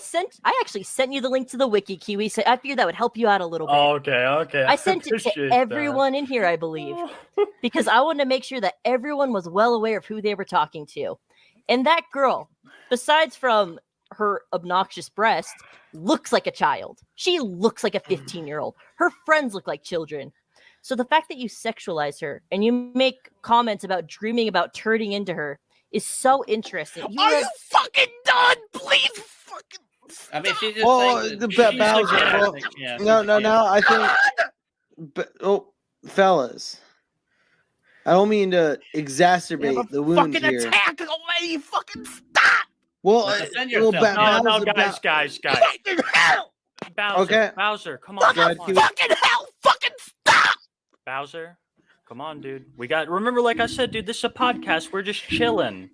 actually sent you the link to the wiki, Kiwi. So I figured that would help you out a little bit. Okay. I sent it to everyone in here, I believe, because I wanted to make sure that everyone was well aware of who they were talking to. And that girl, besides from her obnoxious breast, looks like a child. She looks like a 15-year-old. Her friends look like children. So the fact that you sexualize her and you make comments about dreaming about turning into her is so interesting. You fucking done? Please fucking stop. I mean, she's just saying Bowser. No. I think. Fellas. I don't mean to exacerbate the wound fucking here. Attack already. Fucking stop. Well, guys. Fucking hell. Bowser, okay. Bowser, come on. Fucking hell. Fucking stop. Bowser, come on, dude. Remember, like I said, dude, this is a podcast. We're just chilling.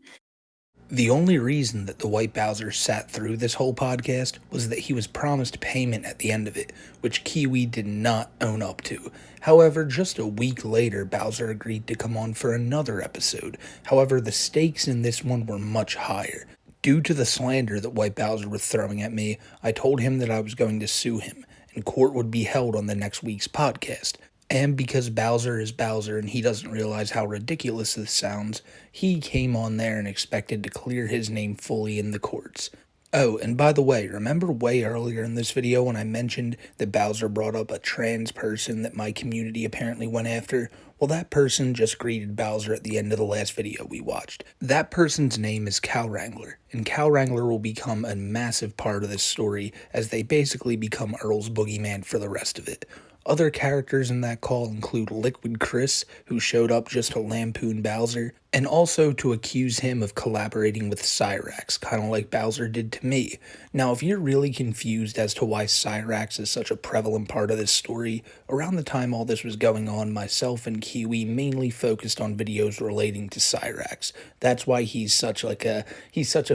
The only reason that the TheWhiteBowser sat through this whole podcast was that he was promised payment at the end of it, which Kiwi did not own up to. However, just a week later, Bowser agreed to come on for another episode. However, the stakes in this one were much higher. Due to the slander that TheWhiteBowser was throwing at me, I told him that I was going to sue him, and court would be held on the next week's podcast. And because Bowser is Bowser and he doesn't realize how ridiculous this sounds, he came on there and expected to clear his name fully in the courts. Oh, and by the way, remember way earlier in this video when I mentioned that Bowser brought up a trans person that my community apparently went after? Well, that person just greeted Bowser at the end of the last video we watched. That person's name is Cow Wrangler, and Cow Wrangler will become a massive part of this story as they basically become Earl's boogeyman for the rest of it. Other characters in that call include Liquid Chris, who showed up just to lampoon Bowser, and also to accuse him of collaborating with Cyrax, kind of like Bowser did to me. Now, if you're really confused as to why Cyrax is such a prevalent part of this story, around the time all this was going on, myself and Kiwi mainly focused on videos relating to Cyrax. That's why he's such a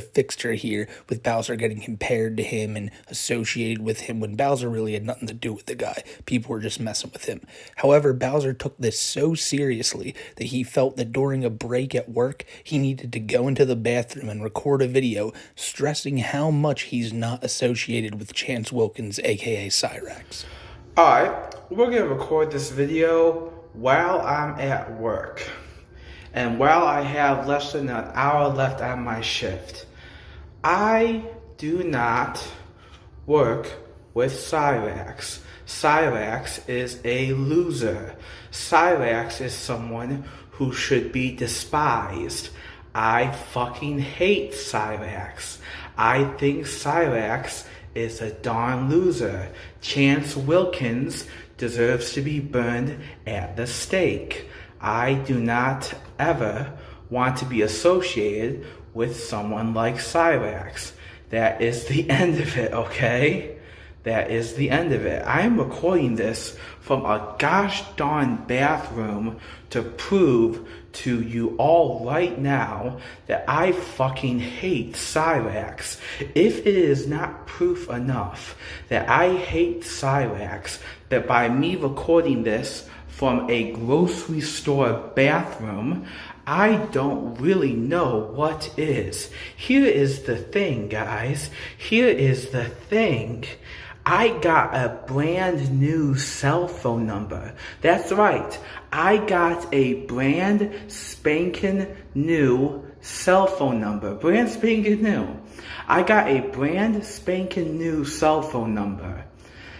fixture here, with Bowser getting compared to him and associated with him when Bowser really had nothing to do with the guy. People were just messing with him. However, Bowser took this so seriously that he felt that during a break at work, he needed to go into the bathroom and record a video stressing how much he's not associated with Chance Wilkins, aka Cyrax. Alright, we're gonna record this video while I'm at work. And while I have less than an hour left on my shift. I do not work with Cyrax. Cyrax is a loser. Cyrax is someone who should be despised. I fucking hate Cyrax. I think Cyrax is a darn loser. Chance Wilkins deserves to be burned at the stake. I do not ever want to be associated with someone like Cyrax. That is the end of it, okay? That is the end of it. I am recording this from a gosh darn bathroom to prove to you all right now that I fucking hate Cyrax. If it is not proof enough that I hate Cyrax, that by me recording this from a grocery store bathroom, I don't really know what is. Here is the thing, guys. Here is the thing. I got a brand new cell phone number. That's right. I got a brand spanking new cell phone number. Brand spanking new. I got a brand spanking new cell phone number.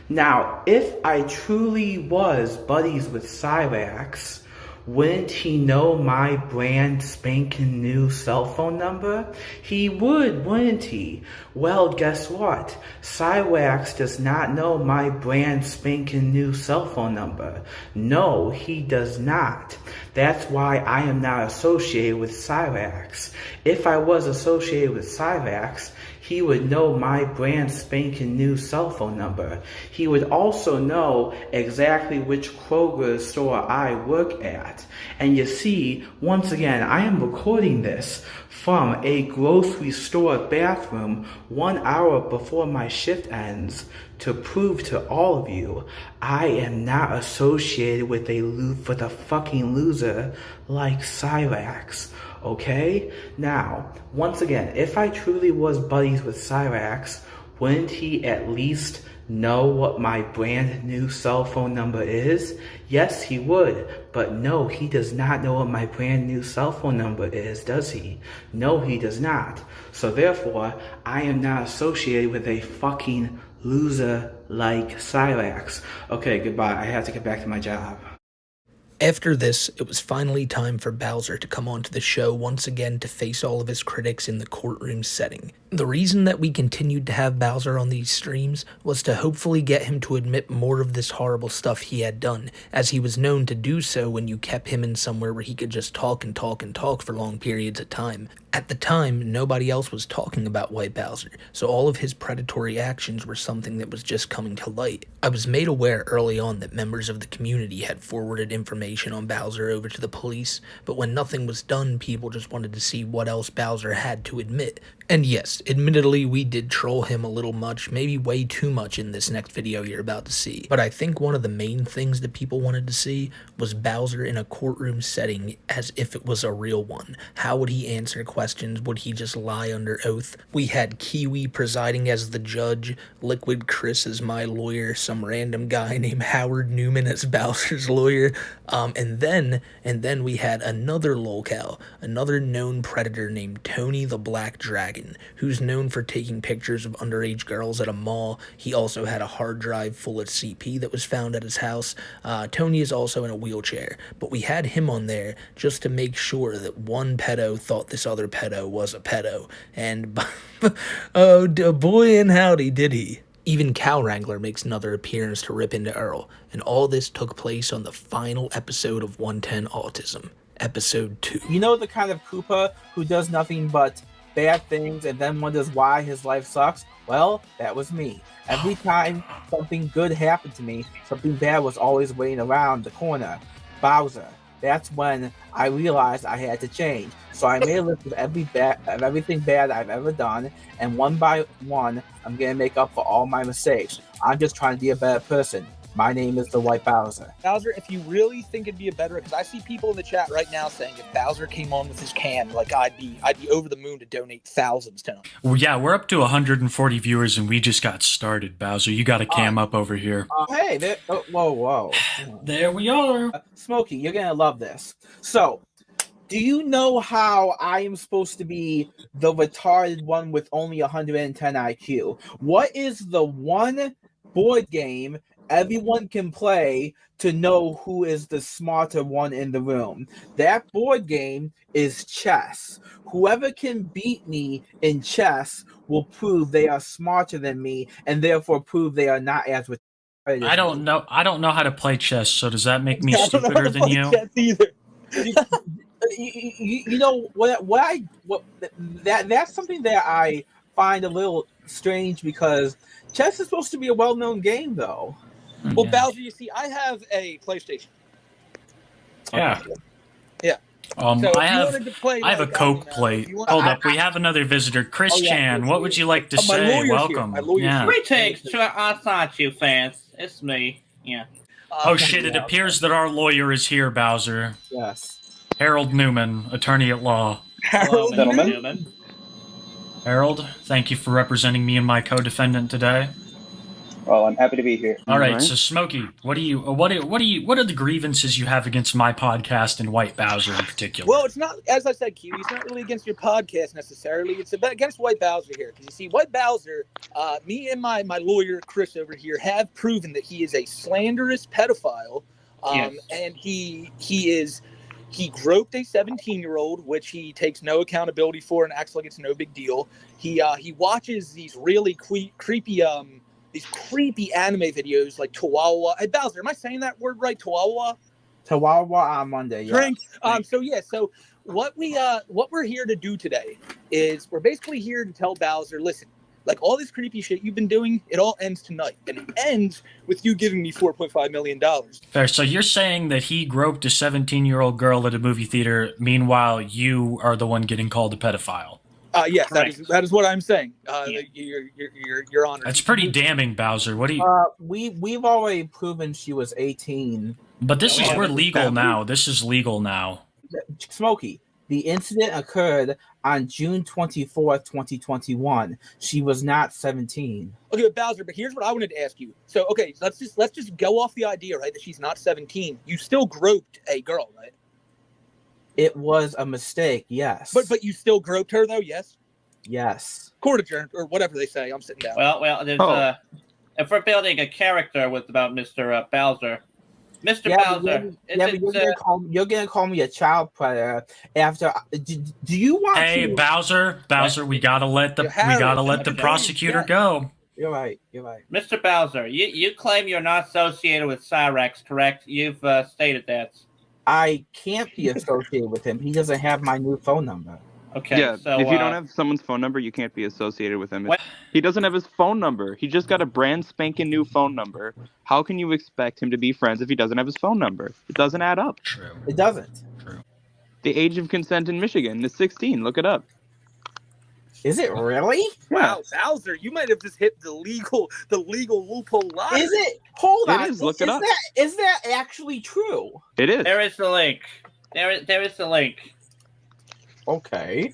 Now, if I truly was buddies with Cyrax, wouldn't he know my brand spanking new cell phone number? He would, wouldn't he? Well, guess what? Cyrax does not know my brand spanking new cell phone number. No, he does not. That's why I am not associated with Cyrax. If I was associated with Cyrax, he would know my brand spanking new cell phone number. He would also know exactly which Kroger store I work at. And you see, once again, I am recording this from a grocery store bathroom 1 hour before my shift ends to prove to all of you I am not associated with a fucking loser like Cyrax. Okay? Now, once again, if I truly was buddies with Cyrax, wouldn't he at least know what my brand new cell phone number is? Yes, he would. But no, he does not know what my brand new cell phone number is, does he? No, he does not. So therefore, I am not associated with a fucking loser like Cyrax. Okay, goodbye. I have to get back to my job. After this, it was finally time for Bowser to come onto the show once again to face all of his critics in the courtroom setting. The reason that we continued to have Bowser on these streams was to hopefully get him to admit more of this horrible stuff he had done, as he was known to do so when you kept him in somewhere where he could just talk and talk and talk for long periods of time. At the time, nobody else was talking about White Bowser, so all of his predatory actions were something that was just coming to light. I was made aware early on that members of the community had forwarded information on Bowser over to the police, but when nothing was done, people just wanted to see what else Bowser had to admit. And yes, admittedly, we did troll him a little much, maybe way too much in this next video you're about to see. But I think one of the main things that people wanted to see was Bowser in a courtroom setting as if it was a real one. How would he answer questions? Would he just lie under oath? We had Kiwi presiding as the judge, Liquid Chris as my lawyer, some random guy named Howard Newman as Bowser's lawyer. And then we had another lolcow, another known predator named Tony the Black Dragon, who's known for taking pictures of underage girls at a mall. He also had a hard drive full of CP that was found at his house. Tony is also in a wheelchair, but we had him on there just to make sure that one pedo thought this other pedo was a pedo. And oh boy and howdy did he. Even Cow Wrangler makes another appearance to rip into Earl, and all this took place on the final episode of 110 Autism, episode 2. You know the kind of Koopa who does nothing but bad things and then wonders why his life sucks? Well, that was me. Every time something good happened to me, something bad was always waiting around the corner. Bowser. That's when I realized I had to change. So I made a list of everything bad I've ever done, and one by one, I'm gonna make up for all my mistakes. I'm just trying to be a better person. My name is TheWhiteBowser. Bowser, if you really think it'd be a better, because I see people in the chat right now saying if Bowser came on with his cam, like I'd be over the moon to donate thousands to him. Well, yeah, we're up to 140 viewers and we just got started, Bowser. You got a cam up over here. Hey, whoa. There we are. Smokey, you're gonna love this. So, do you know how I am supposed to be the retarded one with only 110 IQ? What is the one board game everyone can play to know who is the smarter one in the room? That board game is chess. Whoever can beat me in chess will prove they are smarter than me and therefore prove they are not as retarded. I don't know how to play chess, so does that make me stupider than you? You know that's something that I find a little strange because chess is supposed to be a well-known game, though. Well, Bowser, you see, I have a PlayStation. Yeah. Yeah. So So I if you have wanted to play, I have a like, Coke if plate. you want- Hold up, we have another visitor, Chris Oh, yeah, Chan. What would you like to my say? lawyer's here. Welcome. My lawyer's Yeah. here. Greetings to our statue fans. It's me. Yeah. Oh shit! It appears that our lawyer is here, Bowser. Yes. Harold Newman, attorney at law. Hello, Mr. Gentlemen. Newman. Harold, thank you for representing me and my co-defendant today. Well, I'm happy to be here. All right, so Smokey, what are the grievances you have against my podcast and White Bowser in particular? Well, it's not, as I said, Q, it's not really against your podcast necessarily. It's against White Bowser here. Because you see, White Bowser, me and my lawyer, Chris, over here, have proven that he is a slanderous pedophile. Yes. And he groped a 17-year-old, which he takes no accountability for and acts like it's no big deal. He watches these really creepy anime videos like Chihuahua. Hey, Bowser, am I saying that word right? Chihuahua? Chihuahua on Monday. Yeah. Drink. So what we're here to do today is we're basically here to tell Bowser, listen, like all this creepy shit you've been doing, it all ends tonight. And it ends with you giving me $4.5 million. Fair. So you're saying that he groped a 17-year-old girl at a movie theater, meanwhile you are the one getting called a pedophile. Yes, that is what I'm saying. Yeah. Your Honor. That's pretty damning, Bowser. What do you... We've already proven she was 18. But we're legal now. This is legal now. Smokey, the incident occurred on June 24th, 2021. She was not 17. Okay, but Bowser, but here's what I wanted to ask you. So, okay, let's just go off the idea, right, that she's not 17. You still groped a girl, right? It was a mistake, yes. But you still groped her, though, yes? Yes. Court adjourned, or whatever they say. I'm sitting down. Well, there's if we're building a character with about Mr. Bowser, Mr. Bowser. You're gonna call me a child predator after. Do you want? Hey, Bowser, we gotta let the prosecutor go. You're right. Mr. Bowser, you claim you're not associated with Cyrax, correct? You've stated that. I can't be associated with him. He doesn't have my new phone number. Okay. Yeah, so, if you don't have someone's phone number, you can't be associated with him. He doesn't have his phone number. He just got a brand spanking new phone number. How can you expect him to be friends if he doesn't have his phone number? It doesn't add up. True. It doesn't. True. The age of consent in Michigan is 16. Look it up. Is it really? Wow, Bowser, you might have just hit the legal loophole line. Is it? Hold on. It is. Look it up. Is that actually true? It is. There is the link. There is the link. Okay.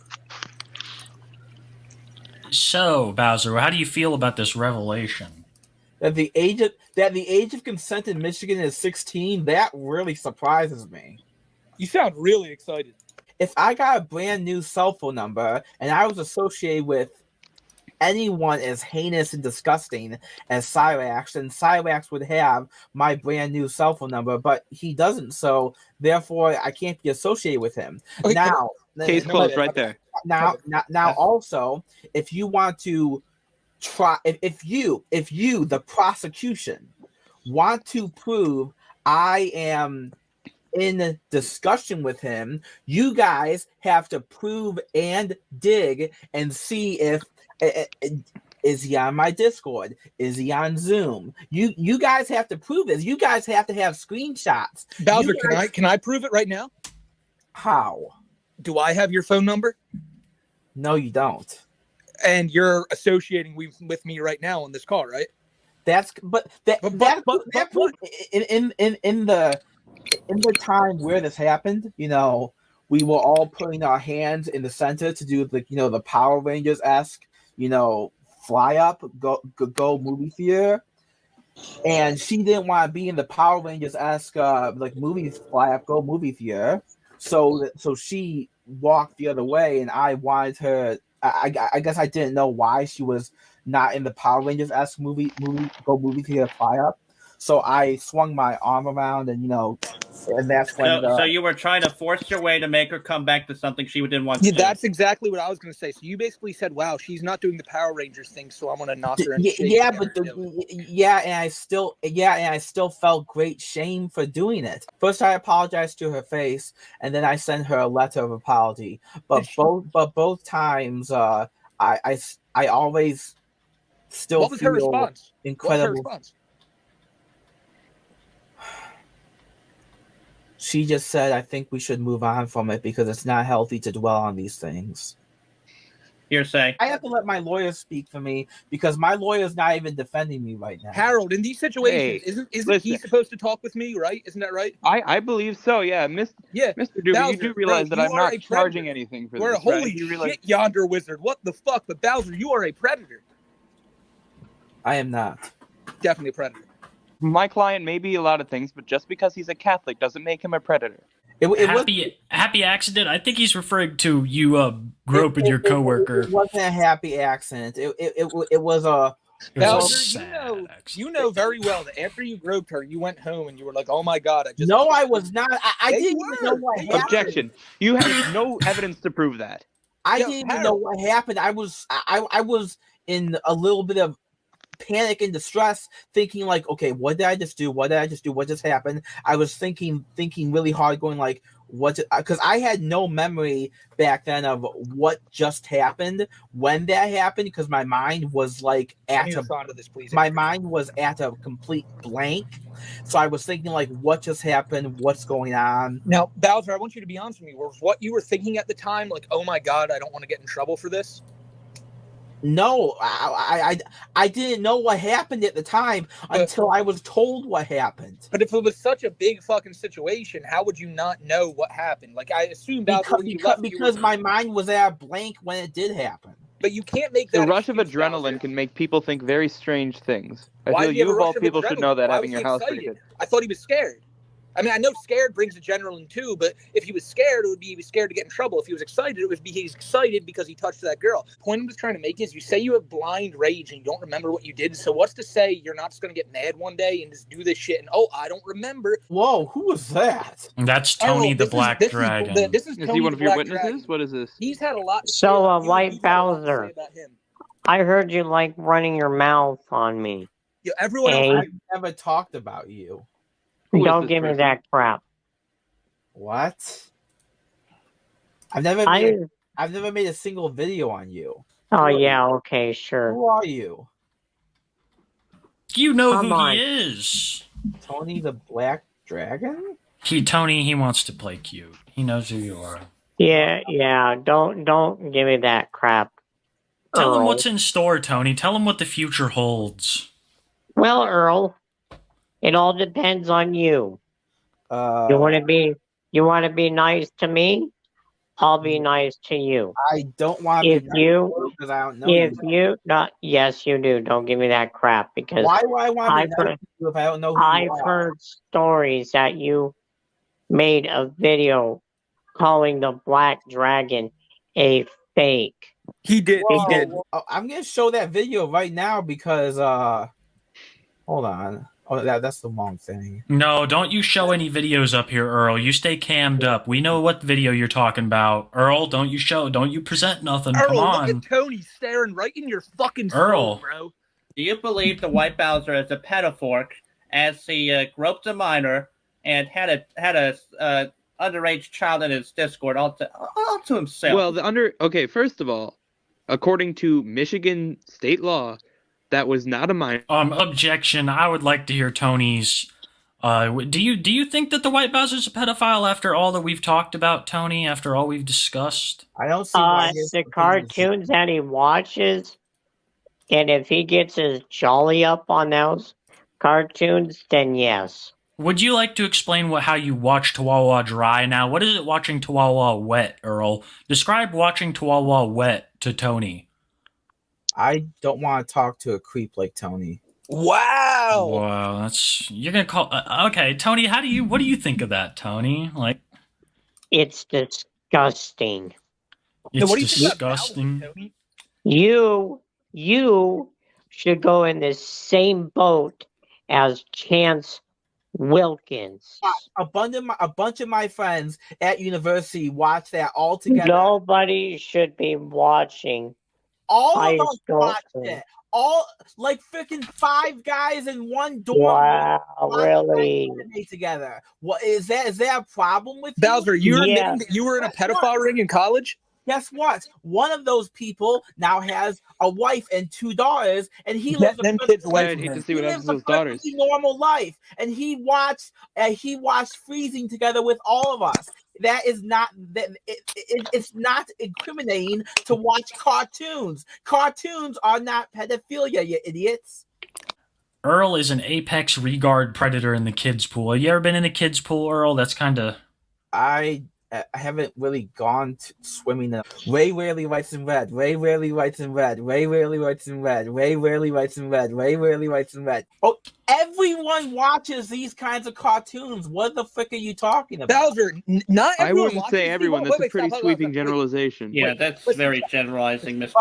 So, Bowser, how do you feel about this revelation? That the age of consent in Michigan is 16. That really surprises me. You sound really excited. If I got a brand new cell phone number and I was associated with anyone as heinous and disgusting as Cyrax, then Cyrax would have my brand new cell phone number, but he doesn't, so therefore I can't be associated with him. Okay, now, case closed right there. Now, also, if you want to try, if you, the prosecution, want to prove I am in discussion with him, you guys have to prove and dig and see if is he on my Discord? Is he on Zoom? You guys have to prove this. You guys have to have screenshots. Bowser, can I prove it right now? How? Do I have your phone number? No, you don't. And you're associating with me right now on this call, right? That's in the time where this happened, we were all putting our hands in the center to do the Power Rangers esque, fly up, go movie theater, and she didn't want to be in the Power Rangers esque movie fly up, go movie theater, so she walked the other way, and I wanted her. I guess I didn't know why she was not in the Power Rangers esque movie theater fly up. So I swung my arm around, and and that's when. So you were trying to force your way to make her come back to something she didn't want to do. That's exactly what I was going to say. So you basically said, "Wow, she's not doing the Power Rangers thing, so I'm going to knock her." And I still felt great shame for doing it. First, I apologized to her face, and then I sent her a letter of apology. But both times, I always still. What was her response? Incredible. What was her response? She just said, I think we should move on from it because it's not healthy to dwell on these things. Hearsay. I have to let my lawyer speak for me because my lawyer's not even defending me right now. Harold, in these situations, isn't he supposed to talk with me, right? Isn't that right? I believe so, yeah. Mr. Doobie, Bowser, you do realize that I'm not charging anything for this, holy right? shit, Yonder Wizard. What the fuck? But Bowser, you are a predator. I am not. Definitely a predator. My client may be a lot of things, but just because he's a Catholic doesn't make him a predator. Happy accident. I think he's referring to you groping your coworker. It wasn't a happy accident. It was a. Bowser, you know very well that after you groped her, you went home and you were like, "Oh my god!" No, I was not. I didn't even know what happened. Objection. You have no evidence to prove that. I didn't even know what happened. I was in a little bit of panic and distress, thinking like, okay, what did I just do? What just happened? I was thinking really hard, going like, because I had no memory back then of what just happened when that happened, because my mind was like my mind was at a complete blank. So I was thinking like, what just happened? What's going on? Now, Bowser, I want you to be honest with me. Was what you were thinking at the time like, oh my god, I don't want to get in trouble for this? No, I didn't know what happened at the time until I was told what happened. But if it was such a big fucking situation, how would you not know what happened? Like, I assumed because my mind was at a blank when it did happen. But you can't make that. The rush of adrenaline can make people think very strange things. I feel you of all people should know that having your house pretty good. I thought he was scared. I mean, I know scared brings adrenaline too, but if he was scared, it would be he was scared to get in trouble. If he was excited, it would be he's excited because he touched that girl. The point I'm just trying to make is you say you have blind rage and you don't remember what you did. So what's to say you're not just going to get mad one day and just do this shit and, oh, I don't remember. Whoa, who was that? That's Tony the Black Dragon. This is Tony he one of your witnesses? Dragon. What is this? He's had a lot to So, say White Bowser, I heard you like running your mouth on me. Yeah, everyone else, Hey. I've never talked about you. Don't give me that crap. What? I've never made a single video on you. Oh, yeah, okay, sure. Who are you? You know Come who on. he is. Tony the Black Dragon? Tony, he wants to play cute. He knows who you are. Yeah, don't give me that crap. Tell him Earl. what's in store, Tony. Tell him what the future holds. Well, Earl, it all depends on you. You want to be nice to me, I'll be nice to you. I don't want to If be nice you, because I don't know if you. you, not, yes, you do. Don't give me that crap because Why would I want to be I've nice heard, to you if I don't know who I've you are? heard stories that you made a video calling the Black Dragon a fake. He did. Whoa, He did. I'm gonna show that video right now because hold on. Oh, that's the wrong thing. No, don't you show any videos up here, Earl. You stay cammed up. We know what video you're talking about. Earl, don't you present nothing. Earl, Come on. look at Tony staring right in your fucking soul, Earl. bro. Do you believe the White Bowser is a pedophile as he groped a minor and had a underage child in his Discord all to himself? Well, first of all, according to Michigan state law, that was not a minor. Objection. I would like to hear Tony's. Do you think that the White Bowser's a pedophile after all that we've talked about, Tony? After all we've discussed? I don't see why the cartoons that he watches, and if he gets his jolly up on those cartoons, then yes. Would you like to explain how you watch Chihuahua dry now? What is it watching Chihuahua wet, Earl? Describe watching Chihuahua wet to Tony. I don't want to talk to a creep like Tony. Wow. Wow, you're gonna call. Okay, Tony, what do you think of that, Tony? Like, it's disgusting. It's what do you disgusting. Think about Tony? You should go in the same boat as Chance Wilkins. A bunch of my friends at university watch that all together. Nobody should be watching. All of us watched it. All like freaking 5 guys in one dorm. Wow, really? Together. What is that? Is there a problem with Bowser? You're admitting that you were in a pedophile ring in college? Guess what? One of those people now has a wife and 2 daughters, and he lives them kids away. I hate to see what happens to those daughters. Normal life, and he watched Freezing together with all of us. That is not that. It's not incriminating to watch cartoons. Cartoons are not pedophilia, you idiots. Earl is an apex regard predator in the kids pool. Have you ever been in the kids pool, Earl? That's kind of. I haven't really gone to swimming. Ray rarely writes in red. Ray rarely writes in red. Ray rarely writes in red. Ray rarely writes in red. Ray rarely writes in red. Oh, everyone watches these kinds of cartoons. What the frick are you talking about? Bowser, not everyone. I wouldn't say everyone. That's a pretty sweeping generalization. Yeah, that's very generalizing, Mr.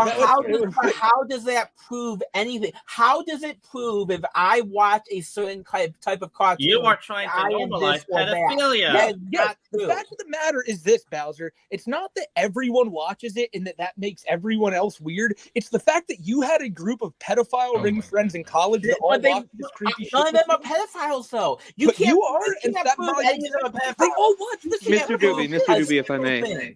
How does that prove anything? How does it prove if I watch a certain type of cartoon? You are trying to normalize pedophilia. Yes, the fact of the matter is this, Bowser. It's not that everyone watches it and that makes everyone else weird. It's the fact that you had a group of pedophile ring friends in college that all watched this creepy shit. None of them are pedophiles, though. You are, and that prove any of them are pedophiles. They all watch this shit. Mr. Doobie, if I may.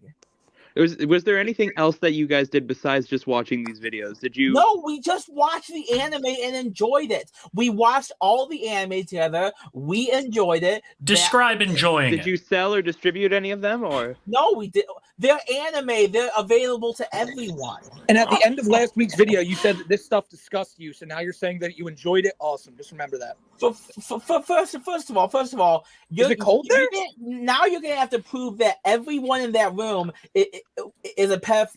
Was there anything else that you guys did besides just watching these videos? Did you? No, we just watched the anime and enjoyed it. We watched all the anime together. We enjoyed it. Describe enjoying it. Did you sell or distribute any of them, or? No, we did. They're anime. They're available to everyone. And at the end of last week's video, you said that this stuff disgusts you. So now you're saying that you enjoyed it. Awesome. Just remember that. First of all, is it cold there? Now you're gonna have to prove that everyone in that room is a pedophile.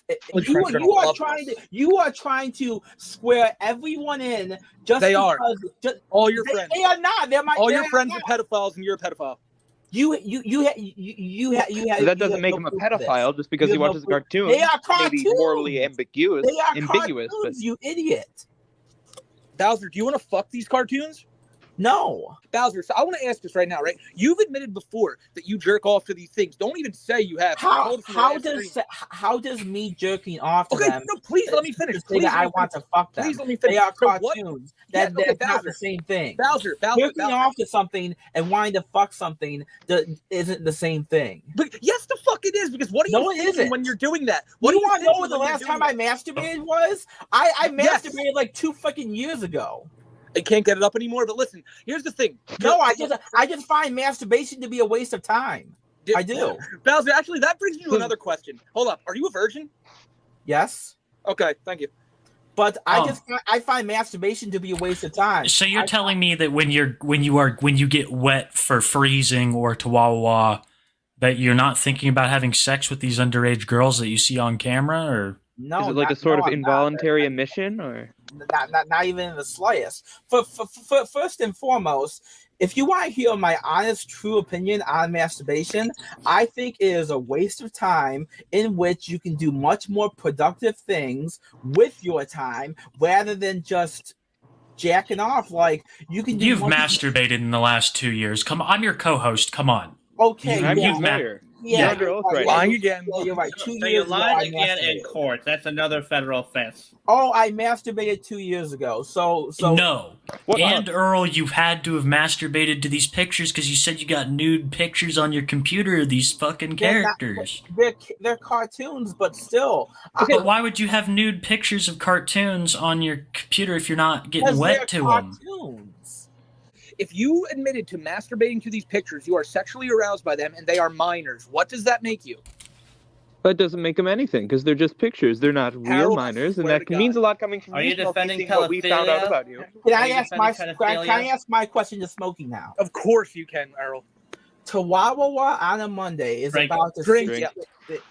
You are trying to square everyone in. Just they are. All your friends. They are not. All your friends are pedophiles, and you're a pedophile. That doesn't make him a pedophile just because he watches a cartoon. They are cartoons. Maybe morally ambiguous. They are ambiguous, cartoons, but you idiot. Bowser, do you want to fuck these cartoons? No. Bowser, so I want to ask this right now, right? You've admitted before that you jerk off to these things. Don't even say you have. How does me jerking off to them? No, please let me finish. Say that I want to fuck them. Please let me finish. They are cartoons. That's not the same thing. Bowser, jerking off to something and wanting to fuck something isn't the same thing. But yes, the fuck it is, because what are you thinking when you're doing that? What do you want to know? When the last time I masturbated was? I masturbated like 2 fucking years ago. I can't get it up anymore. But listen, here's the thing. No, I just find masturbation to be a waste of time. I do. Bowser, actually, that brings me to another question. Hold up. Are you a virgin? Yes. Okay, thank you. But I find masturbation to be a waste of time. So you're telling me that when you get wet for freezing or Chihuahua, That you're not thinking about having sex with these underage girls that you see on camera, or No, Is it like not, a sort no, of I'm involuntary emission, or? not even in the slightest. First and foremost, if you want to hear my honest, true opinion on masturbation, I think it is a waste of time in which you can do much more productive things with your time rather than just jacking off. Like you can do. You've masturbated in the last 2 years. Come on, I'm your co-host. Come on. Okay, I'm yeah. his lawyer. Yeah, You're under oath right now. Lying again. Yeah, you're right. 2 So years you ago, lied I again in masturbated. court. That's another federal offense. Oh, I masturbated 2 years ago. So No. And Earl, you've had to have masturbated to these pictures because you said you got nude pictures on your computer of these fucking characters. They're cartoons, but still. But why would you have nude pictures of cartoons on your computer if you're not getting wet to them? Cartoons. If you admitted to masturbating to these pictures, you are sexually aroused by them, and they are minors. What does that make you? That doesn't make them anything because they're just pictures. They're not real Harold, I minors, and swear that to means a God. lot coming from Are you, you Smokey, defending seeing what we found out pedophilia? about you. Can Are I you ask my question to Smokey now? Of course you can, Earl. Tawawawa on a Monday is Drink. about the Drink.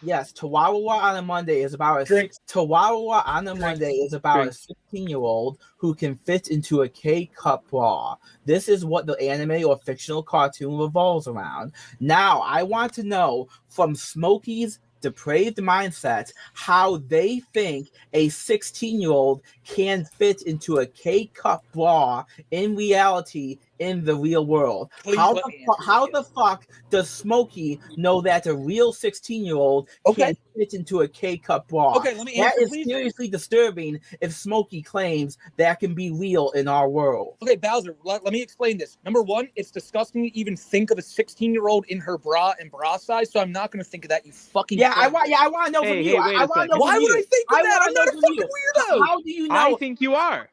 Yes, Tawawawa on a Monday is about a Drink. Tawawawa on a Monday is about a 16-year-old who can fit into a K-cup bra. This is what the anime or fictional cartoon revolves around. Now, I want to know from Smokey's depraved mindset how they think a 16-year-old can fit into a K-cup bra in reality in the real world. How the fuck does Smokey know that a real 16-year-old can fit into a K-cup bra? Okay, let me That answer, is please. seriously disturbing if Smokey claims that can be real in our world. Okay, Bowser, let me explain this. Number one, it's disgusting to even think of a 16-year-old in her bra and bra size, so I'm not going to think of that, you fucking I want to know from you. Wait a second. Why would I think of that? I'm not a fucking weirdo. How do you know? I think you are.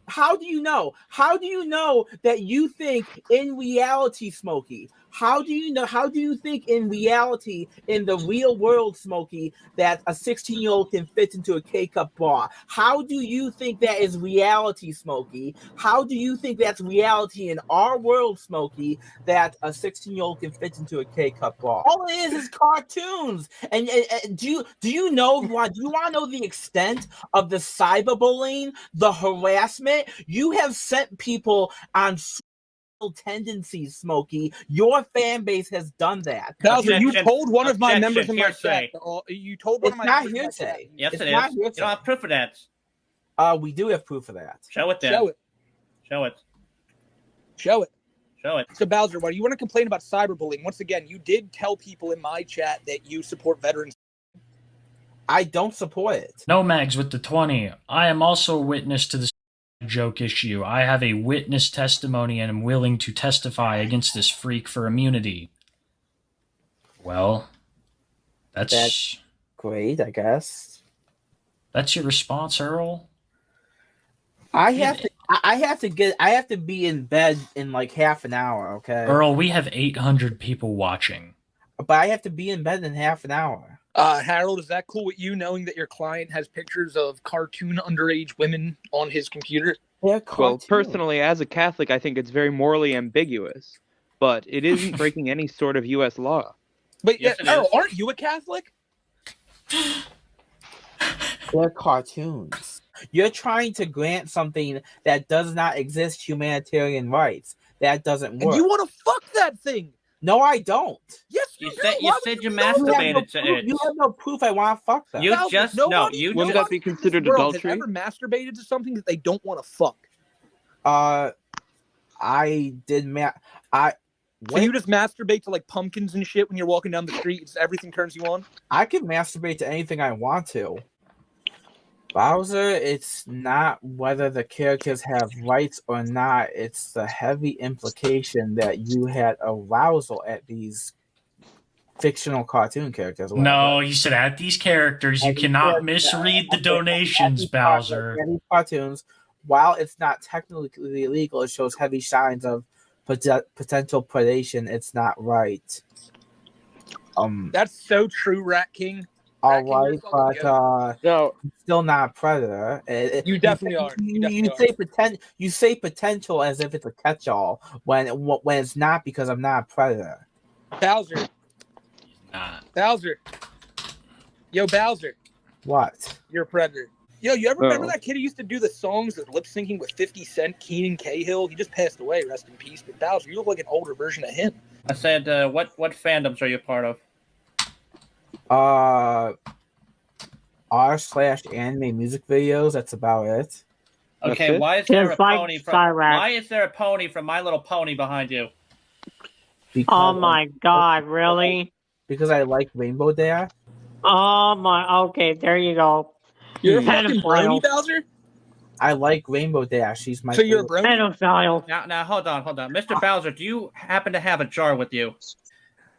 How do you know? How do you know that you think in reality, Smokey? How do you know? How do you think in reality, in the real world, Smokey, that a 16-year-old can fit into a K-cup bra? How do you think that is reality, Smokey? How do you think that's reality in our world, Smokey, that a 16-year-old can fit into a K-cup bra? All it is cartoons. And do you know? Do you want to know the extent of the cyberbullying, the harassment? You have sent people on tendencies, Smokey. Your fan base has done that. Bowser, you told one of my members in my hearsay. chat. You told one of my members in my chat. Yes, It's it not is. hearsay. You don't have proof of that. We do have proof of that. Show it then. Show it. Show it. Show it. Show it. So, Bowser, why do you want to complain about cyberbullying? Once again, you did tell people in my chat that you support veterans. I don't support it. No Mags with the 20. I am also a witness to the joke issue. I have a witness testimony and am willing to testify against this freak for immunity. Well, that's great, I guess. That's your response, Earl? I have to be in bed in like half an hour, okay? Earl, we have 800 people watching. But I have to be in bed in half an hour. Harold, is that cool with you knowing that your client has pictures of cartoon underage women on his computer? Well, personally, as a Catholic, I think it's very morally ambiguous, but it isn't breaking any sort of U.S. law. But Earl, aren't you a Catholic? They're cartoons. You're trying to grant something that does not exist, humanitarian rights. That doesn't work. And you want to fuck that thing? No, I don't. Yes, you said you masturbated to it. You have no proof I want to fuck them. You just no. You wouldn't that be considered adultery? Has ever masturbated to something that they don't want to fuck? I did. So you just masturbate to like pumpkins and shit when you're walking down the street? It's everything turns you on. I can masturbate to anything I want to. Bowser, it's not whether the characters have rights or not. It's the heavy implication that you had arousal at these fictional cartoon characters. No, you said at these characters. You cannot misread the donations, Bowser. Cartoons, while it's not technically illegal, it shows heavy signs of potential predation. It's not right. That's so true, Rat King. All right, but no, still not a predator. You definitely are. You say potential as if it's a catch-all when it's not, because I'm not a predator. Bowser, Bowser. Yo, Bowser. What? You're a predator. Yo, you ever remember that kid who used to do the songs with lip syncing with 50 Cent, Keenan Cahill? He just passed away, rest in peace. But Bowser, you look like an older version of him. I said, what fandoms are you a part of? r/anime music videos. That's about it. Okay, why is there a pony from My Little Pony behind you? Oh my God! Really? Because I like Rainbow Dash. Oh my. Okay, there you go. You're a fucking brony, Bowser? I like Rainbow Dash. She's my. So you're a brony? Pedophile. Now, hold on, Mr. Bowser. Do you happen to have a jar with you?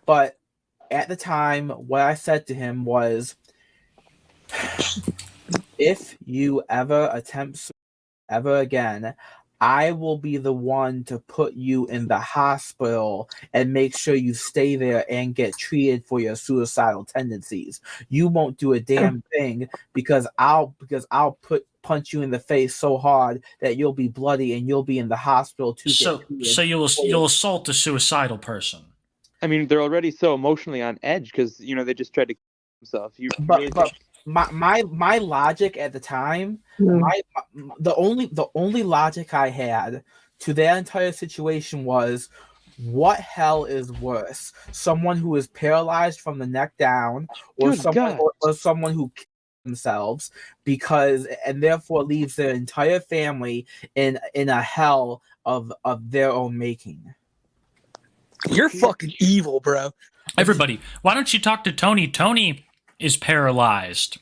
But at the time, what I said to him was, if you ever attempt ever again, I will be the one to put you in the hospital and make sure you stay there and get treated for your suicidal tendencies. You won't do a damn thing because I'll punch you in the face so hard that you'll be bloody and you'll be in the hospital too. So you'll assault a suicidal person. I mean, they're already so emotionally on edge because they just tried to kill themselves. But my logic at the time, the only logic I had to that entire situation was, what hell is worse? Someone who is paralyzed from the neck down, or someone who kills themselves and therefore leaves their entire family in a hell of their own making. You're fucking evil, bro. Everybody, why don't you talk to Tony? Tony is paralyzed.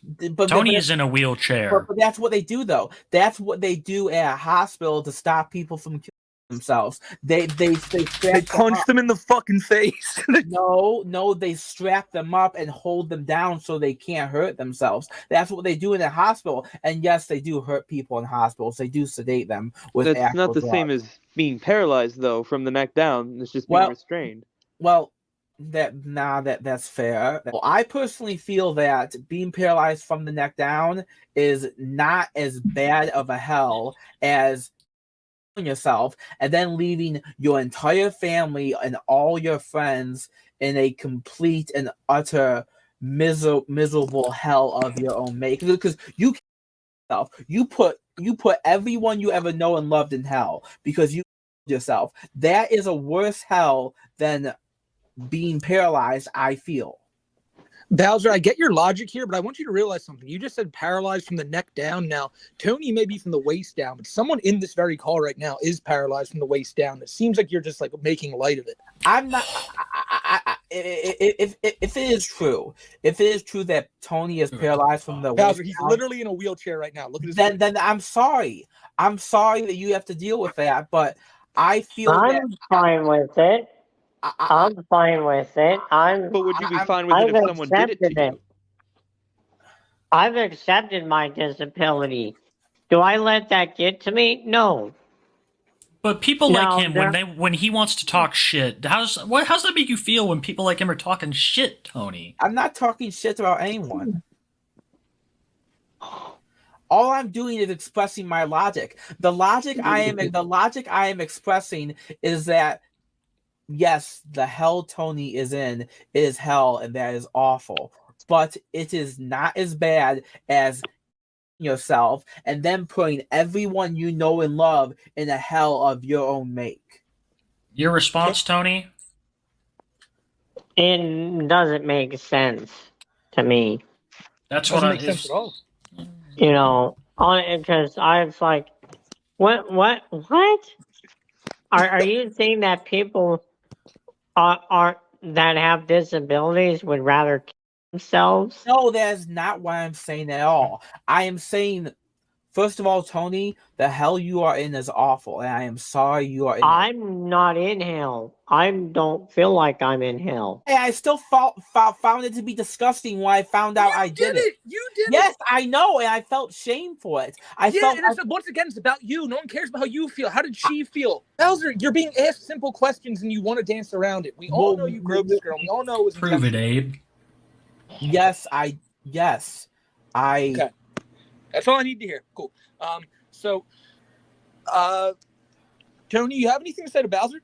Tony is in a wheelchair. But that's what they do, though. That's what they do at a hospital to stop people from killing themselves. They punch them in the fucking face. No, they strap them up and hold them down so they can't hurt themselves. That's what they do in a hospital. And yes, they do hurt people in hospitals. They do sedate them with. That's not the same as being paralyzed, though, from the neck down. It's just being restrained. Well, that's fair. Well, I personally feel that being paralyzed from the neck down is not as bad of a hell as yourself and then leaving your entire family and all your friends in a complete and utter miserable hell of your own making, because you put everyone you ever know and loved in hell because you yourself. That is a worse hell than being paralyzed, I feel. Bowser, I get your logic here, but I want you to realize something. You just said paralyzed from the neck down. Now, Tony may be from the waist down, but someone in this very call right now is paralyzed from the waist down. It seems like you're just like making light of it. I'm not. If it is true that Tony is paralyzed from the Bowser, waist he's down, literally in a wheelchair right now. Look at his. Then I'm sorry. I'm sorry that you have to deal with that, but I feel I'm fine with it. I'm fine with it. But would you be fine with it if someone did it to you? I've accepted my disability. Do I let that get to me? No. But people like him, when he wants to talk shit, how's that make you feel when people like him are talking shit, Tony? I'm not talking shit about anyone. All I'm doing is expressing my logic. The logic I am expressing is that yes, the hell Tony is in is hell, and that is awful. But it is not as bad as yourself and then putting everyone you know and love in a hell of your own make. Your response, Tony? It doesn't make sense to me. That's what doesn't make sense at all. Because I was like, what? Are you saying that people are that have disabilities would rather kill themselves? No, that's not what I'm saying at all. I am saying, first of all, Tony, the hell you are in is awful, and I am sorry you are in I'm not in hell. I don't feel like I'm in hell. And I still found it to be disgusting when I found out I did it. You did it. Yes, I know, and I felt shame for it. Once again, it's about you. No one cares about how you feel. How did she feel? Bowser, you're being asked simple questions and you want to dance around it. We all know you groped this girl. We all know it was prove it, Abe. Yes. Okay. That's all I need to hear. Cool. Tony, you have anything to say to Bowser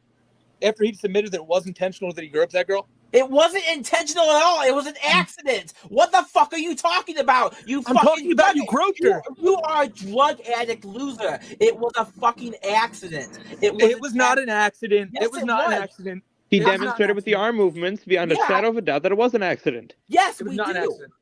after he submitted that it was intentional that he groped that girl? It wasn't intentional at all. It was an accident. What the fuck are you talking about? I'm talking about you groped her. You are a drug addict loser. It was a fucking accident. It was not an accident. Yes, it was not an accident. He It was not an demonstrated with the accident. arm movements beyond a Yeah. shadow of a doubt that it was an accident. Yes, It was we not an do. accident.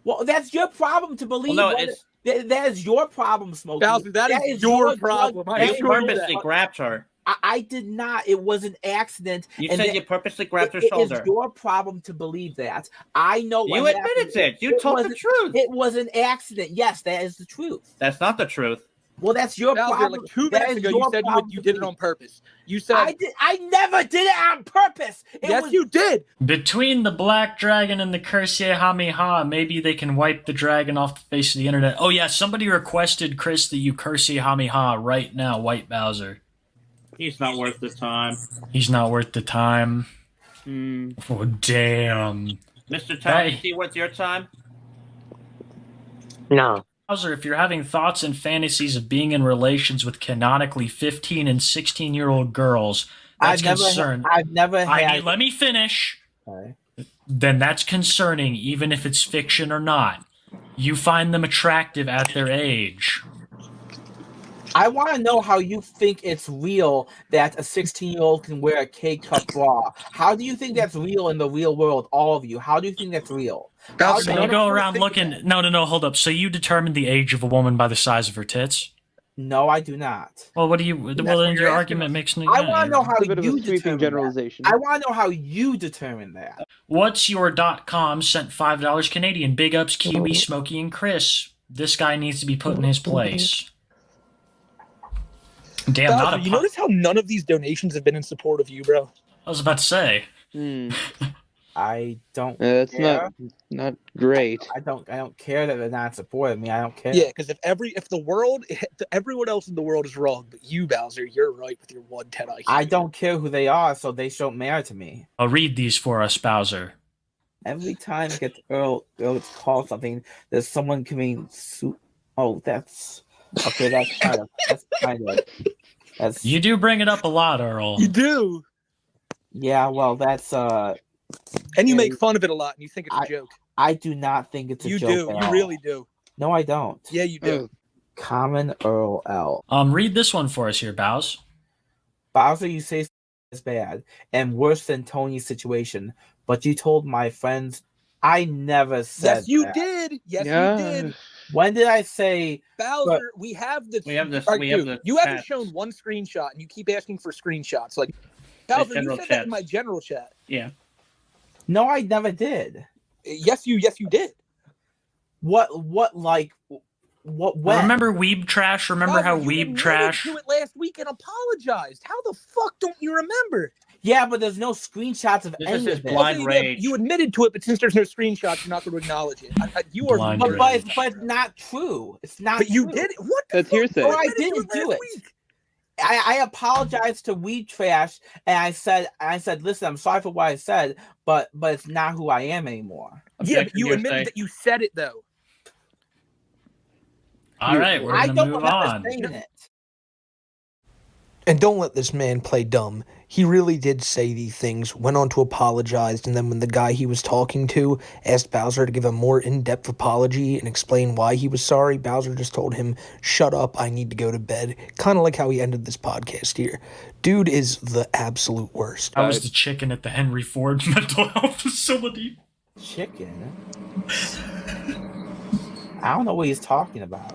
Well, that's your problem to believe. Well, no, what- it's that is your problem, Smokey. Bowser, that is your drug- problem. I that you is assure you purposely that. grabbed her. I did not. It was an accident. You and said that- you purposely grabbed her It is shoulder. your problem to believe that. I know what You admitted happened. it. You told the was- truth. It was an accident. Yes, that is the truth. That's not the truth. Well, that's your Bowser, problem. like 2 That minutes is ago, you your said problem you to did it believe. on purpose. You said I never did it on purpose. yes, you did. Between the black dragon and the Kamehameha, maybe they can wipe the dragon off the face of the internet. Oh yeah, somebody requested, Chris, that you Kamehameha right now, TheWhiteBowser. He's not worth the time. He's not worth the time. Oh, damn. Mr. Tom, Hey. is he worth your time? No. Bowser, if you're having thoughts and fantasies of being in relations with canonically 15 and 16-year-old girls, that's concern. I've never had. Let me finish. Okay. Then that's concerning, even if it's fiction or not. You find them attractive at their age. I want to know how you think it's real that a 16-year-old can wear a K-cup bra. How do you think that's real in the real world, all of you? How do you think that's real? So you go around looking... No, hold up. So you determine the age of a woman by the size of her tits? No, I do not. Well, what do you... Well, then your argument makes no... I want to know how It's a bit of a you sweeping determine generalization. that. I want to know how you determine that. What's your .com sent $5 Canadian. Big ups, Kiwi, Smokey, and Chris. This guy needs to be put in his place. Damn, Bowser, not a you notice how none of these donations have been in support of you, bro? I was about to say. I don't. That's care. not great. I don't care that they're not supporting me. I don't care. Yeah, because if everyone else in the world is wrong, but you, Bowser, you're right with your 110 IQ. I don't care who they are, so they don't matter to me. I'll read these for us, Bowser. Every time it gets Earl gets called something, there's someone coming. Oh, that's okay. That's You do bring it up a lot, Earl. You do. Yeah, well, that's And you make fun of it a lot, and you think it's a joke. I do not think it's a You joke. do. at You all. really do. No, I don't. Yeah, you do. Common Earl L. Read this one for us here, Bows. Bowser, you say is bad and worse than Tony's situation, but you told my friends I never said. Yes, you that. did. Yes, you did. When did I say? Bowser, we have this. We have this. All right, We have dude, the. you chat. haven't shown one screenshot, and you keep asking for screenshots. Like, Bowser, you general said that chat. in my general chat. Yeah. No, I never did. Yes, you did. What? Like? What? When? Remember Weeb Trash? Remember how Weeb Trash? You it last week and apologized. How the fuck don't you remember? Yeah, but there's no screenshots of This any is his of it. blind Yeah, rage. you admitted to it, but since there's no screenshots, you're not going to acknowledge it. You are. Blind But it's not true. It's not. But you true. did it. What? That's hearsay. No, I didn't do it. I apologized to Weed Trash, and I said, listen, I'm sorry for what I said, but it's not who I am anymore. Yeah, but you admitted that you said it though. All right, we're I gonna don't move remember on. saying it. And don't let this man play dumb. He really did say these things, went on to apologize, and then when the guy he was talking to asked Bowser to give a more in-depth apology and explain why he was sorry, Bowser just told him, "Shut up, I need to go to bed." Kind of like how he ended this podcast here. Dude is the absolute worst. I was the chicken at the Henry Ford mental health facility. Chicken? I don't know what he's talking about.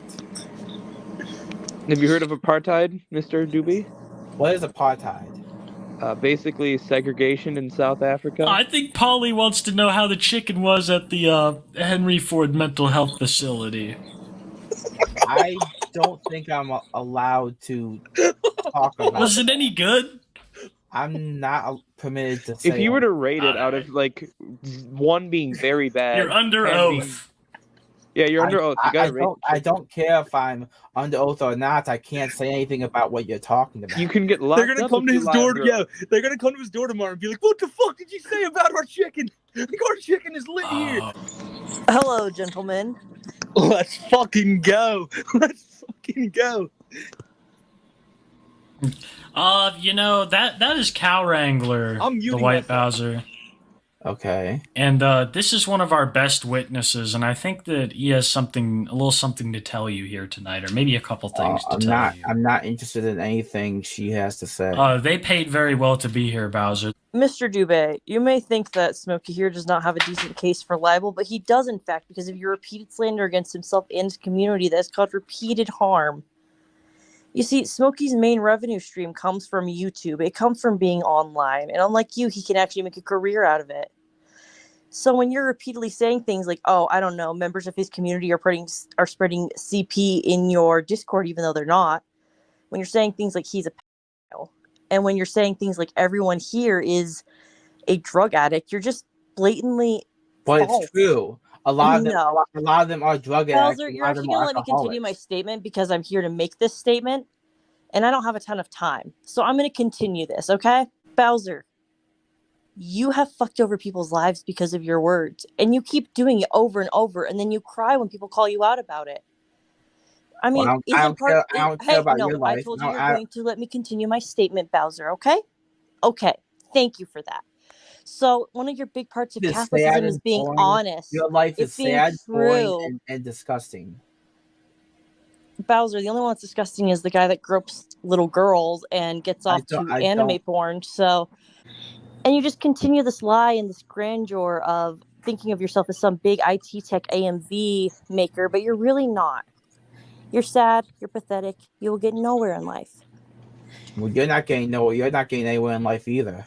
Have you heard of apartheid, Mr. Doobie? What is apartheid? Basically segregation in South Africa. I think Polly wants to know how the chicken was at the Henry Ford mental health facility. I don't think I'm allowed to talk about Was it any good? I'm not permitted to say If you were it. to rate it out of like 1 being very bad, You're under 10 oath. being- Yeah, you're under oath. You gotta rate. I don't care if I'm under oath or not. I can't say anything about what you're talking about. You can get locked They're gonna up come if to you his lie door. under Yeah, oath. they're gonna come to his door tomorrow and be like, "What the fuck did you say about our chicken? Our chicken is lit here." Hello, gentlemen. Let's fucking go. Let's fucking go. You know, that is Cow Wrangler, I'm the muting White myself. Bowser. Okay. And this is one of our best witnesses, and I think that he has a little something to tell you here tonight, or maybe a couple things to tell you. I'm not interested in anything she has to say. They paid very well to be here, Bowser. Mr. Dubé, you may think that Smokey here does not have a decent case for libel, but he does, in fact, because of your repeated slander against himself and his community that has caused repeated harm. You see, Smokey's main revenue stream comes from YouTube. It comes from being online, and unlike you, he can actually make a career out of it. So when you're repeatedly saying things like, oh, I don't know, members of his community are spreading CP in your Discord even though they're not, when you're saying things like he's a pedophile, and when you're saying things like everyone here is a drug addict, you're just blatantly But false. it's true. A lot of them, No. a lot of them are drug addicts. Bowser, you're actually going to let me continue my statement because I'm here to make this statement, and I don't have a ton of time. So I'm going to continue this, okay? Bowser, you have fucked over people's lives because of your words, and you keep doing it over and over, and then you cry when people call you out about it. I mean, I don't care about your life. I told you you're going to let me continue my statement, Bowser, okay? Okay, thank you for that. So one of your big parts of Catholicism is being honest. Your life is sad, boring, and disgusting. Bowser, the only one that's disgusting is the guy that gropes little girls and gets off to anime porn. So, and you just continue this lie and this grandeur of thinking of yourself as some big IT tech AMV maker, but you're really not. You're sad. You're pathetic. You will get nowhere in life. Well, you're not getting nowhere. You're not getting anywhere in life either.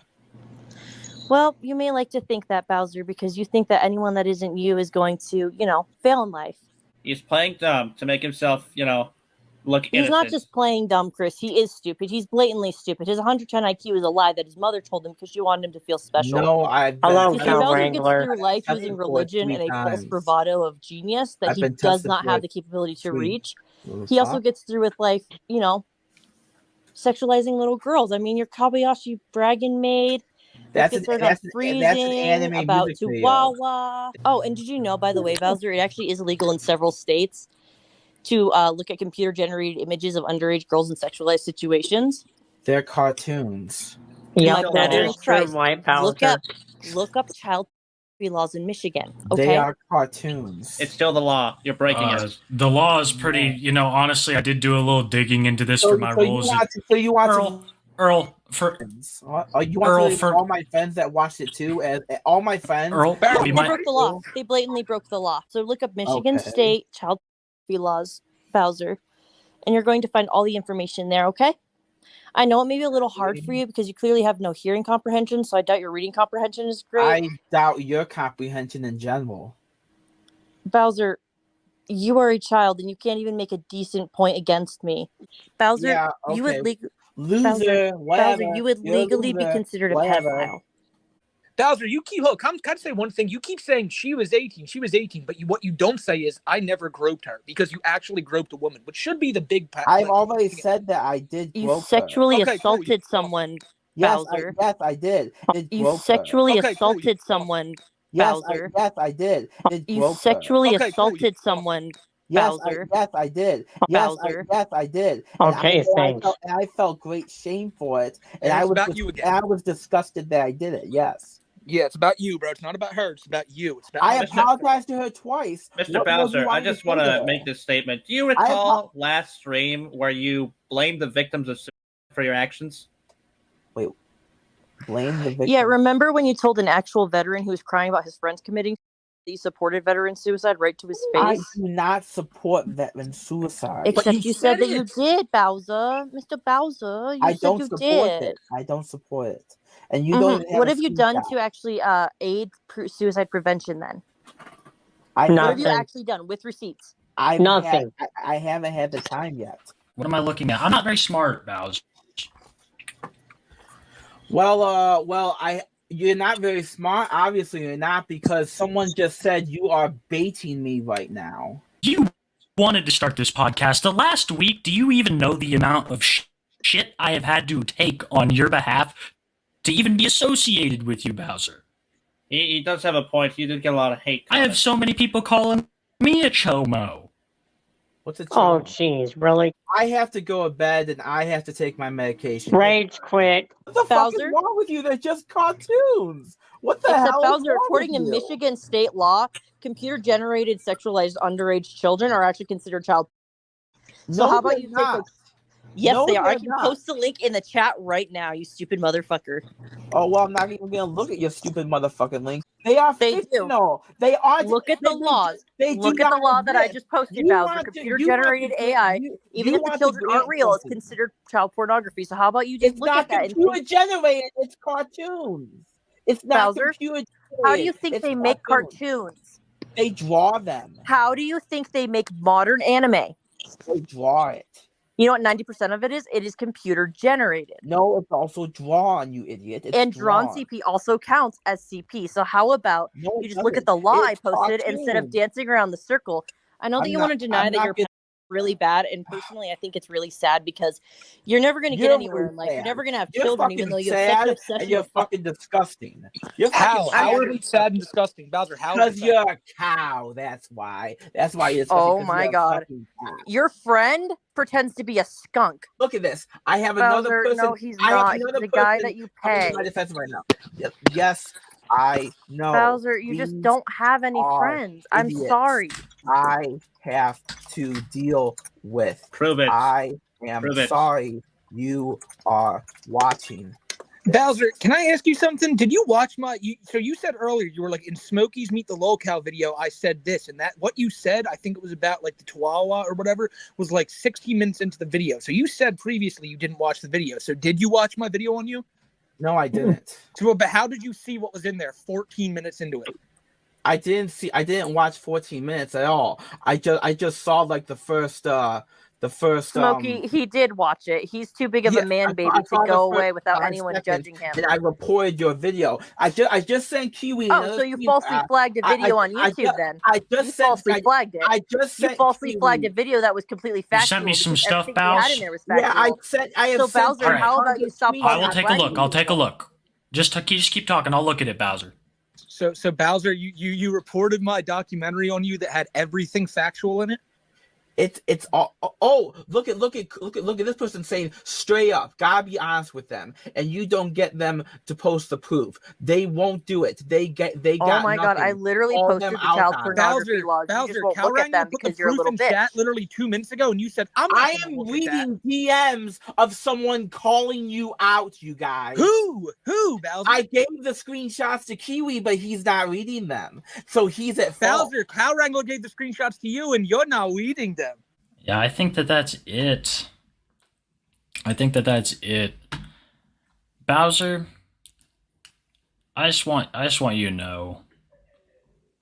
Well, you may like to think that, Bowser, because you think that anyone that isn't you is going to, fail in life. He's playing dumb to make himself, look innocent. He's not just playing dumb, Chris. He is stupid. He's blatantly stupid. His 110 IQ is a lie that his mother told him because she wanted him to feel special. No, Hello, Bowser gets through life using religion and a false bravado of genius that he does not have the capability to reach. He also gets through with life, sexualizing little girls. I mean, your Kabayashi bragging maid. That's an anime about music video. Chihuahua. Oh, and did you know, by the way, Bowser, it actually is illegal in several states to look at computer-generated images of underage girls in sexualized situations. They're cartoons. Yeah, that is true, WhiteBowser. Look up child laws in Michigan. Okay? They are cartoons. It's still the law. You're breaking it. The law is pretty, honestly, I did do a little digging into this for my roles. Earl, for you want to all my friends that watched it too? All my friends. Earl, they broke the law. They blatantly broke the law. So look up Michigan State child laws, Bowser, and you're going to find all the information there. Okay? I know it may be a little hard for you because you clearly have no hearing comprehension, so I doubt your reading comprehension is great. I doubt your comprehension in general. Bowser, you are a child and you can't even make a decent point against me. Bowser, you would Bowser, you would legally be considered a pedophile. Bowser, you keep can I say one thing? You keep saying she was 18, but what you don't say is I never groped her because you actually groped a woman, which should be the big I've already said that I did grope her. You sexually assaulted someone, Bowser. Yes, I did. You sexually assaulted someone, Bowser. Yes, I did. You sexually assaulted someone, Bowser. Yes, I did. Bowser. Yes, I did. Okay, thanks. I felt great shame for it, and I was disgusted that I did it. Yes. Yeah, it's about you, bro. It's not about her. It's about you. It's about I apologized to her twice. Mr. Bowser, I just want to make this statement. Do you recall last stream where you blamed the victims of suicide for your actions? Wait, blame the victims? Yeah, remember when you told an actual veteran who was crying about his friends committing that you supported veteran suicide right to his face? I do not support veteran suicide. Except you said that you did, Bowser. Mr. Bowser, you said you did. It. I don't support it. And you don't. What have you done to actually aid suicide prevention then? What have you actually done with receipts? Nothing. I haven't had the time yet. What am I looking at? I'm not very smart, Bowser. Well, you're not very smart. Obviously, you're not, because someone just said you are baiting me right now. You wanted to start this podcast. The last week, do you even know the amount of shit I have had to take on your behalf to even be associated with you, Bowser? He does have a point. You did get a lot of hate comments. I have so many people calling me a chomo. What's it? Oh, jeez, really? I have to go to bed and I have to take my medication. Rage quit. What the fuck is Bowser? wrong with you? They're just cartoons. What the Except hell is Bowser, wrong according to with you? Michigan state law, computer-generated sexualized underage children are actually considered child. So No, how about they're you take not. like? Yes, No, they are. I they're can not. post the link in the chat right now. You stupid motherfucker. Oh well, I'm not even gonna look at your stupid motherfucking link. They are They do. fictional. They aren't. Look at the laws. They Look do at the not law that I exist. just posted, You Bowser. want to- Computer-generated you want to AI. you- Even you if the want to children aren't grant real, it's something. considered child pornography. So how about you just It's look not at that and computer think, generated. It's cartoons. It's not Bowser? computer generated. How do you think It's they make cartoons? They draw them. How do you think they make modern anime? They draw it. You know what 90% of it is? It is computer generated. No, it's also drawn, you idiot. It's And drawn drawn. CP also counts as CP. So how about No, it you just look at doesn't. the law I It's posted instead of cartoons. dancing around the circle? I know that I'm you not- want to deny I'm that not you're gonna- really bad, and personally, I think it's really sad because you're never going to get You're anywhere really in life. You're sad. never going to have You're children, even fucking though you have such sad an obsession and you're with fucking disgusting. You're How? fucking How are we sad and disgusting, Bowser? How? Because you're a cow. That's why. That's why you're. Oh because my you're a god. fucking cow. Your friend pretends to be a skunk. Look at this. I have another Bowser, person. no, he's I have not. another He's the guy person that you coming to pay. my defense right now. Yes, I know. Bowser, you just These don't have any are friends. I'm idiots. sorry. I have to deal with. Prove it. I am Prove it. sorry you are watching. Bowser, can I ask you something? Did you watch my? So you said earlier you were like in Smokey's Meet the Locale video. I said this and that. What you said, I think it was about like the Chihuahua or whatever, was like 60 minutes into the video. So you said previously you didn't watch the video. So did you watch my video on you? No, I didn't. So, but how did you see what was in there 14 minutes into it? I didn't watch 14 minutes at all. I just saw like the first Smokey, he did watch it. He's too big of a man baby to saw the go first away without 5 anyone seconds, judging him. And I reported your video. I just sent Kiwi. Oh, another so you screen- falsely flagged a video on I YouTube then? I just You sent, falsely flagged it. I just You sent falsely Kiwi. flagged a video that was completely factual. sent me some because stuff, everything you had Bowser? in there was Yeah, I factual. sent. I have So sent Bowser, Alright. how about you stop I falsely will take a flagging look. I'll take a look. Just keep talking. I'll look at it, Bowser. So Bowser, you reported my documentary on you that had everything factual in it. It's all. Oh, look at this person saying straight up. Gotta be honest with them, and you don't get them to post the proof. They won't do it. They got. Oh my god, I nothing. literally Call posted them the out child on it. pornography laws. You just won't look at them put because the you're a proof little in bitch. chat literally 2 minutes ago, and you said I'm not I gonna am look at reading DMs of someone calling you out, you guys. Who, Bowser? I gave the screenshots to Kiwi, but he's not reading them, so he's at fault. Bowser, Kyle Wrangler gave the screenshots to you, and you're not reading them. Yeah, I think that's it. Bowser, I just want you to know,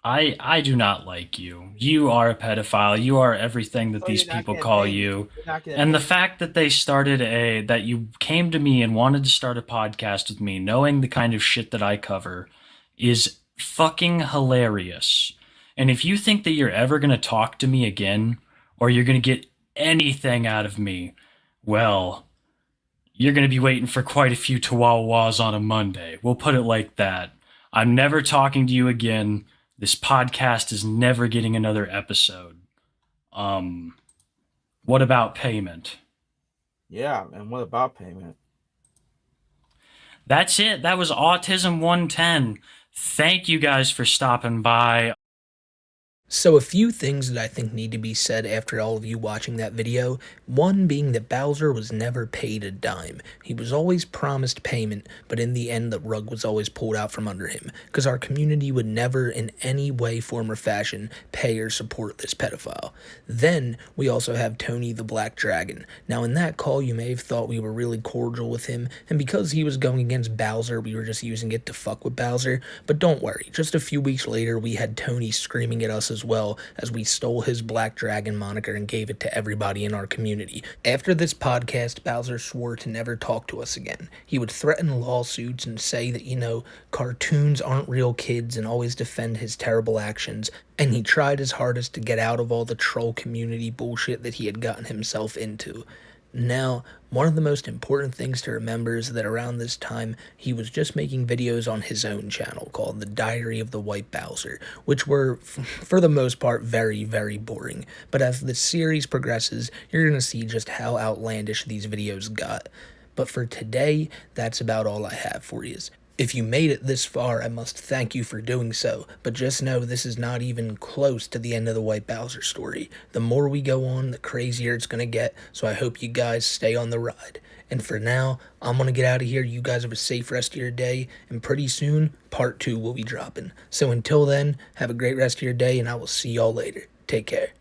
I do not like you. You are a pedophile. You are everything that these people call you. And the fact that they started that you came to me and wanted to start a podcast with me, knowing the kind of shit that I cover, is fucking hilarious. And if you think that you're ever going to talk to me again, or you're going to get anything out of me, well, you're going to be waiting for quite a few Chihuahuas on a Monday. We'll put it like that. I'm never talking to you again. This podcast is never getting another episode. What about payment? Yeah, and what about payment? That's it. That was Autism 110. Thank you guys for stopping by. So a few things that I think need to be said after all of you watching that video. One being that Bowser was never paid a dime. He was always promised payment, but in the end the rug was always pulled out from under him, because our community would never in any way, form, or fashion pay or support this pedophile. Then we also have Tony the Black Dragon. Now in that call you may have thought we were really cordial with him, and because he was going against Bowser we were just using it to fuck with Bowser, but don't worry, just a few weeks later we had Tony screaming at us as well, as we stole his Black Dragon moniker and gave it to everybody in our community. After this podcast, Bowser swore to never talk to us again. He would threaten lawsuits and say that, cartoons aren't real kids, and always defend his terrible actions, and he tried his hardest to get out of all the troll community bullshit that he had gotten himself into. Now, one of the most important things to remember is that around this time, he was just making videos on his own channel called The Diary of the TheWhiteBowser, which were, for the most part, very, very boring. But as the series progresses, you're going to see just how outlandish these videos got. But for today, that's about all I have for you. If you made it this far, I must thank you for doing so, but just know this is not even close to the end of the TheWhiteBowser story. The more we go on, the crazier it's going to get, so I hope you guys stay on the ride. And for now, I'm going to get out of here. You guys have a safe rest of your day, and pretty soon, part 2 will be dropping. So until then, have a great rest of your day, and I will see y'all later. Take care.